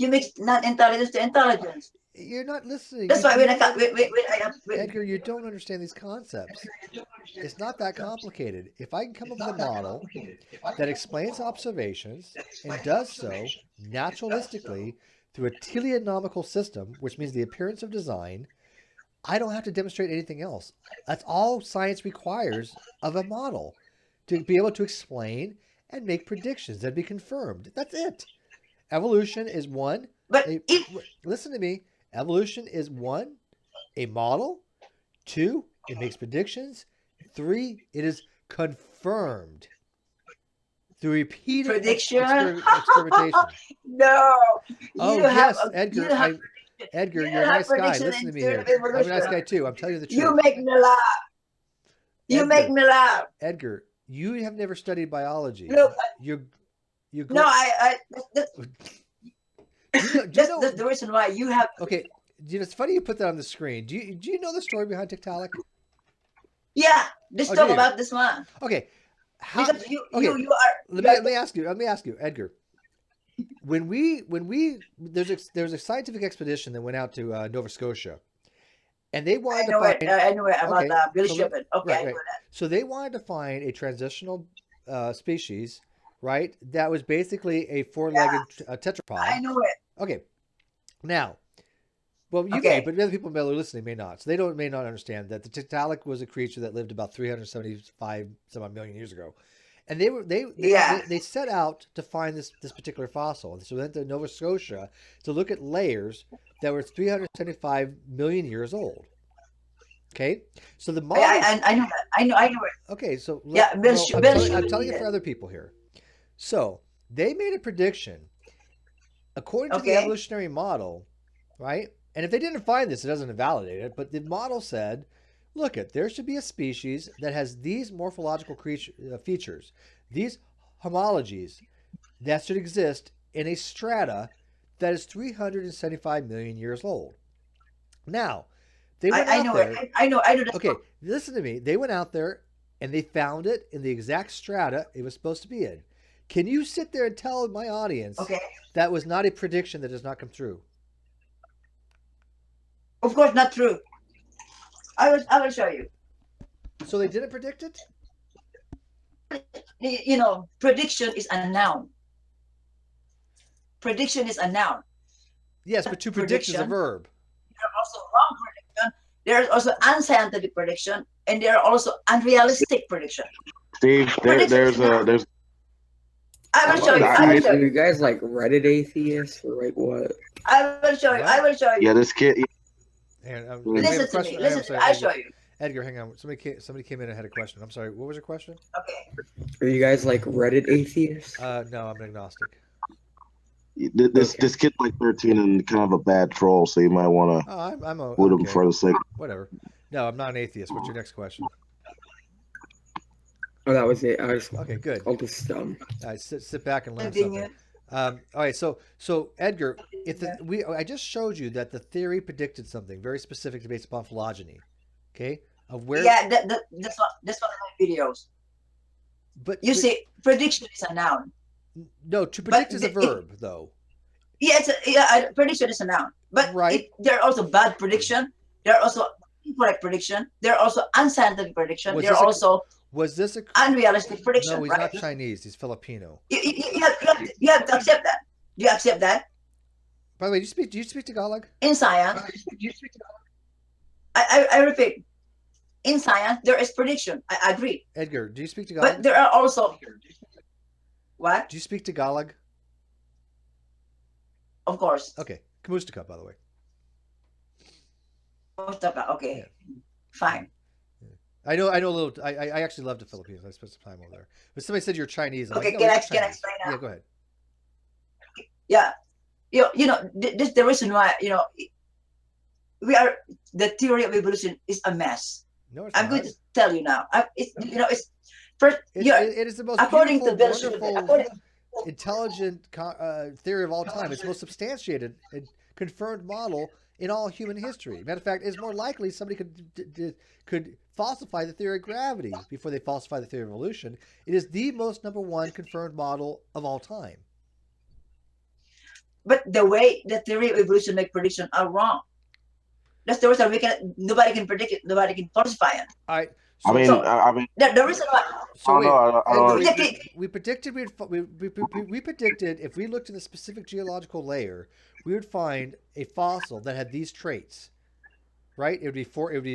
mix non-intelligence to intelligence. You're not listening. That's why Edgar, you don't understand these concepts. It's not that complicated. If I can come up with a model that explains observations and does so naturalistically through a teleonomical system, which means the appearance of design, I don't have to demonstrate anything else. That's all science requires of a model, to be able to explain and make predictions that be confirmed. That's it. Evolution is one. Listen to me. Evolution is one, a model. 2, it makes predictions. 3, it is confirmed through repeated experimentation. No. Oh, yes, Edgar. Edgar, you're a nice guy. Listen to me here. I'm a nice guy too. I'm telling you the truth. You make me laugh. You make me laugh. Edgar, you have never studied biology. Look, that's the reason why you have. Okay, it's funny you put that on the screen. Do you know the story behind Tiktaalik? Yeah, let's talk about this one. Okay. Because you are. Let me ask you, Edgar. When there's a scientific expedition that went out to Nova Scotia, and they wanted to find. I know it about Bill Shipman. Okay, I know that. So they wanted to find a transitional species, right? That was basically a four-legged tetrapod. I know it. Okay. Now, well, you may, but the other people that are listening may not. So they may not understand that the Tiktaalik was a creature that lived about 375 some odd million years ago. And they set out to find this particular fossil. And so they went to Nova Scotia to look at layers that were 375 million years old. Okay, so the model. I know that. I know it. Okay, so I'm telling you for other people here. So they made a prediction according to the evolutionary model, right? And if they didn't find this, it doesn't invalidate it. But the model said, look, there should be a species that has these morphological features, these homologies that should exist in a strata that is 375 million years old. Now, they went out there. I know. Okay, listen to me. They went out there and they found it in the exact strata it was supposed to be in. Can you sit there and tell my audience that was not a prediction that does not come true? Of course, not true. I will show you. So they didn't predict it? You know, prediction is a noun. Prediction is a noun. Yes, but to predict is a verb. There are also wrong prediction. There is also unscientific prediction, and there are also unrealistic prediction. Steve, there's I will show you. Are you guys like Reddit atheists or like what? I will show you. I will show you. Yeah, this kid. And, listen to me. Listen to me. I'll show you. Edgar, hang on. Somebody came in and had a question. I'm sorry. What was your question? Okay. Are you guys like Reddit atheists? No, I'm agnostic. This kid's like 13 and kind of a bad troll, so you might want to I'm boot him for the sake. Whatever. No, I'm not an atheist. What's your next question? Oh, that was it. I was okay. Good. I'll just All right, sit back and learn something. All right, so Edgar, I just showed you that the theory predicted something very specific based upon phylogeny, okay? Of where? Yeah, that's one of my videos. But you see, prediction is a noun. No, to predict is a verb, though. Yeah, prediction is a noun. But there are also bad prediction. There are also incorrect prediction. There are also unscientific prediction. Was this a unrealistic prediction? No, he's not Chinese. He's Filipino. You have to accept that. Do you accept that? By the way, do you speak Tagalog? In science, I repeat, in science there is prediction. I agree. Edgar, do you speak Tagalog? But there are also what? Do you speak Tagalog? Of course. Okay, Kamusta, by the way. Okay, yeah. Fine. I know a little. I actually love the Philippines. I spent some time over there. But somebody said you're Chinese. I'm okay, like, can I explain now? Yeah, go ahead. Yeah, you know, this the reason why the theory of evolution is a mess. No, it's I'm not. going to tell you now. It's first. It is the most according to Bill wonderful, intelligent theory of all time. It's the most substantiated and confirmed model in all human history. Matter of fact, it's more likely somebody could falsify the theory of gravity before they falsify the theory of evolution. It is the most #1 confirmed model of all time. But the way the theory of evolution make prediction are wrong. That's the reason nobody can predict it. Nobody can falsify it. All right. I mean, the reason why. We predicted we predicted if we looked in the specific geological layer, we would find a fossil that had these traits, right? It would be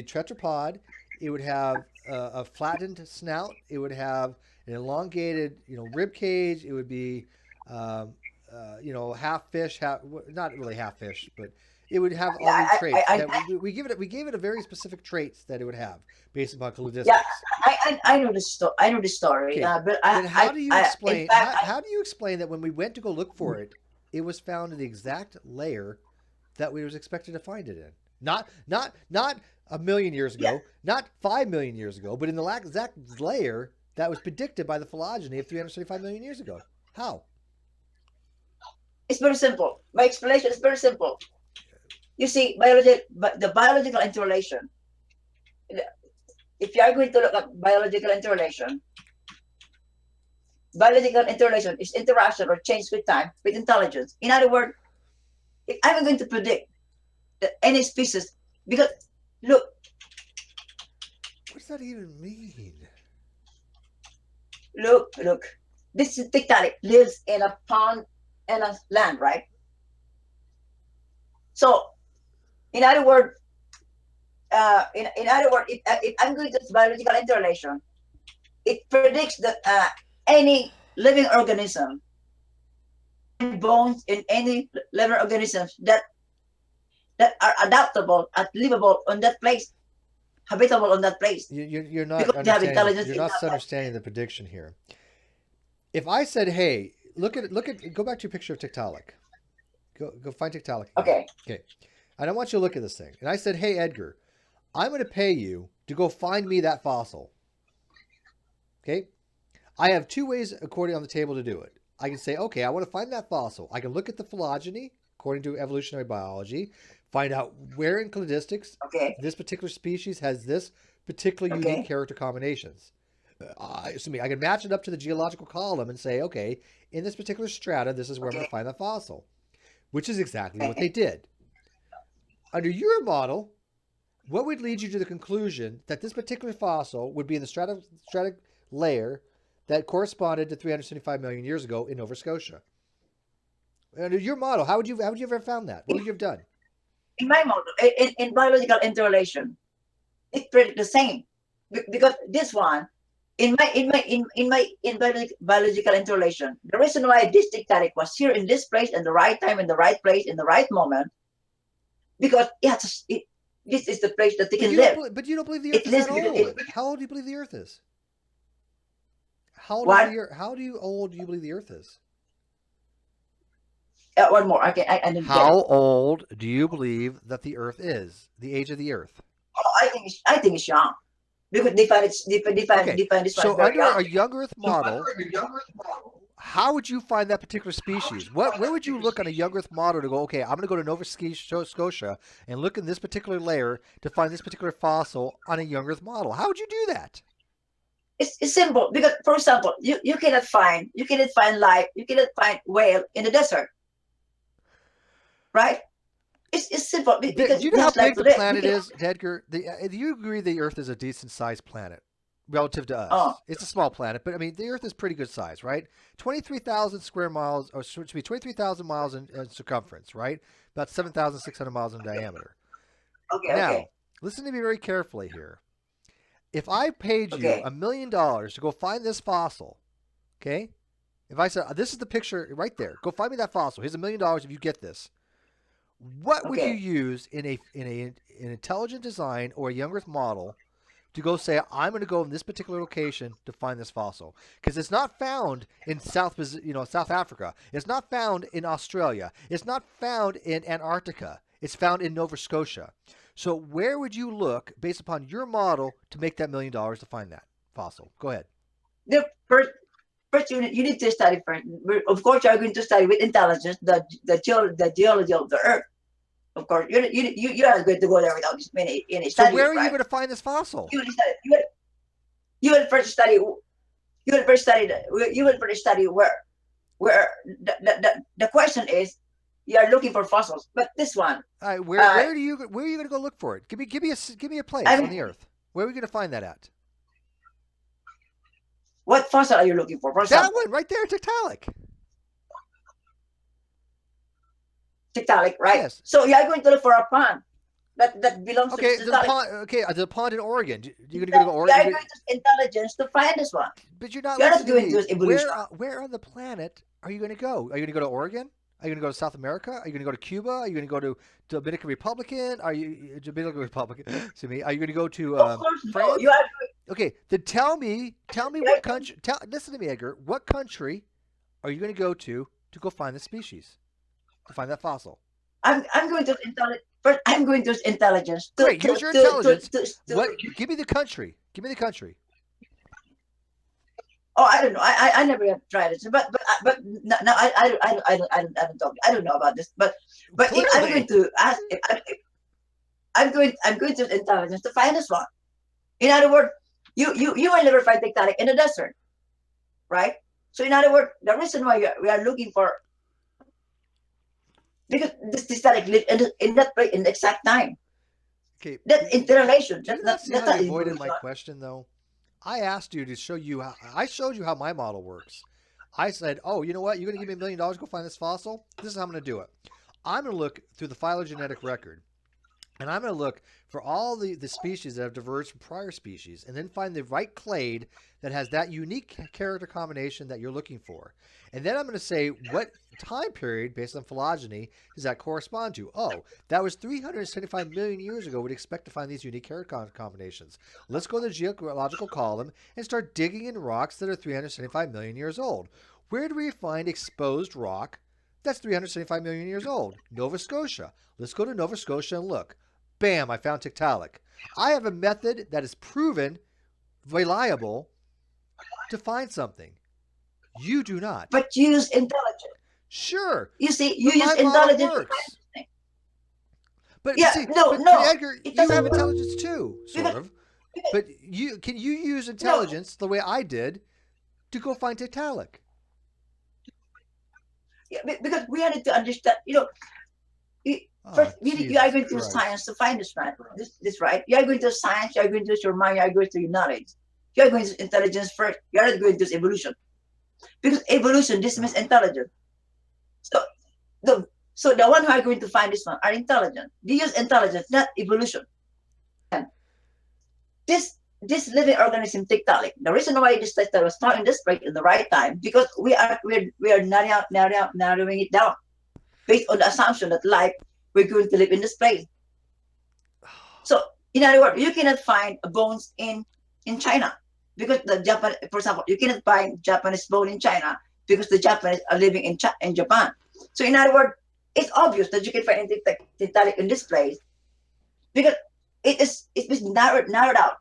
tetrapod. It would have a flattened snout. It would have an elongated, rib cage. It would be, half fish, not really half fish, but it would have all these traits. We gave it a very specific traits that it would have based upon cludistics. Yeah, I know the story. I know the story. Okay. But how do you explain? How do you explain that when we went to go look for it, it was found in the exact layer that we was expected to find it in? Not a million years ago, not 5 million years ago, but in the exact layer that was predicted by the phylogeny of 375 million years ago. How? It's very simple. My explanation is very simple. You see, the biological interrelation. If you are going to look at biological interrelation is interaction or change with time with intelligence. In other words, if I'm going to predict that any species, because look, what does that even mean? Look. This tiktaalik lives in a pond and a land, right? So, in other words, if I'm going to biological interrelation, it predicts that any living organism, bones in any living organisms that are adaptable and livable on that place, habitable on that place. You're not understanding. You're not understanding the prediction here. If I said, "Hey, look at, go back to your picture of tiktaalik. Go find tiktaalik. Okay. Okay. And I want you to look at this thing. And I said, "Hey, Edgar, I'm going to pay you to go find me that fossil." Okay. I have two ways, according on the table, to do it. I can say, "Okay, I want to find that fossil." I can look at the phylogeny, according to evolutionary biology, find out where in cladistics this particular species has this particular unique character combinations. I can match it up to the geological column and say, okay, in this particular strata, this is where I'm going to find the fossil, which is exactly what they did. Under your model, what would lead you to the conclusion that this particular fossil would be in the stratic layer that corresponded to 375 million years ago in Nova Scotia? Under your model, how would you have ever found that? What would you have done? In my model, in biological interrelation, it's pretty the same, because this one, in biological interrelation, the reason why this tiktaalik was here in this place in the right time, in the right place, in the right moment, because this is the place that they can live. But you don't believe the Earth is that old. How old do you believe the Earth is? How old do you believe the Earth is? One more. Okay, I didn't How old do you believe that the Earth is? The age of the Earth? Oh, I think it's young. Because define this so one. Under a young Earth model, how would you find that particular species? Where would you look on a young Earth model to go, okay, I'm going to go to Nova Scotia and look in this particular layer to find this particular fossil on a young Earth model? How would you do that? It's simple, because, for example, you cannot find life, you cannot find whale in the desert, right? It's simple. Because do you know how big the planet is, Edgar? Do you agree the Earth is a decent sized planet relative to us? Oh. It's a small planet, but I mean, the Earth is pretty good size, right? 23,000 square miles, or should be 23,000 miles in circumference, right? About 7,600 miles in diameter. Now, listen to me very carefully here. If I paid you $1 million to go find this fossil, okay? If I said, this is the picture right there, go find me that fossil. Here's $1 million if you get this. What would you use in an intelligent design or a young Earth model to go say, I'm going to go in this particular location to find this fossil? Because it's not found in South Africa. It's not found in Australia. It's not found in Antarctica. It's found in Nova Scotia. So where would you look based upon your model to make that $1 million to find that fossil? Go ahead. The first you need to study first. Of course, you are going to study with intelligence the geology of the Earth. Of course, you are going to go there without any study. So where are you going to find this fossil? You will first study where the question is, you are looking for fossils, but this one. All right, where are you going to go look for it? Give me a place on the Earth. Where are we going to find that at? What fossil are you looking for? That one right there, tiktaalik. Tiktaalik, right? Yes. So you are going to look for a pond that belongs to tiktaalik. The pond in Oregon. You're going to go to Oregon. You are going to intelligence to find this one. But you're not going to evolution. Where on the planet are you going to go? Are you going to go to Oregon? Are you going to go to South America? Are you going to go to Cuba? Are you going to go to Dominican Republic? Are you going to go to France? No, okay, then tell me what country. Listen to me, Edgar. What country are you going to go find the species, to find that fossil? I'm going to intelligence. First, I'm going to intelligence. Great, use your intelligence. Give me the country. Give me the country. I don't know. I never have tried it, but no, I don't know about this. But if I'm going to ask, I'm going to use intelligence to find this one. In other words, you will never find tectonic in the desert, right? So in other words, the reason why we are looking for, because this tectonic live in that place in the exact time. Okay. That interrelation. Do you not see how you avoided my question though? I asked you to show you how. I showed you how my model works. I said, "Oh, you know what? You're going to give me $1 million to go find this fossil. This is how I'm going to do it. I'm going to look through the phylogenetic record, and I'm going to look for all the species that have diverged from prior species, and then find the right clade that has that unique character combination that you're looking for. And then I'm going to say what time period, based on phylogeny, does that correspond to? Oh, that was 375 million years ago. We'd expect to find these unique character combinations. Let's go to the geological column and start digging in rocks that are 375 million years old. Where do we find exposed rock that's 375 million years old? Nova Scotia. Let's go to Nova Scotia and look. Bam, I found tiktaalik. I have a method that is proven reliable to find something. You do not. But you use intelligence. Sure. You see, you use intelligence. But yeah, see, no. Edgar, you have intelligence too, sort of. But can you use intelligence the way I did to go find tiktaalik? Yeah, because we had to understand, first, you are going to use science to find this, right? This right? You are going to use science, you are going to use your mind, you are going to use knowledge. You are going to use intelligence first. You are not going to use evolution. Because evolution dismisses intelligence. So the one who are going to find this one are intelligent. They use intelligence, not evolution. And this living organism tiktaalik. The reason why this tectonic was not in this place in the right time, because we are narrowing it down based on the assumption that life we're going to live in this place. So in other words, you cannot find bones in China because the Japan, for example, you cannot find Japanese bone in China because the Japanese are living in Japan. So in other words, it's obvious that you can find tiktaalik in this place because it's narrowed out.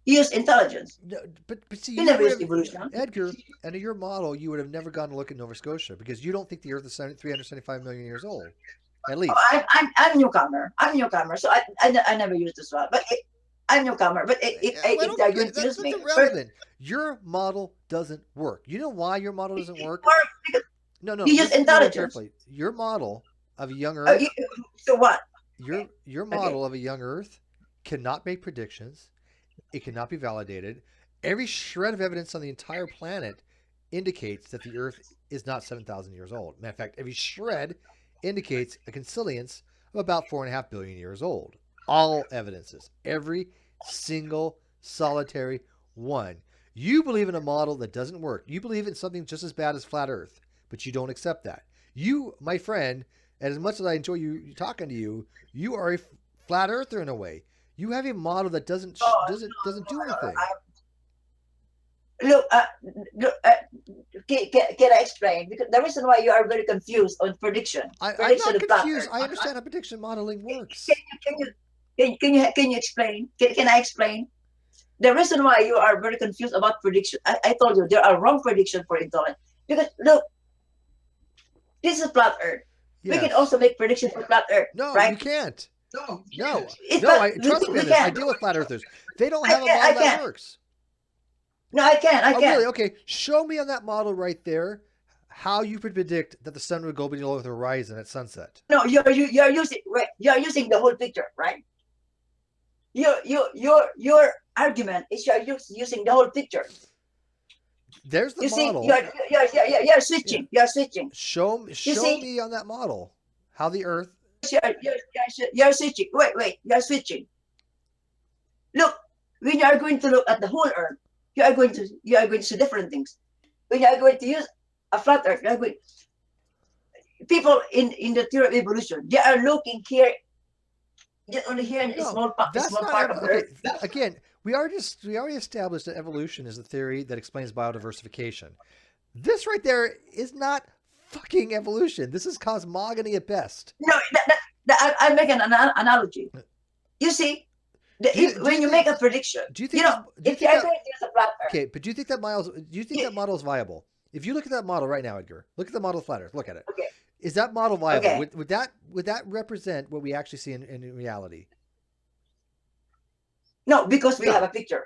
Use intelligence. No, but see, you never use evolution. Edgar, under your model, you would have never gone to look at Nova Scotia because you don't think the Earth is 375 million years old, at least. Oh, I'm newcomer. I'm newcomer, so I never used this one. But I'm newcomer. But if they're going to use me, irrelevant. Your model doesn't work. You know why your model doesn't work? No. You use intelligence. Your model of a young Earth. So what? Your model of a young Earth cannot make predictions. It cannot be validated. Every shred of evidence on the entire planet indicates that the Earth is not 7,000 years old. Matter of fact, every shred indicates a consilience of about 4.5 billion years old. All evidences. Every single solitary one. You believe in a model that doesn't work. You believe in something just as bad as flat Earth, but you don't accept that. You, my friend, and as much as I enjoy you talking to you, you are a flat earther in a way. You have a model that doesn't do anything. Look, can I explain? Because the reason why you are very confused on prediction. I'm not confused. I understand how prediction modeling works. Can you explain? Can I explain? The reason why you are very confused about prediction, I told you there are wrong predictions for intelligence. Because look, this is flat Earth. Yes. We can also make predictions for flat Earth. No, right? You can't. No. Trust me on this. I deal with flat earthers. They don't have a model that works. No, I can't. I can't. Really? Okay. Show me on that model right there how you could predict that the sun would go below the horizon at sunset. No, you're using the whole picture, right? Your argument is you're using the whole picture. There's the model. You're switching. You're switching. Show me on that model how the Earth. You're switching. Wait. You're switching. Look, when you are going to look at the whole Earth, you are going to see different things. When you are going to use a flat Earth, people in the theory of evolution, they are looking here, just only here in a small part of the Earth. Again, we already established that evolution is the theory that explains biodiversification. This right there is not fucking evolution. This is cosmogony at best. No, I'm making an analogy. You see, When you make a prediction, do you think if you're going to use a flat Earth. Okay, but do you think that model is viable? If you look at that model right now, Edgar, look at the model of flat Earth. Look at it. Okay. Is that model viable? Okay. Would that represent what we actually see in reality? No, because we have a picture.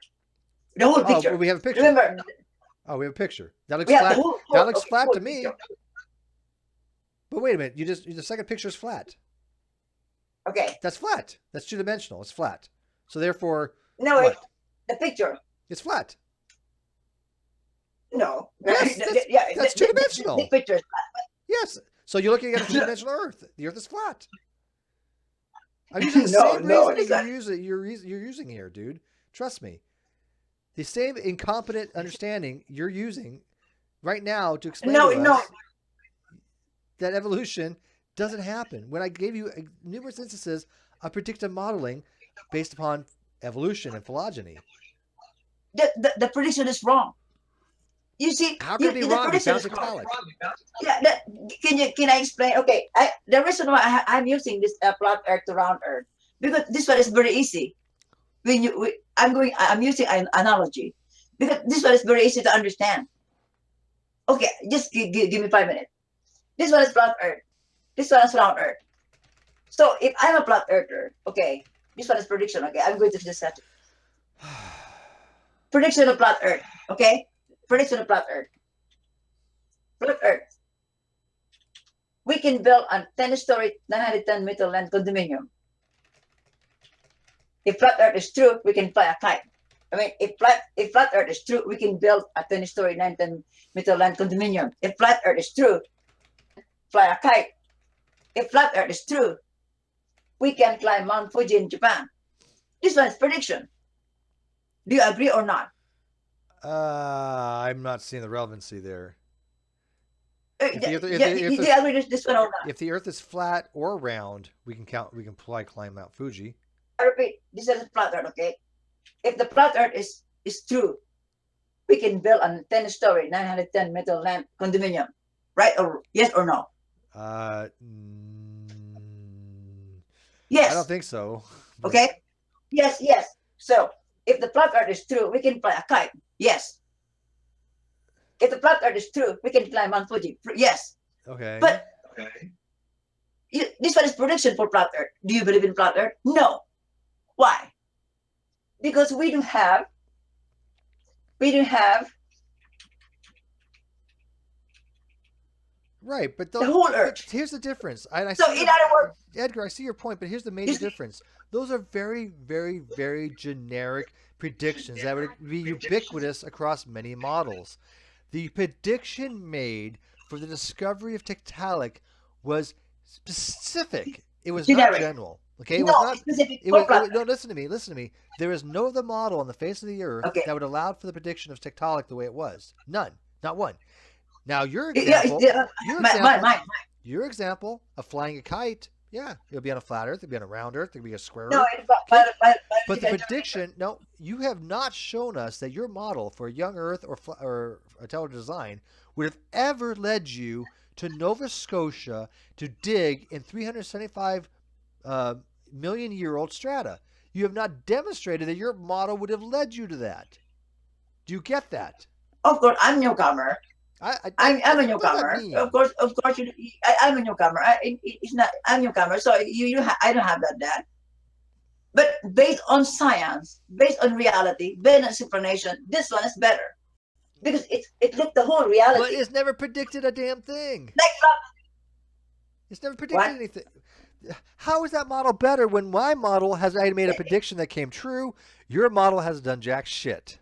The whole picture. Oh, we have a picture. Remember? Oh, we have a picture. That looks flat. That looks flat to me. Picture. But wait a minute. The second picture is flat. Okay. That's flat. That's two-dimensional. It's flat. So therefore, no, the picture. It's flat. No. Yes, that's two-dimensional. The picture is flat. Yes. So you're looking at a two-dimensional Earth. The Earth is flat. I'm using the same reasoning you're using here, dude. Trust me. The same incompetent understanding you're using right now to explain to us that evolution doesn't happen. When I gave you numerous instances of predictive modeling based upon evolution and phylogeny. The prediction is wrong. You see, how can it be wrong? It sounds italic. Yeah, can I explain? Okay, the reason why I'm using this flat Earth to round Earth because this one is very easy. I'm using an analogy because this one is very easy to understand. Okay, just give me 5 minutes. This one is flat Earth. This one is round Earth. So if I'm a flat Earther, okay, this one is prediction. Okay, I'm going to just set it. Prediction of flat Earth. Okay. Prediction of flat Earth. Flat Earth. We can build a 10-story, 910-meter land condominium. If flat Earth is true, we can fly a kite. I mean, if flat Earth is true, we can build a 20-story, 910-meter land condominium. If flat Earth is true, fly a kite. If flat Earth is true, we can climb Mount Fuji in Japan. This one is prediction. Do you agree or not? I'm not seeing the relevancy there. If the Earth is flat or round, we can climb Mount Fuji. I repeat, this is flat Earth, okay? If the flat Earth is true, we can build a 10-story, 910-meter land condominium, right? Or yes or no? Yes. I don't think so. Okay. Yes. So if the flat Earth is true, we can fly a kite. Yes. If the flat Earth is true, we can climb Mount Fuji. Yes. Okay. But this one is prediction for flat Earth. Do you believe in flat Earth? No. Why? Because we don't have. Right, but the whole Earth. Here's the difference. In other words, Edgar, I see your point, but here's the major difference. Those are very, very, very generic predictions that would be ubiquitous across many models. The prediction made for the discovery of Tiktaalik was specific. It was not general. Okay, it was not specific. No, listen to me. There is no other model on the face of the Earth that would allow for the prediction of Tiktaalik the way it was. None, not one. Now your example, your example of flying a kite, it'll be on a flat Earth, it'll be on a round Earth, it'll be a square Earth. But the prediction, no, you have not shown us that your model for a young Earth or intelligent design would have ever led you to Nova Scotia to dig in 375 million-year-old strata. You have not demonstrated that your model would have led you to that. Do you get that? Of course, I'm a newcomer. I'm a newcomer. Of course, I'm a newcomer. It's not. I'm a newcomer, so I don't have that. But based on science, based on reality, based on explanation, this one is better because it looked the whole reality. But it's never predicted a damn thing. It's never predicted anything. How is that model better when my model has made a prediction that came true? Your model has done jack shit.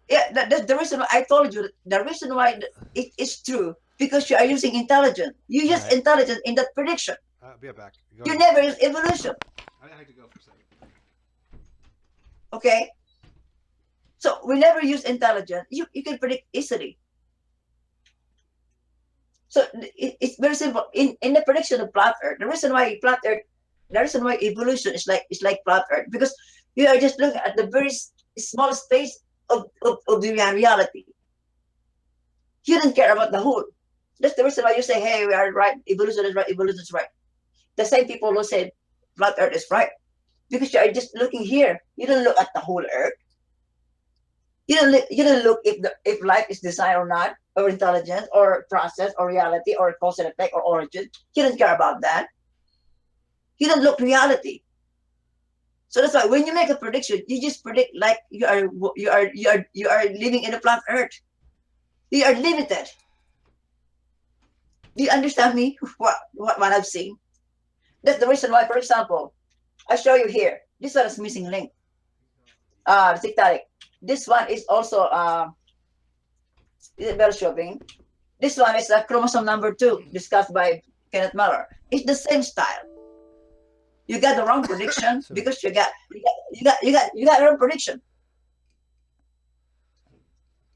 Yeah, that's the reason why I told you. The reason why it is true because you are using intelligence. You use intelligence in that prediction. I'll be back. You never use evolution. I had to go for a second. Okay. So we never use intelligence. You can predict easily. So it's very simple. In the prediction of flat Earth, the reason why evolution is like flat Earth because you are just looking at the very small space of the reality. You don't care about the whole. That's the reason why you say, hey, we are right, evolution is right, evolution is right. The same people who say flat Earth is right. because you are just looking here. You don't look at the whole Earth. You don't look if life is design or not, or intelligence, or process, or reality, or cause and effect, or origin. You don't care about that. You don't look reality. So that's why when you make a prediction, you just predict like you are living in a flat Earth. You are limited. Do you understand me? What I've seen? That's the reason why, for example, I show you here. This one is missing link. The tic-tac. This one is also bell shopping. This one is chromosome number 2, discussed by Kenneth Muller. It's the same style. You got the wrong prediction because you got wrong prediction.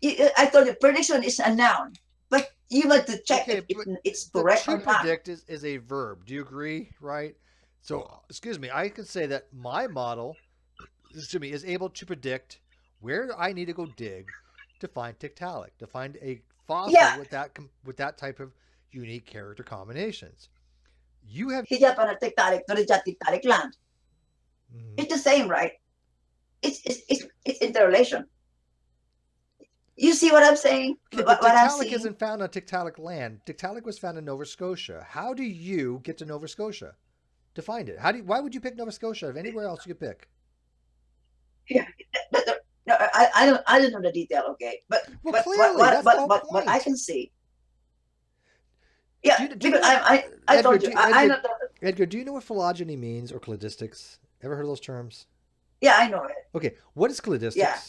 I told you prediction is a noun, but you have to check if it's correct or not. Predict is a verb. Do you agree? Right. So, excuse me. I can say that my model, is able to predict where I need to go dig to find tic-tac, to find a fossil with that type of unique character combinations. You have hijab on a tic-tac to the tic-tac land. It's the same, right? It's interrelation. You see what I'm saying? Okay, but tic-tac isn't found on tic-tac land. Tic-tac was found in Nova Scotia. How do you get to Nova Scotia to find it? Why would you pick Nova Scotia if anywhere else you could pick? Yeah, no, I don't know the detail. Okay, but what I can see. Yeah, I told you. Edgar, do you know what phylogeny means or cladistics? Ever heard of those terms? Yeah, I know it. Okay, what is cladistics? Yeah,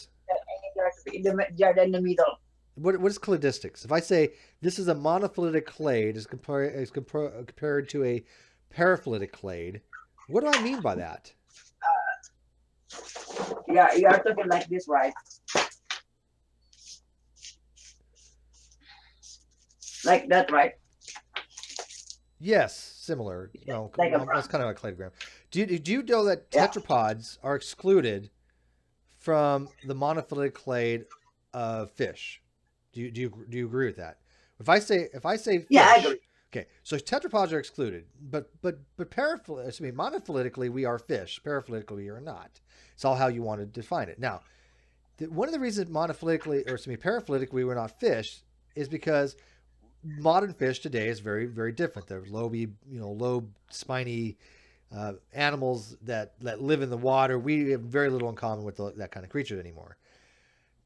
you're in the middle. What is cladistics? If I say this is a monophyletic clade as compared to a paraphyletic clade, what do I mean by that? Yeah, you are talking like this, right? Like that, right? Yes, similar. No, like that's kind of a cladogram. Do you know that tetrapods are excluded from the monophyletic clade of fish? Do you agree with that? If I say fish, yeah, I agree. Okay, so tetrapods are excluded, but monophyletically we are fish. Paraphyletically we are not. It's all how you want to define it. Now, one of the reasons paraphyletically we're not fish is because modern fish today is very, very different. They're lobe spiny animals that live in the water. We have very little in common with that kind of creature anymore.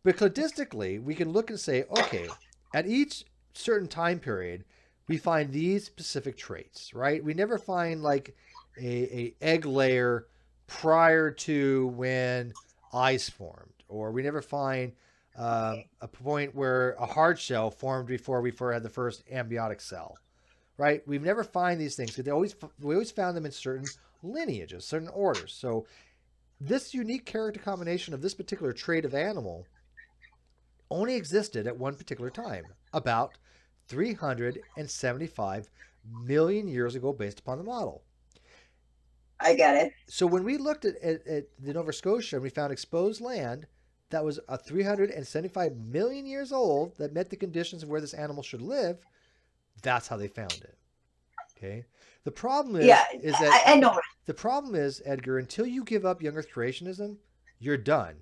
But cladistically, we can look and say, okay, at each certain time period, we find these specific traits, right? We never find like a egg layer prior to when ice formed, or we never find a point where a hard shell formed before we had the first ambiotic cell, right? We've never find these things. We always found them in certain lineages, certain orders. So this unique character combination of this particular trait of animal only existed at one particular time, about 375 million years ago, based upon the model. I get it. So when we looked at the Nova Scotia and we found exposed land that was 375 million years old that met the conditions of where this animal should live, that's how they found it. Okay. The problem is, I know. The problem is, Edgar, until you give up young Earth creationism, you're done.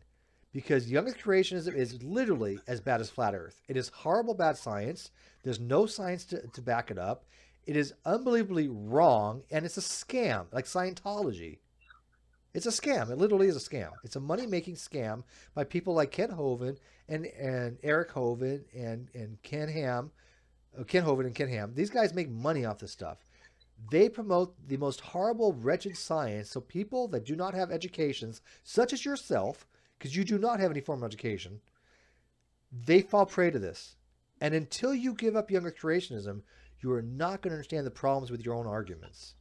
Because young Earth creationism is literally as bad as flat Earth. It is horrible, bad science. There's no science to back it up. It is unbelievably wrong, and it's a scam, like Scientology. It's a scam. It literally is a scam. It's a money-making scam by people like Ken Hovind and Eric Hovind and Ken Hovind and Ken Ham. These guys make money off this stuff. They promote the most horrible, wretched science, so people that do not have educations, such as yourself, because you do not have any formal education, they fall prey to this. And until you give up young Earth creationism, you are not going to understand the problems with your own arguments.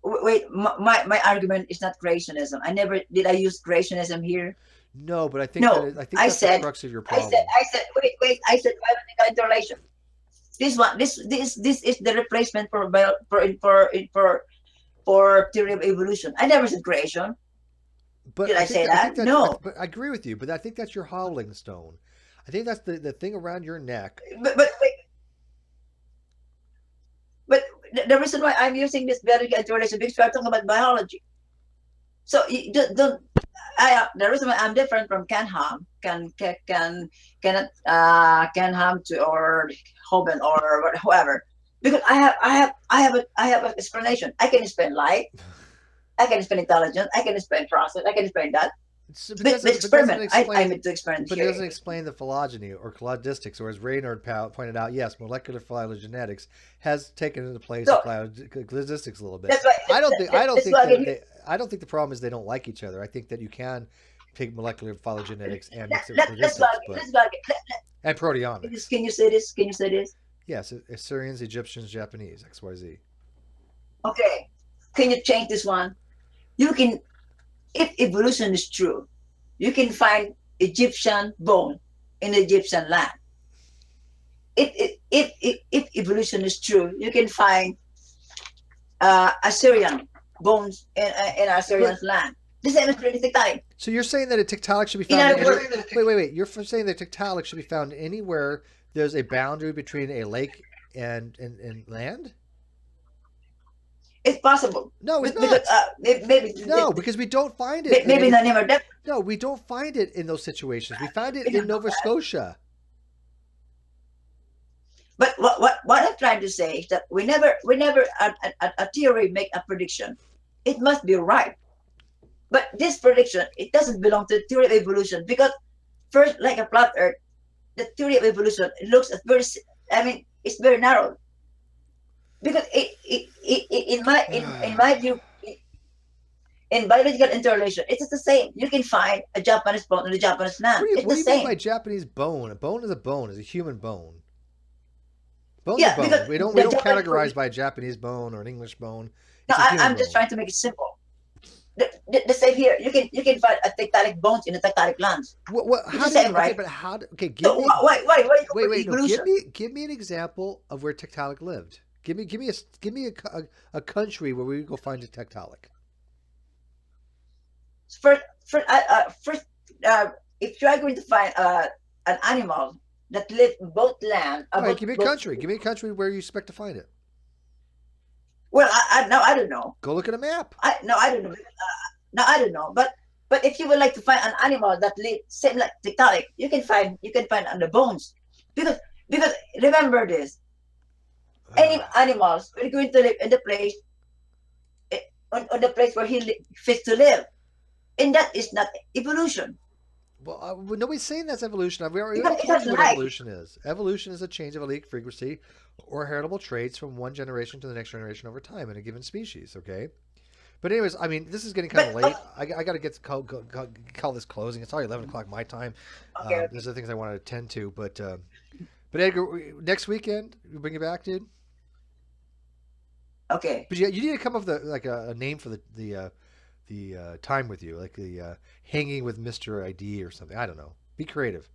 Wait, my argument is not creationism. I never did. I use creationism here. No, but I think that's the crux of your problem. I said wait. I said biological interrelation. This is the replacement for theory of evolution. I never said creation. But did I say that? No. But I agree with you. But I think that's your howling stone. I think that's the thing around your neck. But the reason why I'm using this biological interrelation because we're talking about biology. So you don't. The reason why I'm different from Ken Ham, Ken Ham to or Hoban or whoever, because I have an explanation. I can explain light, I can explain intelligence, I can explain process, I can explain that. But experiment, I made to experiment. But it doesn't explain the phylogeny or claddistics, or as Raynard pointed out, yes, molecular phylogenetics has taken into place claddistics a little bit. I don't think the problem is they don't like each other. I think that you can take molecular phylogenetics and mix it with claddistics, and proteomics. Can you say this? Can you say this? Yes, Assyrians, Egyptians, Japanese, XYZ. Okay, can you change this one? You can. If evolution is true, you can find Egyptian bone in Egyptian land. If evolution is true, you can find Assyrian bones in Assyrian land. The same is pretty tectonic. So you're saying that a tectonic should be found? Wait. You're saying that tectonic should be found anywhere there's a boundary between a lake and land? It's possible. No, it's not. Maybe no, because we don't find it. Maybe not never. No, we don't find it in those situations. We find it in Nova Scotia. But what I'm trying to say is that whenever a theory make a prediction, it must be right. But this prediction, it doesn't belong to the theory of evolution, because first, like a flat Earth, the theory of evolution, it looks at very. I mean, it's very narrow. Because in my view, in biological interrelation, it's the same. You can find a Japanese bone in the Japanese land. What do you mean by Japanese bone? A bone is a bone. Is a human bone. Bone's a bone. We don't categorize by a Japanese bone or an English bone. No, I'm just trying to make it simple. The same here. You can find a tectonic bones in the tectonic lands. Right? But how? Okay, wait. No, give me an example of where tectonic lived. Give me a country where we go find a tectonic. First, if you are going to find an animal that lives in both land, give me a country. Give me a country where you expect to find it. Well, I don't know. Go look at a map. I don't know. I don't know. But if you would like to find an animal that lives same like tectonic, you can find on the bones, because remember this. Any animals are going to live in the place on the place where he fits to live, and that is not evolution. Well, nobody's saying that's evolution. We already told you what evolution is. Evolution is a change of allelic frequency or heritable traits from one generation to the next generation over time in a given species. Okay, but anyways, I mean, this is getting kind of late. I got to call this closing. It's already 11 o'clock my time. Okay. There's other things I want to attend to, but Edgar, next weekend we bring you back, dude. Okay. But you need to come up with a name for the time with you, like the hanging with Mr. ID or something. I don't know. Be creative.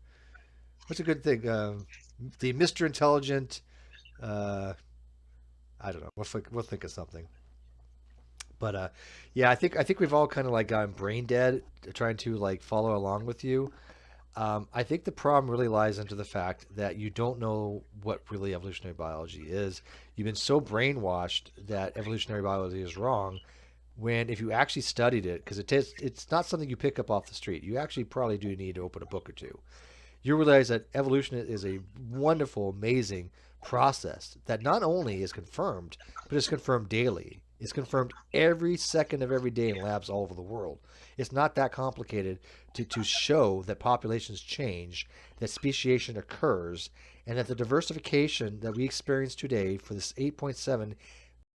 What's a good thing? The Mr. Intelligent. I don't know. We'll think of something. But yeah, I think we've all kind of like gotten brain dead trying to like follow along with you. I think the problem really lies into the fact that you don't know what really evolutionary biology is. You've been so brainwashed that evolutionary biology is wrong, when if you actually studied it, because it's not something you pick up off the street. You actually probably do need to open a book or two. You realize that evolution is a wonderful, amazing process that not only is confirmed, but is confirmed daily. It's confirmed every second of every day in labs all over the world. It's not that complicated to show that populations change, that speciation occurs, and that the diversification that we experience today for this 8.7